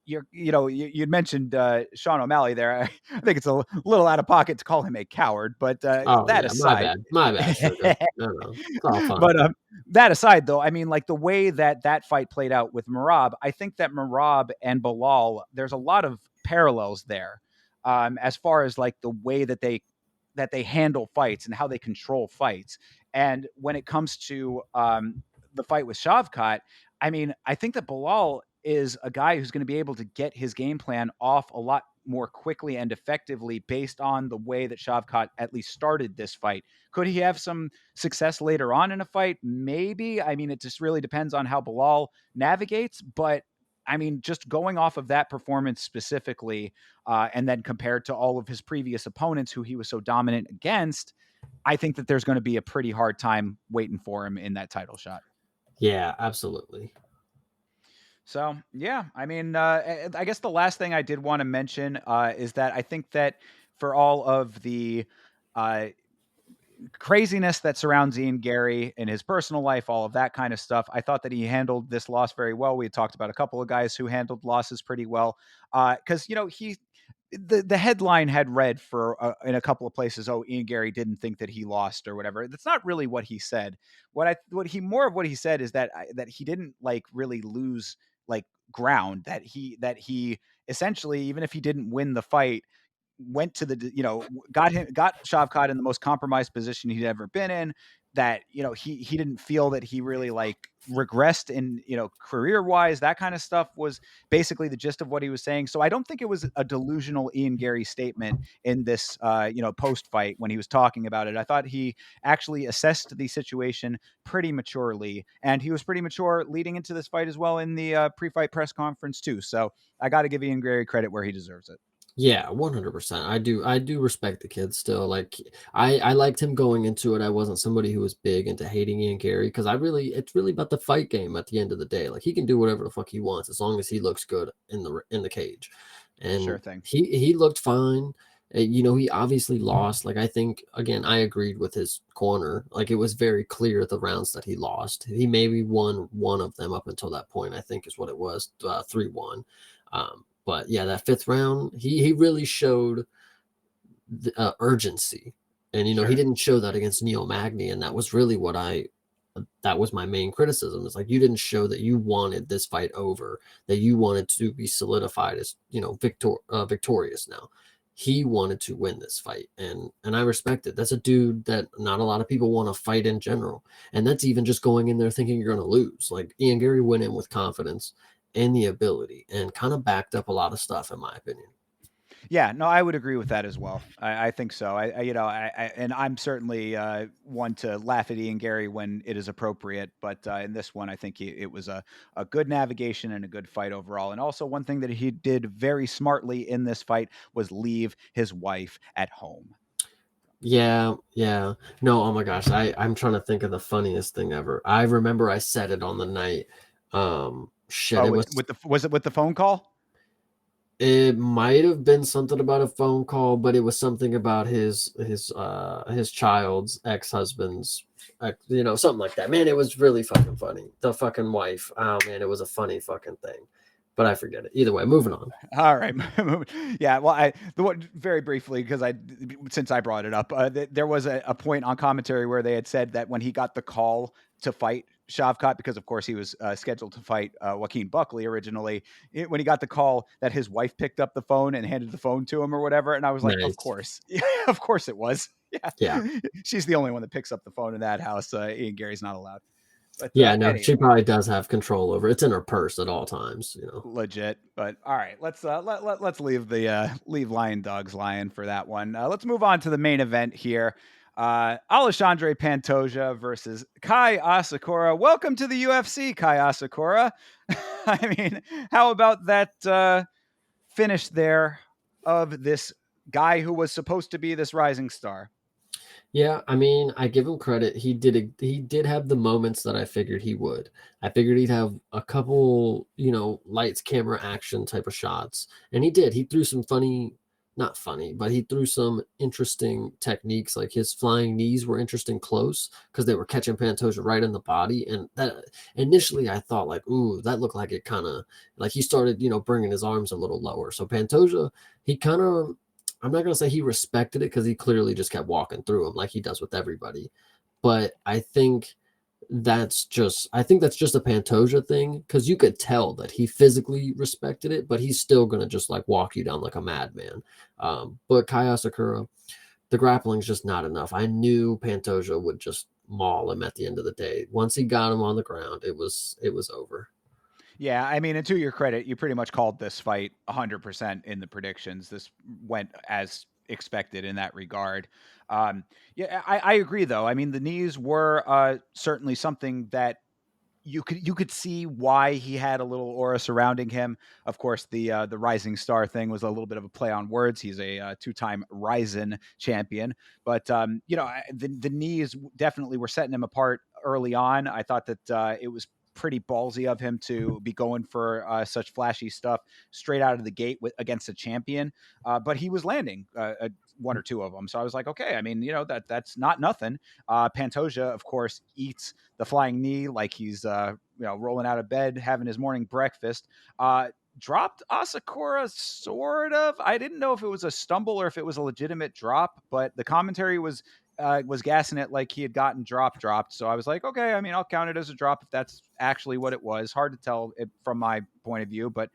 you'd mentioned Sean O'Malley there. I think it's a little out of pocket to call him a coward, but oh that yeah, my aside. bad. My bad, sugar. No, no. It's all fun. But that aside, though, I mean, like the way that fight played out with Marab, I think that Marab and Bilal, there's a lot of parallels there, as far as like the way that they handle fights and how they control fights. And when it comes to the fight with Shavkat, I mean, I think that Bilal is a guy who's going to be able to get his game plan off a lot more quickly and effectively based on the way that Shavkat at least started this fight. Could he have some success later on in a fight? Maybe. I mean, it just really depends on how Bilal navigates. But I mean, just going off of that performance specifically, and then compared to all of his previous opponents who he was so dominant against, I think that there's going to be a pretty hard time waiting for him in that title shot. Yeah, absolutely. So yeah, I mean, I guess the last thing I did want to mention is that I think that for all of the uh, craziness that surrounds Ian Gary in his personal life, all of that kind of stuff, I thought that he handled this loss very well. We had talked about a couple of guys who handled losses pretty well because the headline had read for in a couple of places, oh, Ian Gary didn't think that he lost or whatever. That's not really what he said. What he said is that that he didn't like really lose like ground, that he essentially, even if he didn't win the fight, went to the got Shavkat in the most compromised position he'd ever been in. That he didn't feel that he really like regressed in career wise. That kind of stuff was basically the gist of what he was saying. So I don't think it was a delusional Ian Gary statement in this post fight when he was talking about it. I thought he actually assessed the situation pretty maturely, and he was pretty mature leading into this fight as well in the pre-fight press conference too. So I got to give Ian Gary credit where he deserves it. Yeah, 100%. I do respect the kid still. Like I liked him going into it. I wasn't somebody who was big into hating Ian Gary because it's really about the fight game at the end of the day. Like he can do whatever the fuck he wants as long as he looks good in the cage. Sure And thing. he looked fine. He obviously lost. Like I think again, I agreed with his corner. Like it was very clear the rounds that he lost. He maybe won one of them up until that point, I think is what it was, 3-1. But yeah, that fifth round, he really showed the urgency, and he Sure. didn't show that against Neil Magny, and that was really that was my main criticism. It's like you didn't show that you wanted this fight over, that you wanted to be solidified as victorious now. He wanted to win this fight, and I respect it. That's a dude that not a lot of people want to fight in general, and that's even just going in there thinking you're going to lose. Like Ian Gary went in with confidence and the ability, and kind of backed up a lot of stuff, in my opinion. Yeah, no, I would agree with that as well. I think so. And I'm certainly one to laugh at Ian Gary when it is appropriate, but in this one, I think it was a good navigation and a good fight overall. And also, one thing that he did very smartly in this fight was leave his wife at home. Yeah, yeah. No, oh my gosh, I'm trying to think of the funniest thing ever. I remember I said it on the night. Shit, Oh, was it with the phone call? it might have been something about a phone call, but it was something about his child's ex-husband's, something like that. Man, it was really fucking funny. The fucking wife. Oh man, it was a funny fucking thing. But I forget it. Either way, moving on. All right. Yeah. Well, very briefly, because since I brought it up, there was a point on commentary where they had said that when he got the call to fight Shavkat, because of course he was scheduled to fight Joaquin Buckley originally, when he got the call, that his wife picked up the phone and handed the phone to him or whatever. And I was like, of Nice. course. Yeah, of course it was. Yeah. Yeah. She's the only one that picks up the phone in that house. Ian Gary's not allowed. But Yeah, no, she anyway. probably does have control over it. It's in her purse at all times. Legit. But all right, let's leave the leave lion dogs lying for that one. Let's move on to the main event here. Alexandre Pantoja versus Kai Asakura. Welcome to the UFC, Kai Asakura. I mean, how about that finish there of this guy who was supposed to be this rising star? Yeah, I mean, I give him credit. He did have the moments that I figured he would. I figured he'd have a couple, lights, camera, action type of shots. And he did. He threw some funny, not funny, but he threw some interesting techniques. Like his flying knees were interesting close because they were catching Pantoja right in the body. And that initially I thought like, ooh, that looked like it kind of like he started, bringing his arms a little lower. So Pantoja, he kind of, I'm not going to say he respected it because he clearly just kept walking through him like he does with everybody. But I think that's just a Pantoja thing because you could tell that he physically respected it, but he's still going to just like walk you down like a madman. But Kaya Sakura, the grappling's just not enough. I knew Pantoja would just maul him at the end of the day. Once he got him on the ground, it was over. Yeah, I mean, and to your credit, you pretty much called this fight 100% in the predictions. This went as expected in that regard. Yeah, I agree, though. I mean, the knees were certainly something that you could see why he had a little aura surrounding him. Of course, the rising star thing was a little bit of a play on words. He's a two-time Ryzen champion, but the knees definitely were setting him apart early on. I thought that it was pretty ballsy of him to be going for such flashy stuff straight out of the gate against a champion. But he was landing one or two of them, so I was like, okay. I mean, that's not nothing. Pantoja, of course, eats the flying knee like he's rolling out of bed, having his morning breakfast. Dropped Asakura, sort of. I didn't know if it was a stumble or if it was a legitimate drop, but the commentary was gassing it like he had gotten dropped. So I was like, okay, I mean, I'll count it as a drop if that's actually what it was. Hard to tell it from my point of view, but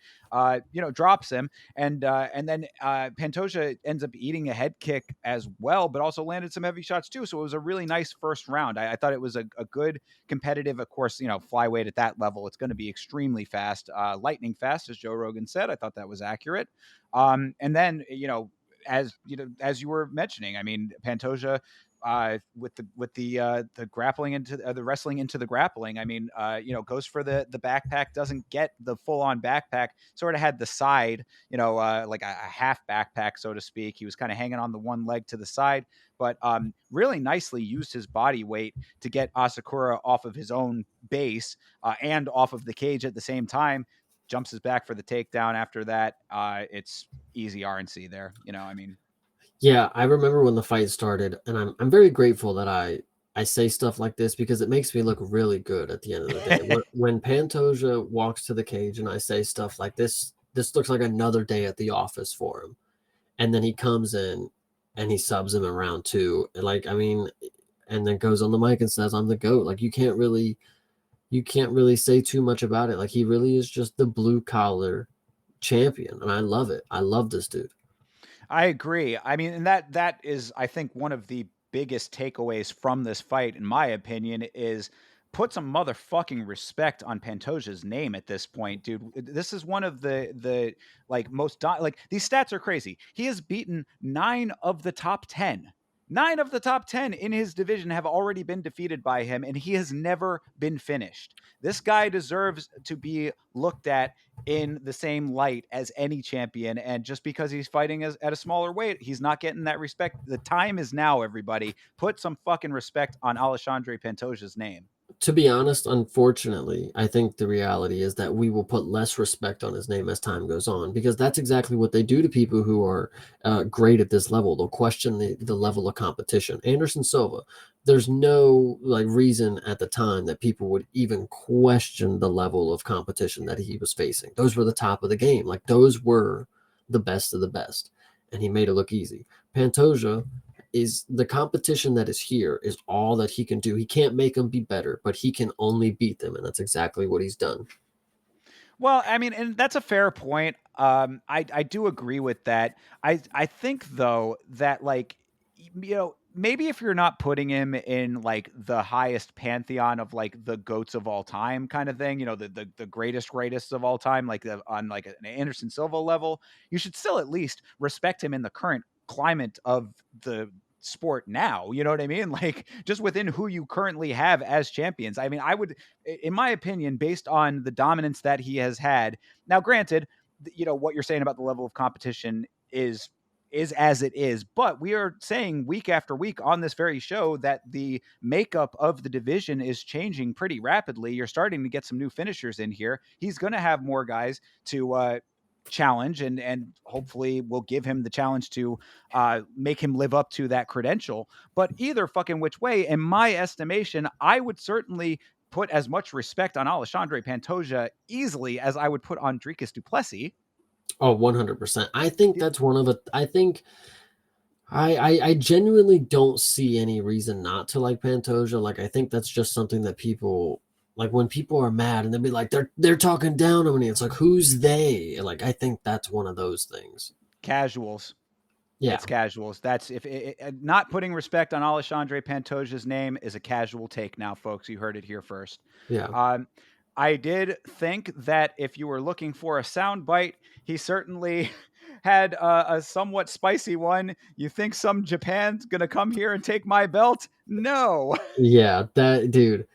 drops him, and then Pantoja ends up eating a head kick as well, but also landed some heavy shots too. So it was a really nice first round. I thought it was a good competitive. Of course, flyweight at that level, it's going to be extremely fast, lightning fast, as Joe Rogan said. I thought that was accurate. And then as you were mentioning, I mean, Pantoja with the grappling into the wrestling into the grappling. I mean, goes for the backpack, doesn't get the full on backpack, sort of had the side, like a half backpack, so to speak. He was kind of hanging on the one leg to the side, but really nicely used his body weight to get Asakura off of his own base and off of the cage at the same time. Jumps his back for the takedown. After that, it's easy RNC there. I mean, Yeah, I remember when the fight started, and I'm very grateful that I say stuff like this because it makes me look really good at the end of the day. When Pantoja walks to the cage and I say stuff like this looks like another day at the office for him. And then he comes in and he subs him in round two. Like, I mean, and then goes on the mic and says, I'm the GOAT. Like you can't really say too much about it. Like he really is just the blue collar champion. And I love it. I love this dude. I agree. I mean, and that is, I think, one of the biggest takeaways from this fight, in my opinion, is put some motherfucking respect on Pantoja's name at this point, dude. This is one of the like like these stats are crazy. He has beaten 9 of the top 10. 9 of the top 10 in his division have already been defeated by him, and he has never been finished. This guy deserves to be looked at in the same light as any champion. And just because he's fighting at a smaller weight, he's not getting that respect. The time is now, everybody. Put some fucking respect on Alexandre Pantoja's name. To be honest, unfortunately, I think the reality is that we will put less respect on his name as time goes on because that's exactly what they do to people who are great at this level. They'll question the level of competition. Anderson Silva, there's no like reason at the time that people would even question the level of competition that he was facing. Those were the top of the game. Like those were the best of the best, and he made it look easy. Pantoja is the competition that is here is all that he can do. He can't make them be better, but he can only beat them, and that's exactly what he's done. Well, I mean, and that's a fair point. I do agree with that. I think though that like maybe if you're not putting him in like the highest pantheon of like the goats of all time kind of thing, the greatest of all time, like on like an Anderson Silva level, you should still at least respect him in the current climate of the sport now. You know what I mean? Like just within who you currently have as champions. I mean, I would, in my opinion, based on the dominance that he has had. Now, granted, what you're saying about the level of competition is as it is, but we are saying week after week on this very show that the makeup of the division is changing pretty rapidly. You're starting to get some new finishers in here. He's going to have more guys to challenge, and hopefully we'll give him the challenge to make him live up to that credential. But either fucking which way, in my estimation, I would certainly put as much respect on Alexandre Pantoja easily as I would put on Dricus du Plessis. Oh, 100%. I think that's one of it. I think I genuinely don't see any reason not to like Pantoja. Like I think that's just something that people like when people are mad and they'll be like they're talking down on me. It's like who's they? Like I think that's one of those things. Casuals. Yeah, It's casuals. That's if not putting respect on Alexandre Pantoja's name is a casual take now, folks. You heard it here first. yeah. Um, I did think that if you were looking for a sound bite, he certainly had a somewhat spicy one. You think some Japan's going to come here and take my belt? No. Yeah, that dude.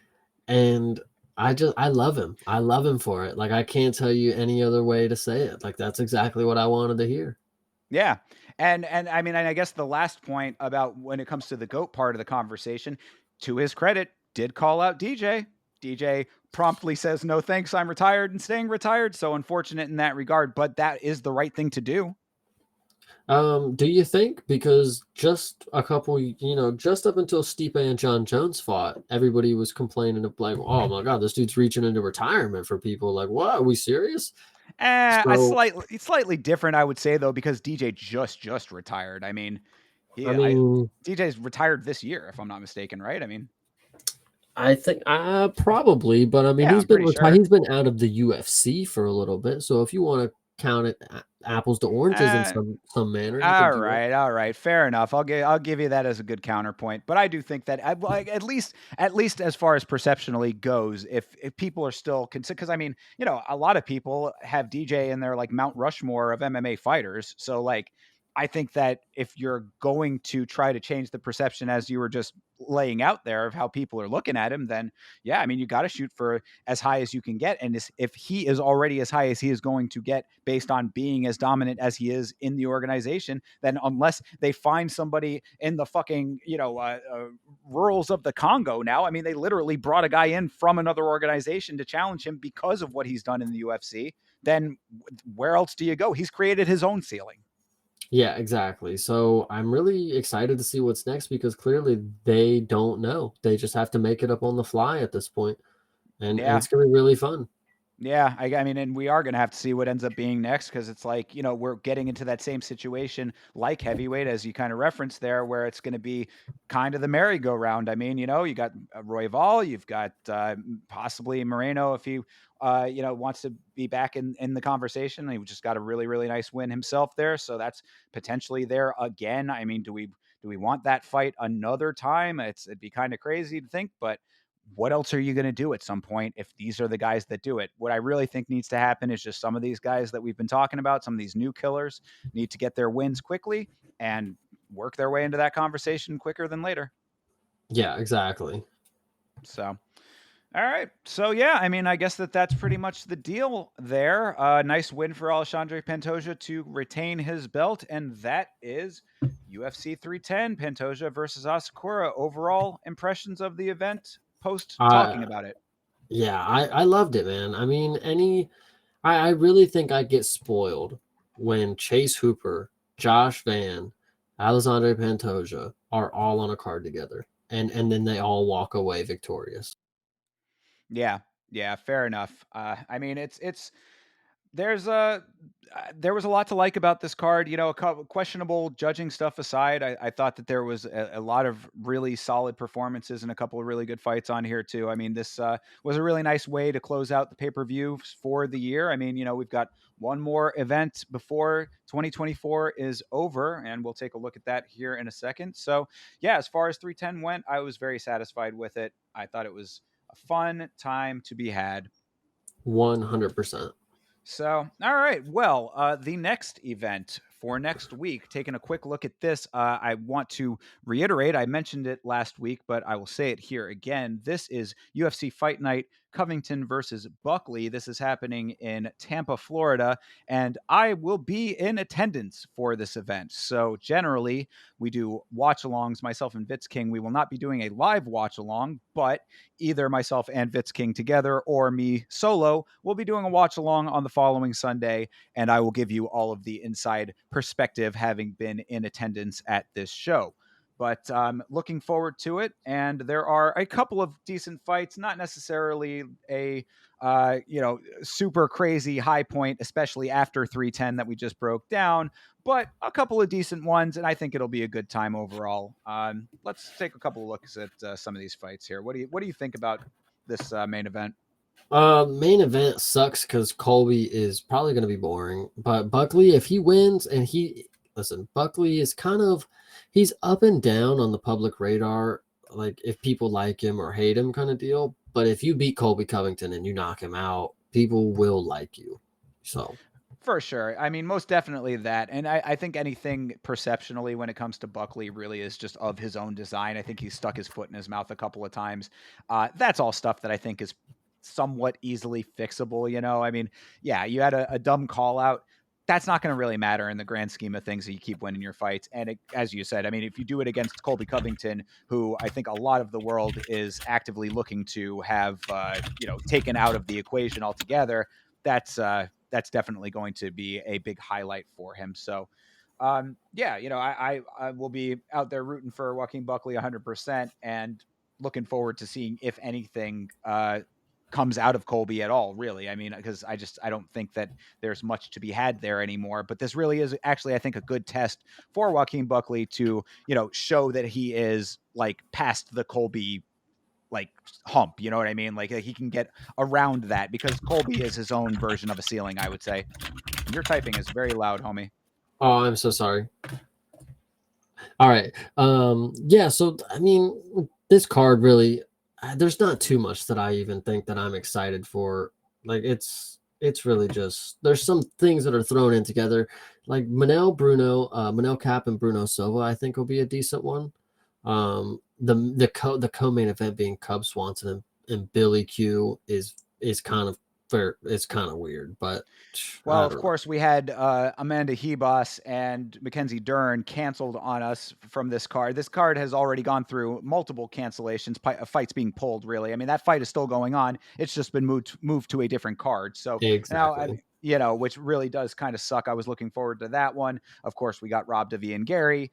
And I love him. I love him for it. Like, I can't tell you any other way to say it. Like, that's exactly what I wanted to hear. Yeah. And I mean, and I guess the last point about when it comes to the GOAT part of the conversation, to his credit, did call out DJ. DJ promptly says, "No thanks, I'm retired and staying retired." So unfortunate in that regard, but that is the right thing to do. Do you think, because just a couple, just up until Stipe and John Jones fought, everybody was complaining of like, oh my God, this dude's reaching into retirement for people. Like, what? Are we serious? A So, slightly different, I would say though, because DJ just retired. I mean, I he I mean, DJ's retired this year, if I'm not mistaken, right? I mean, I think probably, but I mean, yeah, he's I'm been pretty retired. sure. He's been out of the UFC for a little bit. So if you want to count it apples to oranges in Uh, some manner, you could All do that. right, all right, fair enough. I'll give you that as a good counterpoint. But I do think that like at least as far as perceptionally goes, if people are still consider, because I mean, a lot of people have DJ in their like Mount Rushmore of MMA fighters. So like, I think that if you're going to try to change the perception as you were just laying out there of how people are looking at him, then yeah, I mean, you got to shoot for as high as you can get. And if he is already as high as he is going to get based on being as dominant as he is in the organization, then unless they find somebody in the fucking, rurals of the Congo now, I mean, they literally brought a guy in from another organization to challenge him because of what he's done in the UFC, then where else do you go? He's created his own ceiling. Yeah, exactly. So I'm really excited to see what's next because clearly they don't know. They just have to make it up on the fly at this point, and Yeah. it's gonna be really fun. Yeah, I mean, and we are going to have to see what ends up being next because it's like, we're getting into that same situation like heavyweight, as you kind of referenced there, where it's going to be kind of the merry-go-round. I mean, you got Royval, you've got possibly Moreno if he, wants to be back in the conversation. He just got a really, really nice win himself there. So that's potentially there again. I mean, do we want that fight another time? It'd be kind of crazy to think, but what else are you going to do at some point if these are the guys that do it? What I really think needs to happen is just some of these guys that we've been talking about, some of these new killers need to get their wins quickly and work their way into that conversation quicker than later. Yeah, exactly. So, all right. So, yeah, I mean, I guess that's pretty much the deal there. Nice win for Alexandre Pantoja to retain his belt. And that is UFC 310, Pantoja versus Asakura. Overall impressions of the event post talking I about it. Yeah, I loved it, man. I mean, I really think I get spoiled when Chase Hooper, Josh Van, Alexandre Pantoja are all on a card together, and then they all walk away victorious. Yeah, yeah, fair enough. I mean, it's there's a there was a lot to like about this card. Questionable judging stuff aside, I thought that there was a lot of really solid performances and a couple of really good fights on here too. I mean, this was a really nice way to close out the pay per view for the year. I mean, we've got one more event before 2024 is over, and we'll take a look at that here in a second. So, yeah, as far as 310 went, I was very satisfied with it. I thought it was a fun time to be had. 100%. So, all right. Well, the next event for next week, taking a quick look at this, I want to reiterate, I mentioned it last week, but I will say it here again. This is UFC Fight Night Covington versus Buckley. This is happening in Tampa, Florida, and I will be in attendance for this event. So, generally, we do watch alongs, myself and Vitz King. We will not be doing a live watch along, but either myself and Vitz King together or me solo, we'll be doing a watch along on the following Sunday, and I will give you all of the inside perspective having been in attendance at this show. But looking forward to it, and there are a couple of decent fights, not necessarily a super crazy high point, especially after 310 that we just broke down, but a couple of decent ones, and I think it'll be a good time overall. Let's take a couple of looks at some of these fights here. What do you think about this main event? Main event sucks because Colby is probably going to be boring. But Buckley, if he wins, and Buckley is he's up and down on the public radar. Like if people like him or hate him, kind of deal. But if you beat Colby Covington and you knock him out, people will like you. So For sure. I mean, most definitely that. And I think anything perceptionally when it comes to Buckley really is just of his own design. I think he's stuck his foot in his mouth a couple of times. That's all stuff that I think is somewhat easily fixable. I mean, yeah, you had a dumb call out. That's not going to really matter in the grand scheme of things. That you keep winning your fights, and as you said, I mean, if you do it against Colby Covington, who I think a lot of the world is actively looking to have, taken out of the equation altogether, that's definitely going to be a big highlight for him. So, yeah, I will be out there rooting for Joaquin Buckley 100%, and looking forward to seeing if anything comes out of Colby at all, really. I mean, because I don't think that there's much to be had there anymore. But this really is actually, I think, a good test for Joaquin Buckley to, show that he is like past the Colby like hump. You know what I mean? Like he can get around that, because Colby is his own version of a ceiling, I would say. And your typing is very loud, homie. Oh, I'm so sorry. All right. Yeah, so I mean, this card really, there's not too much that I even think that I'm excited for. Like it's really just, there's some things that are thrown in together. Like Manel Cap and Bruno Silva, I think will be a decent one. The co-main event being Cub Swanson and Billy Q is kind of fair. It's kind of weird, but Well, I of don't know. course, we had Amanda Hebos and Mackenzie Dern canceled on us from this card. This card has already gone through multiple cancellations, fights being pulled, really. I mean, that fight is still going on. It's just been moved to a different card. So now, I Exactly. mean, which really does kind of suck. I was looking forward to that one. Of course, we got robbed of Ian Gary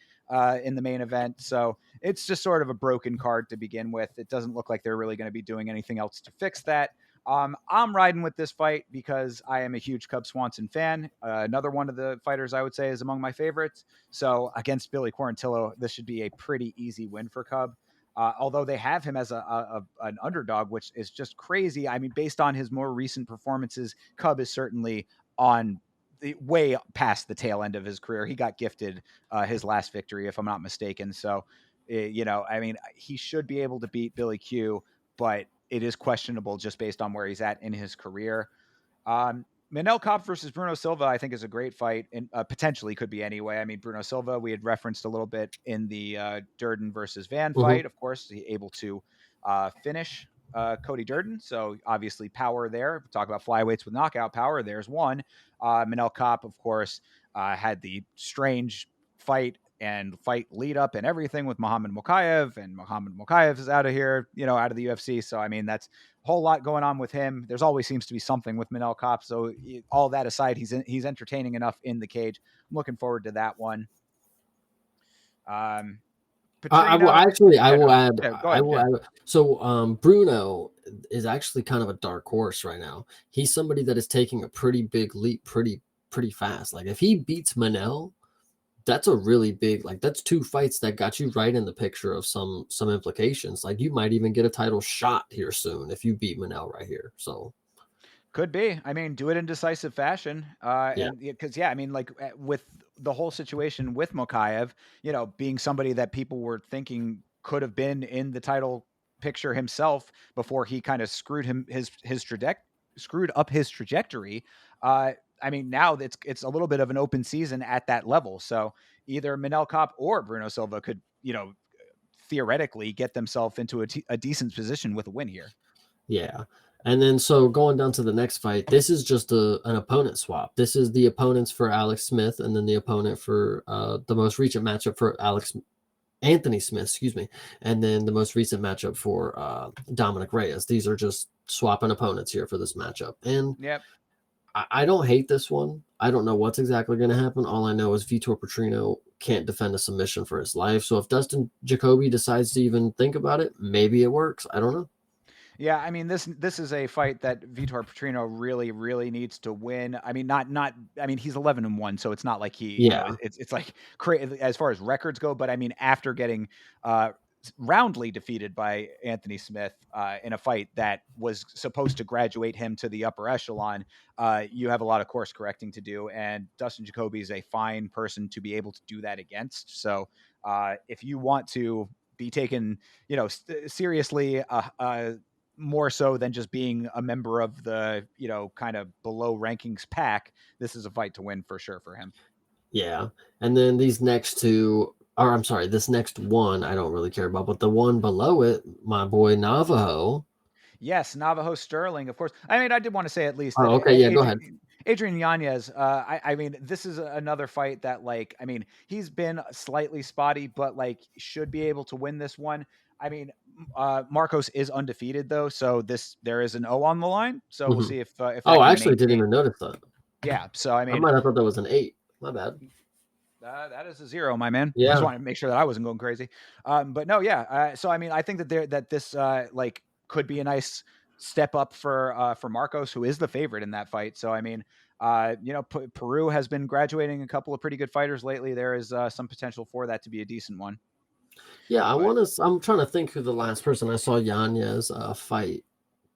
in the main event. So it's just sort of a broken card to begin with. It doesn't look like they're really going to be doing anything else to fix that. I'm riding with this fight because I am a huge Cub Swanson fan. Another one of the fighters I would say is among my favorites. So against Billy Quarantillo, this should be a pretty easy win for Cub. Although they have him as an underdog, which is just crazy. I mean, based on his more recent performances, Cub is certainly on the way past the tail end of his career. He got gifted his last victory, if I'm not mistaken. So, I mean, he should be able to beat Billy Q, but it is questionable just based on where he's at in his career. Manel Kopp versus Bruno Silva, I think, is a great fight, and potentially could be anyway. I mean, Bruno Silva, we had referenced a little bit in the Durden versus Van Mhm. fight. Of course, he able to finish Cody Durden, so obviously power there. Talk about flyweights with knockout power. There's one. Manel Kopp, of course, had the strange fight lead up and everything with Muhammad Mokaev, and Muhammad Mokaev is out of here, out of the UFC. So I mean, that's a whole lot going on with him. There's always seems to be something with Manel Kopp. So all that aside, he's entertaining enough in the cage. I'm looking forward to that one. Um, I will Petrino, actually, I yeah, will no, add, yeah, go I ahead, will yeah. add. So, Bruno is actually kind of a dark horse right now. He's somebody that is taking a pretty big leap, pretty fast. Like if he beats Manel, that's a really big, like that's two fights that got you right in the picture of some implications. Like you might even get a title shot here soon if you beat Manel right here. So Could be. I mean, do it in decisive fashion. yeah, And because, yeah, I mean, like with the whole situation with Mokaev, being somebody that people were thinking could have been in the title picture himself before he kind of screwed up his trajectory. I mean, now it's a little bit of an open season at that level. So either Manel Kopp or Bruno Silva could, theoretically get themselves into a decent position with a win here. yeah. And then so going down to the next fight, this is just an opponent swap. This is the opponents for Alex Smith, and then the opponent for the most recent matchup for Anthony Smith, excuse me, and then the most recent matchup for Dominic Reyes. These are just swapping opponents here for this matchup, and Yep. I don't hate this one. I don't know what's exactly going to happen. All I know is Vitor Petrino can't defend a submission for his life. So if Dustin Jacoby decides to even think about it, maybe it works. I don't know. Yeah, I mean, this is a fight that Vitor Petrino really really needs to win. I mean, not I mean, he's 11-1, so it's not like he, Yeah, it's like as far as records go, but I mean, after getting uh roundly defeated by Anthony Smith in a fight that was supposed to graduate him to the upper echelon, you have a lot of course correcting to do, and Dustin Jacoby is a fine person to be able to do that against. So, if you want to be taken, seriously, more so than just being a member of the, kind of below rankings pack, this is a fight to win for sure for him. yeah. And then these next two, or I'm sorry, this next one I don't really care about, but the one below it, my boy Navajo. Yes, Navajo Sterling, of course. I mean, I did want to say at least that Oh, okay, yeah, go ahead. Adrian Yanez. I mean, this is another fight that, like, I mean, he's been slightly spotty, but like should be able to win this one. I mean, Marcos is undefeated though, so there is an O on the line. So we'll Mhm. see if Oh, that I can actually didn't maintain. even notice that. Yeah. So I I mean, might have thought that was an 8. My bad. that is a zero, my man. I just Yeah. wanted to make sure that I wasn't going crazy. But no, yeah. So I mean, I think that this like could be a nice step up for Marcos, who is the favorite in that fight. So I mean, Peru has been graduating a couple of pretty good fighters lately. There is some potential for that to be a decent one. Yeah, But I'm trying to think who the last person I saw Yanez fight,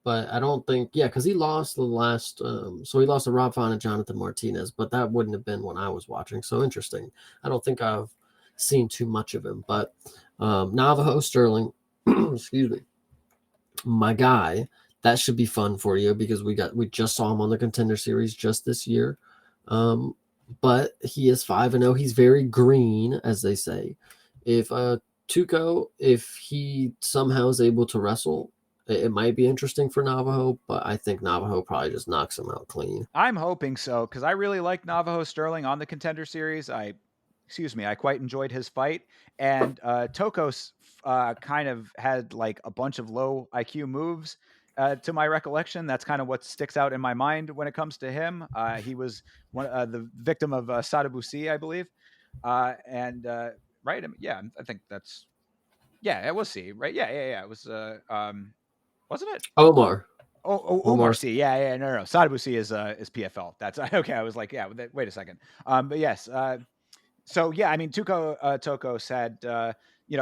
but I don't think, yeah, because he lost the last, so he lost to Rob Font and Jonathan Martinez, but that wouldn't have been when I was watching. So interesting. I don't think I've seen too much of him, but Navajo Sterling, excuse me, my guy, that should be fun for you because we just saw him on the Contender Series just this year. Um, but he is 5-0. He's very green, as they say. If Tuco, if he somehow is able to wrestle, it might be interesting for Navajo, but I think Navajo probably just knocks him out clean. I'm hoping so because I really like Navajo Sterling on the Contender Series. I quite enjoyed his fight, and Tokos kind of had like a bunch of low IQ moves. To my recollection, that's kind of what sticks out in my mind when it comes to him. He was the victim of Sadabusi, I believe, and right, I mean, yeah, I think that's yeah, it was C, right? Yeah. It was wasn't it? Omar. Umar Omar. C. Yeah. No. Sadabu C is PFL. That's okay. I was like, yeah. Wait a second. But yes. So yeah, I mean, Tuco Tokos had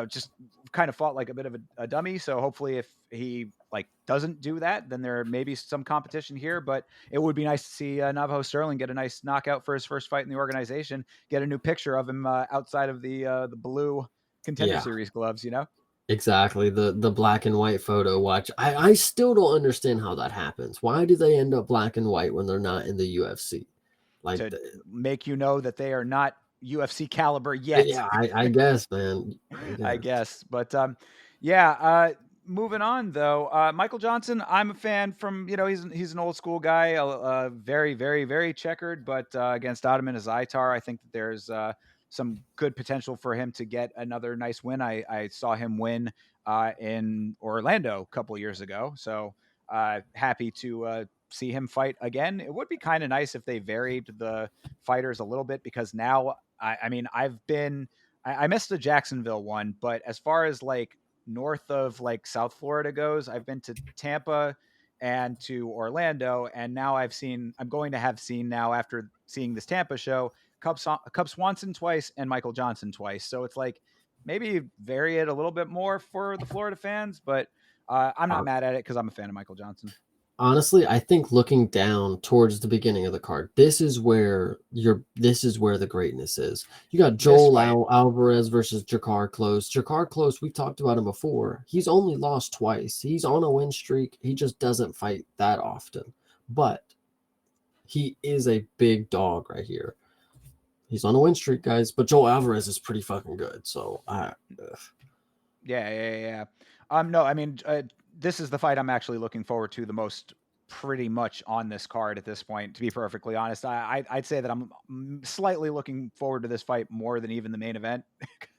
just kind of fought like a bit of a dummy. So hopefully, if he like doesn't do that, then there may be some competition here. But it would be nice to see Navajo Sterling get a nice knockout for his first fight in the organization. Get a new picture of him outside of the blue Contender Yeah. Series gloves. Exactly. The black and white photo watch. I still don't understand how that happens. Why do they end up black and white when they're not in the UFC? Like To make you know that they are not UFC caliber yet. yeah, I guess, man. I I guess. guess. But yeah. Moving on though, Michael Johnson, I'm a fan from he's an old school guy, very very very checkered, but against Ottoman Azaitar, I think that there's some good potential for him to get another nice win. I saw him win in Orlando a couple years ago, so happy to see him fight again. It would be kind of nice if they varied the fighters a little bit because now I mean I missed the Jacksonville one, but as far as like north of like South Florida goes, I've been to Tampa and to Orlando, and now I'm going to have seen now after seeing this Tampa show, Cub Swanson twice and Michael Johnson twice. So it's like maybe vary it a little bit more for the Florida fans, but I'm not mad at it because I'm a fan of Michael Johnson. Honestly, I think looking down towards the beginning of the card, this is where the greatness is. You got This Joel fight, Alvarez versus Jakar Close. Jakar Close, we've talked about him before. He's only lost twice. He's on a win streak. He just doesn't fight that often. But he is a big dog right here. He's on a win streak, guys. But Joel Alvarez is pretty fucking good. So yeah. No, I mean, this is the fight I'm actually looking forward to the most, pretty much on this card at this point. To be perfectly honest, I'd say that I'm slightly looking forward to this fight more than even the main event.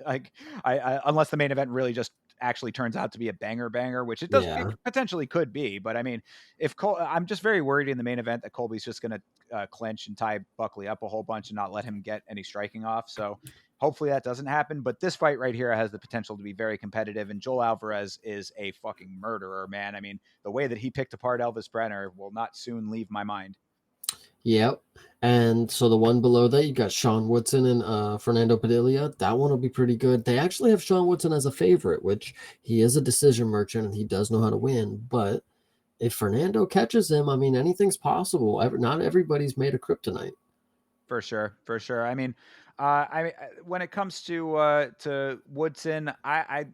Like, unless the main event really just actually turns out to be a banger, which it yeah. potentially could be. But I mean, if I'm just very worried in the main event that Colby's just going to clinch and tie Buckley up a whole bunch and not let him get any striking off. So hopefully that doesn't happen. But this fight right here has the potential to be very competitive. And Joel Alvarez is a fucking murderer, man. I mean, the way that he picked apart Elvis Brenner will not soon leave my mind. Yep. And so the one below that, you got Sean Woodson and Fernando Padilla. That one will be pretty good. They actually have Sean Woodson as a favorite, which he is a decision merchant and he does know how to win. But if Fernando catches him, I mean, anything's possible. Not everybody's made a kryptonite. For sure. I mean, when it comes to Woodson, I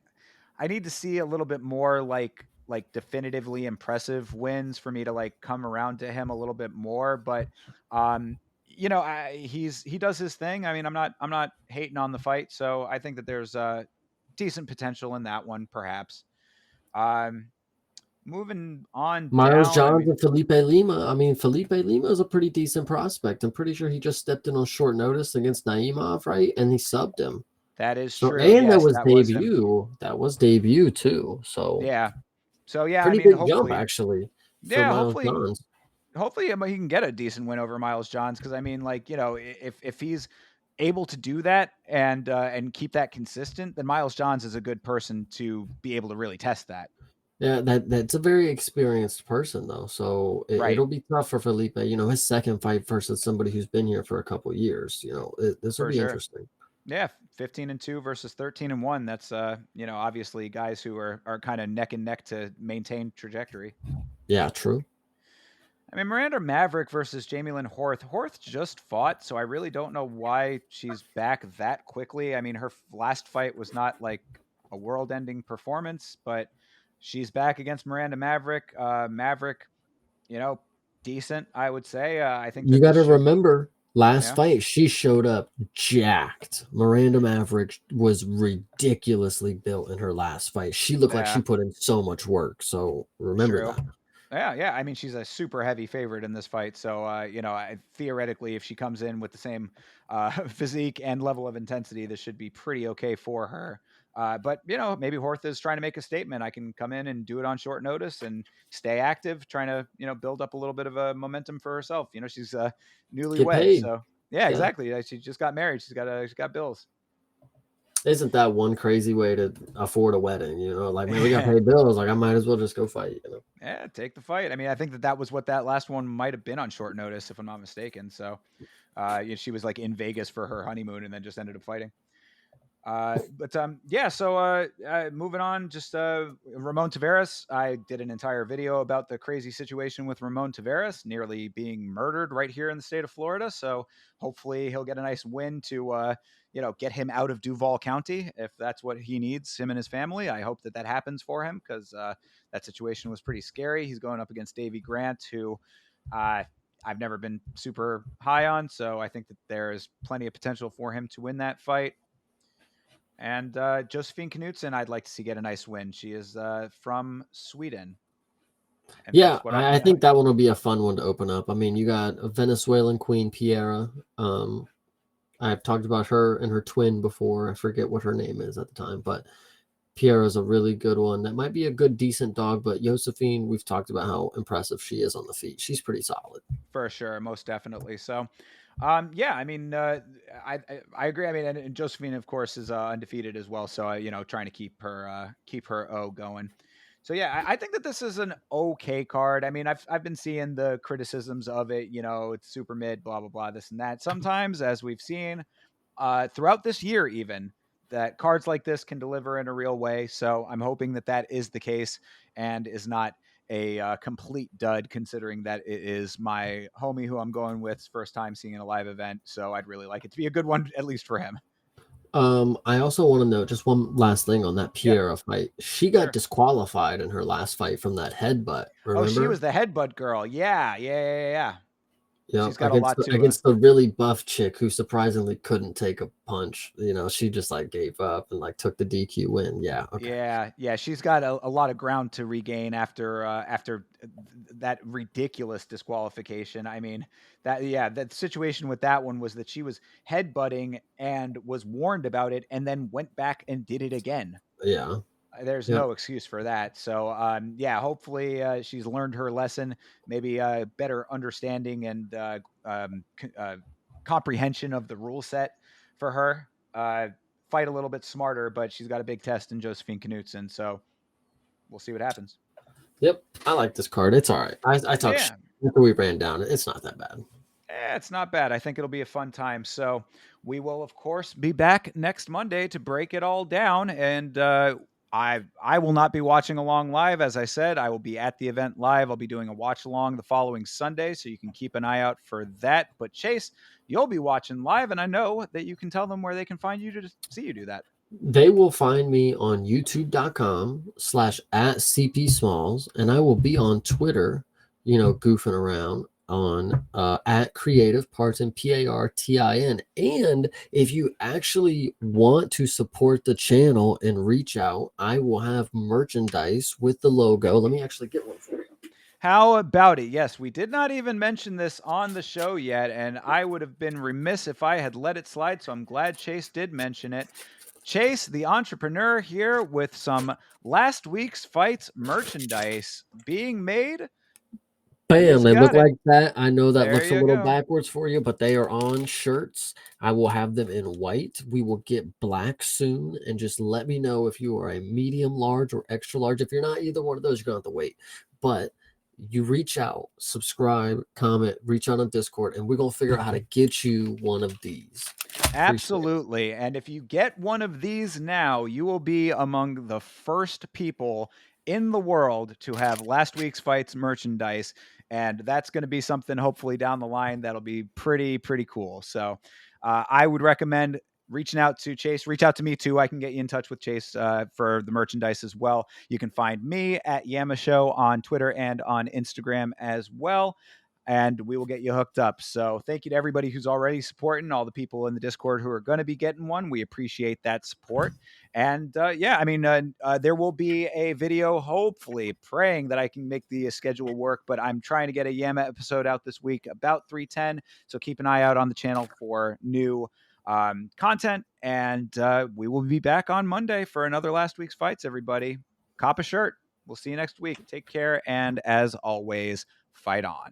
need to see a little bit more like definitively impressive wins for me to like come around to him a little bit more. But he does his thing. I mean, I'm not hating on the fight, so I think that there's decent potential in that one, perhaps. Um, moving on Miles down. I Johns mean, and Felipe Lima. I mean, Felipe Lima is a pretty decent prospect. I'm pretty sure he just stepped in on short notice against Naimov, right? And he subbed him. that is So, true. and that Yes, was that was him. debut. That was debut too. So, Yeah. So yeah, I pretty mean, big jump hopefully, actually for yeah, Miles hopefully, Johns. hopefully he can get a decent win over Miles Johns because I mean, like if he's able to do that and keep that consistent, then Miles Johns is a good person to be able to really test that. Yeah, that's a very experienced person though. So Right. it'll be tough for Felipe. You know, his second fight versus somebody who's been here for a couple years. You know, this will For be sure. interesting. Yeah, 15-2 versus 13-1. That's obviously guys who are kind of neck and neck to maintain trajectory. Yeah, true. I mean, Miranda Maverick versus Jamie Lynn Horth. Horth just fought, so I really don't know why she's back that quickly. I mean, her last fight was not like a world-ending performance, but she's back against Miranda Maverick. Maverick, you know, decent, I would say. I think You that got this to should, remember last yeah, fight, she showed up jacked. Miranda Maverick was ridiculously built in her last fight. She looked like yeah, she put in so much work. So remember true. that. Yeah, yeah. I mean, she's a super heavy favorite in this fight. So, theoretically, if she comes in with the same physique and level of intensity, this should be pretty okay for her. But maybe Horth is trying to make a statement. I can come in and do it on short notice and stay active, trying to build up a little bit of a momentum for herself. She's Get newlywed, paid. so yeah, Yeah. exactly. She just got married. She's got bills. Isn't that one crazy way to afford a wedding? You know, like, man, we got to pay bills. Like, I might as well just go fight, you know? Yeah, take the fight. I mean, I think that was what that last one might have been on short notice, if I'm not mistaken. So, she was like in Vegas for her honeymoon and then just ended up fighting. Yeah. So, moving on, just Ramon Taveras. I did an entire video about the crazy situation with Ramon Taveras nearly being murdered right here in the state of Florida. So, hopefully, he'll get a nice win to, get him out of Duval County if that's what he needs, him and his family. I hope that happens for him because that situation was pretty scary. He's going up against Davy Grant, who uh, I've never been super high on. So, I think that there is plenty of potential for him to win that fight. And Josephine Knutson, I'd like to see get a nice win. She is from Sweden, and Yeah, that's what I. I think that one will be a fun one to open up. I mean, you got a Venezuelan queen, Piera. I've talked about her and her twin before. I forget what her name is at the time, but Piera's a really good one. That might be a good, decent dog, but Josephine, we've talked about how impressive she is on the feet. She's pretty solid. For sure, most definitely. So, yeah, I mean, I agree. I mean, and Josephine, of course, is undefeated as well. So, trying to keep her O going. So yeah, I think that this is an okay card. I mean, I've been seeing the criticisms of it. It's super mid, blah blah blah, this and that. Sometimes, as we've seen throughout this year, even that cards like this can deliver in a real way. So I'm hoping that is the case and is not a complete dud, considering that it is my homie who I'm going with first time seeing in a live event. So I'd really like it to be a good one, at least for him. I also want to note just one last thing on that Yeah, Piera fight. She got sure. disqualified in her last fight from that headbutt. Oh, she Remember? was the headbutt girl. Yeah, yeah, yeah, yeah, yeah. Yep, She's got a lot to. against the really buff chick who surprisingly couldn't take a punch. You know, she just like gave up and like took the DQ win. Yeah, okay. Yeah, yeah, she's got a lot of ground to regain after that ridiculous disqualification. I mean, that situation with that one was that she was headbutting and was warned about it, and then went back and did it again. Yeah, There's yep. no excuse for that. So, yeah, hopefully she's learned her lesson. Maybe better understanding and comprehension of the rule set for her. Fight a little bit smarter, but she's got a big test in Josephine Knutson. So we'll see what happens. Yep. I like this card. It's all right. I talked Yeah, after we ran down. It's not that bad. it's not bad. I think it'll be a fun time. So we will, of course, be back next Monday to break it all down. And I will not be watching along live. As I said, I will be at the event live. I'll be doing a watch along the following Sunday, so you can keep an eye out for that. But Chase, you'll be watching live, and I know that you can tell them where they can find you to see you do that. They will find me on youtube.com/@CP Smalls, and I will be on Twitter, you know, goofing around on at Creative Partin, Partin. And if you actually want to support the channel and reach out, I will have merchandise with the logo. Let me actually get one for you. How about it? Yes, we did not even mention this on the show yet, and I would have been remiss if I had let it slide, so I'm glad Chase did mention it. Chase, the entrepreneur, here with some last week's fights merchandise being made. You Bam, just they look got it. like that. I know that There looks a you little go. backwards for you, but they are on shirts. I will have them in white. We will get black soon. And just let me know if you are a medium large or extra large. If you're not either one of those, you're going to have to wait. But you reach out, subscribe, comment, reach out on Discord, and we're going to figure out how to get you one of these. Appreciate it. Absolutely. And if you get one of these now, you will be among the first people in the world to have last week's fights merchandise. And that's going to be something hopefully down the line that'll be pretty cool. So I would recommend reaching out to Chase. Reach out to me too. I can get you in touch with Chase for the merchandise as well. You can find me at Yama Show on Twitter and on Instagram as well, and we will get you hooked up. So thank you to everybody who's already supporting, all the people in the Discord who are going to be getting one. We appreciate that support. And yeah, I mean, there will be a video, hopefully, praying that I can make the schedule work, but I'm trying to get a Yama episode out this week about 310. So keep an eye out on the channel for new content. And we will be back on Monday for another last week's fights, everybody. Cop a shirt. We'll see you next week. Take care. And as always, fight on.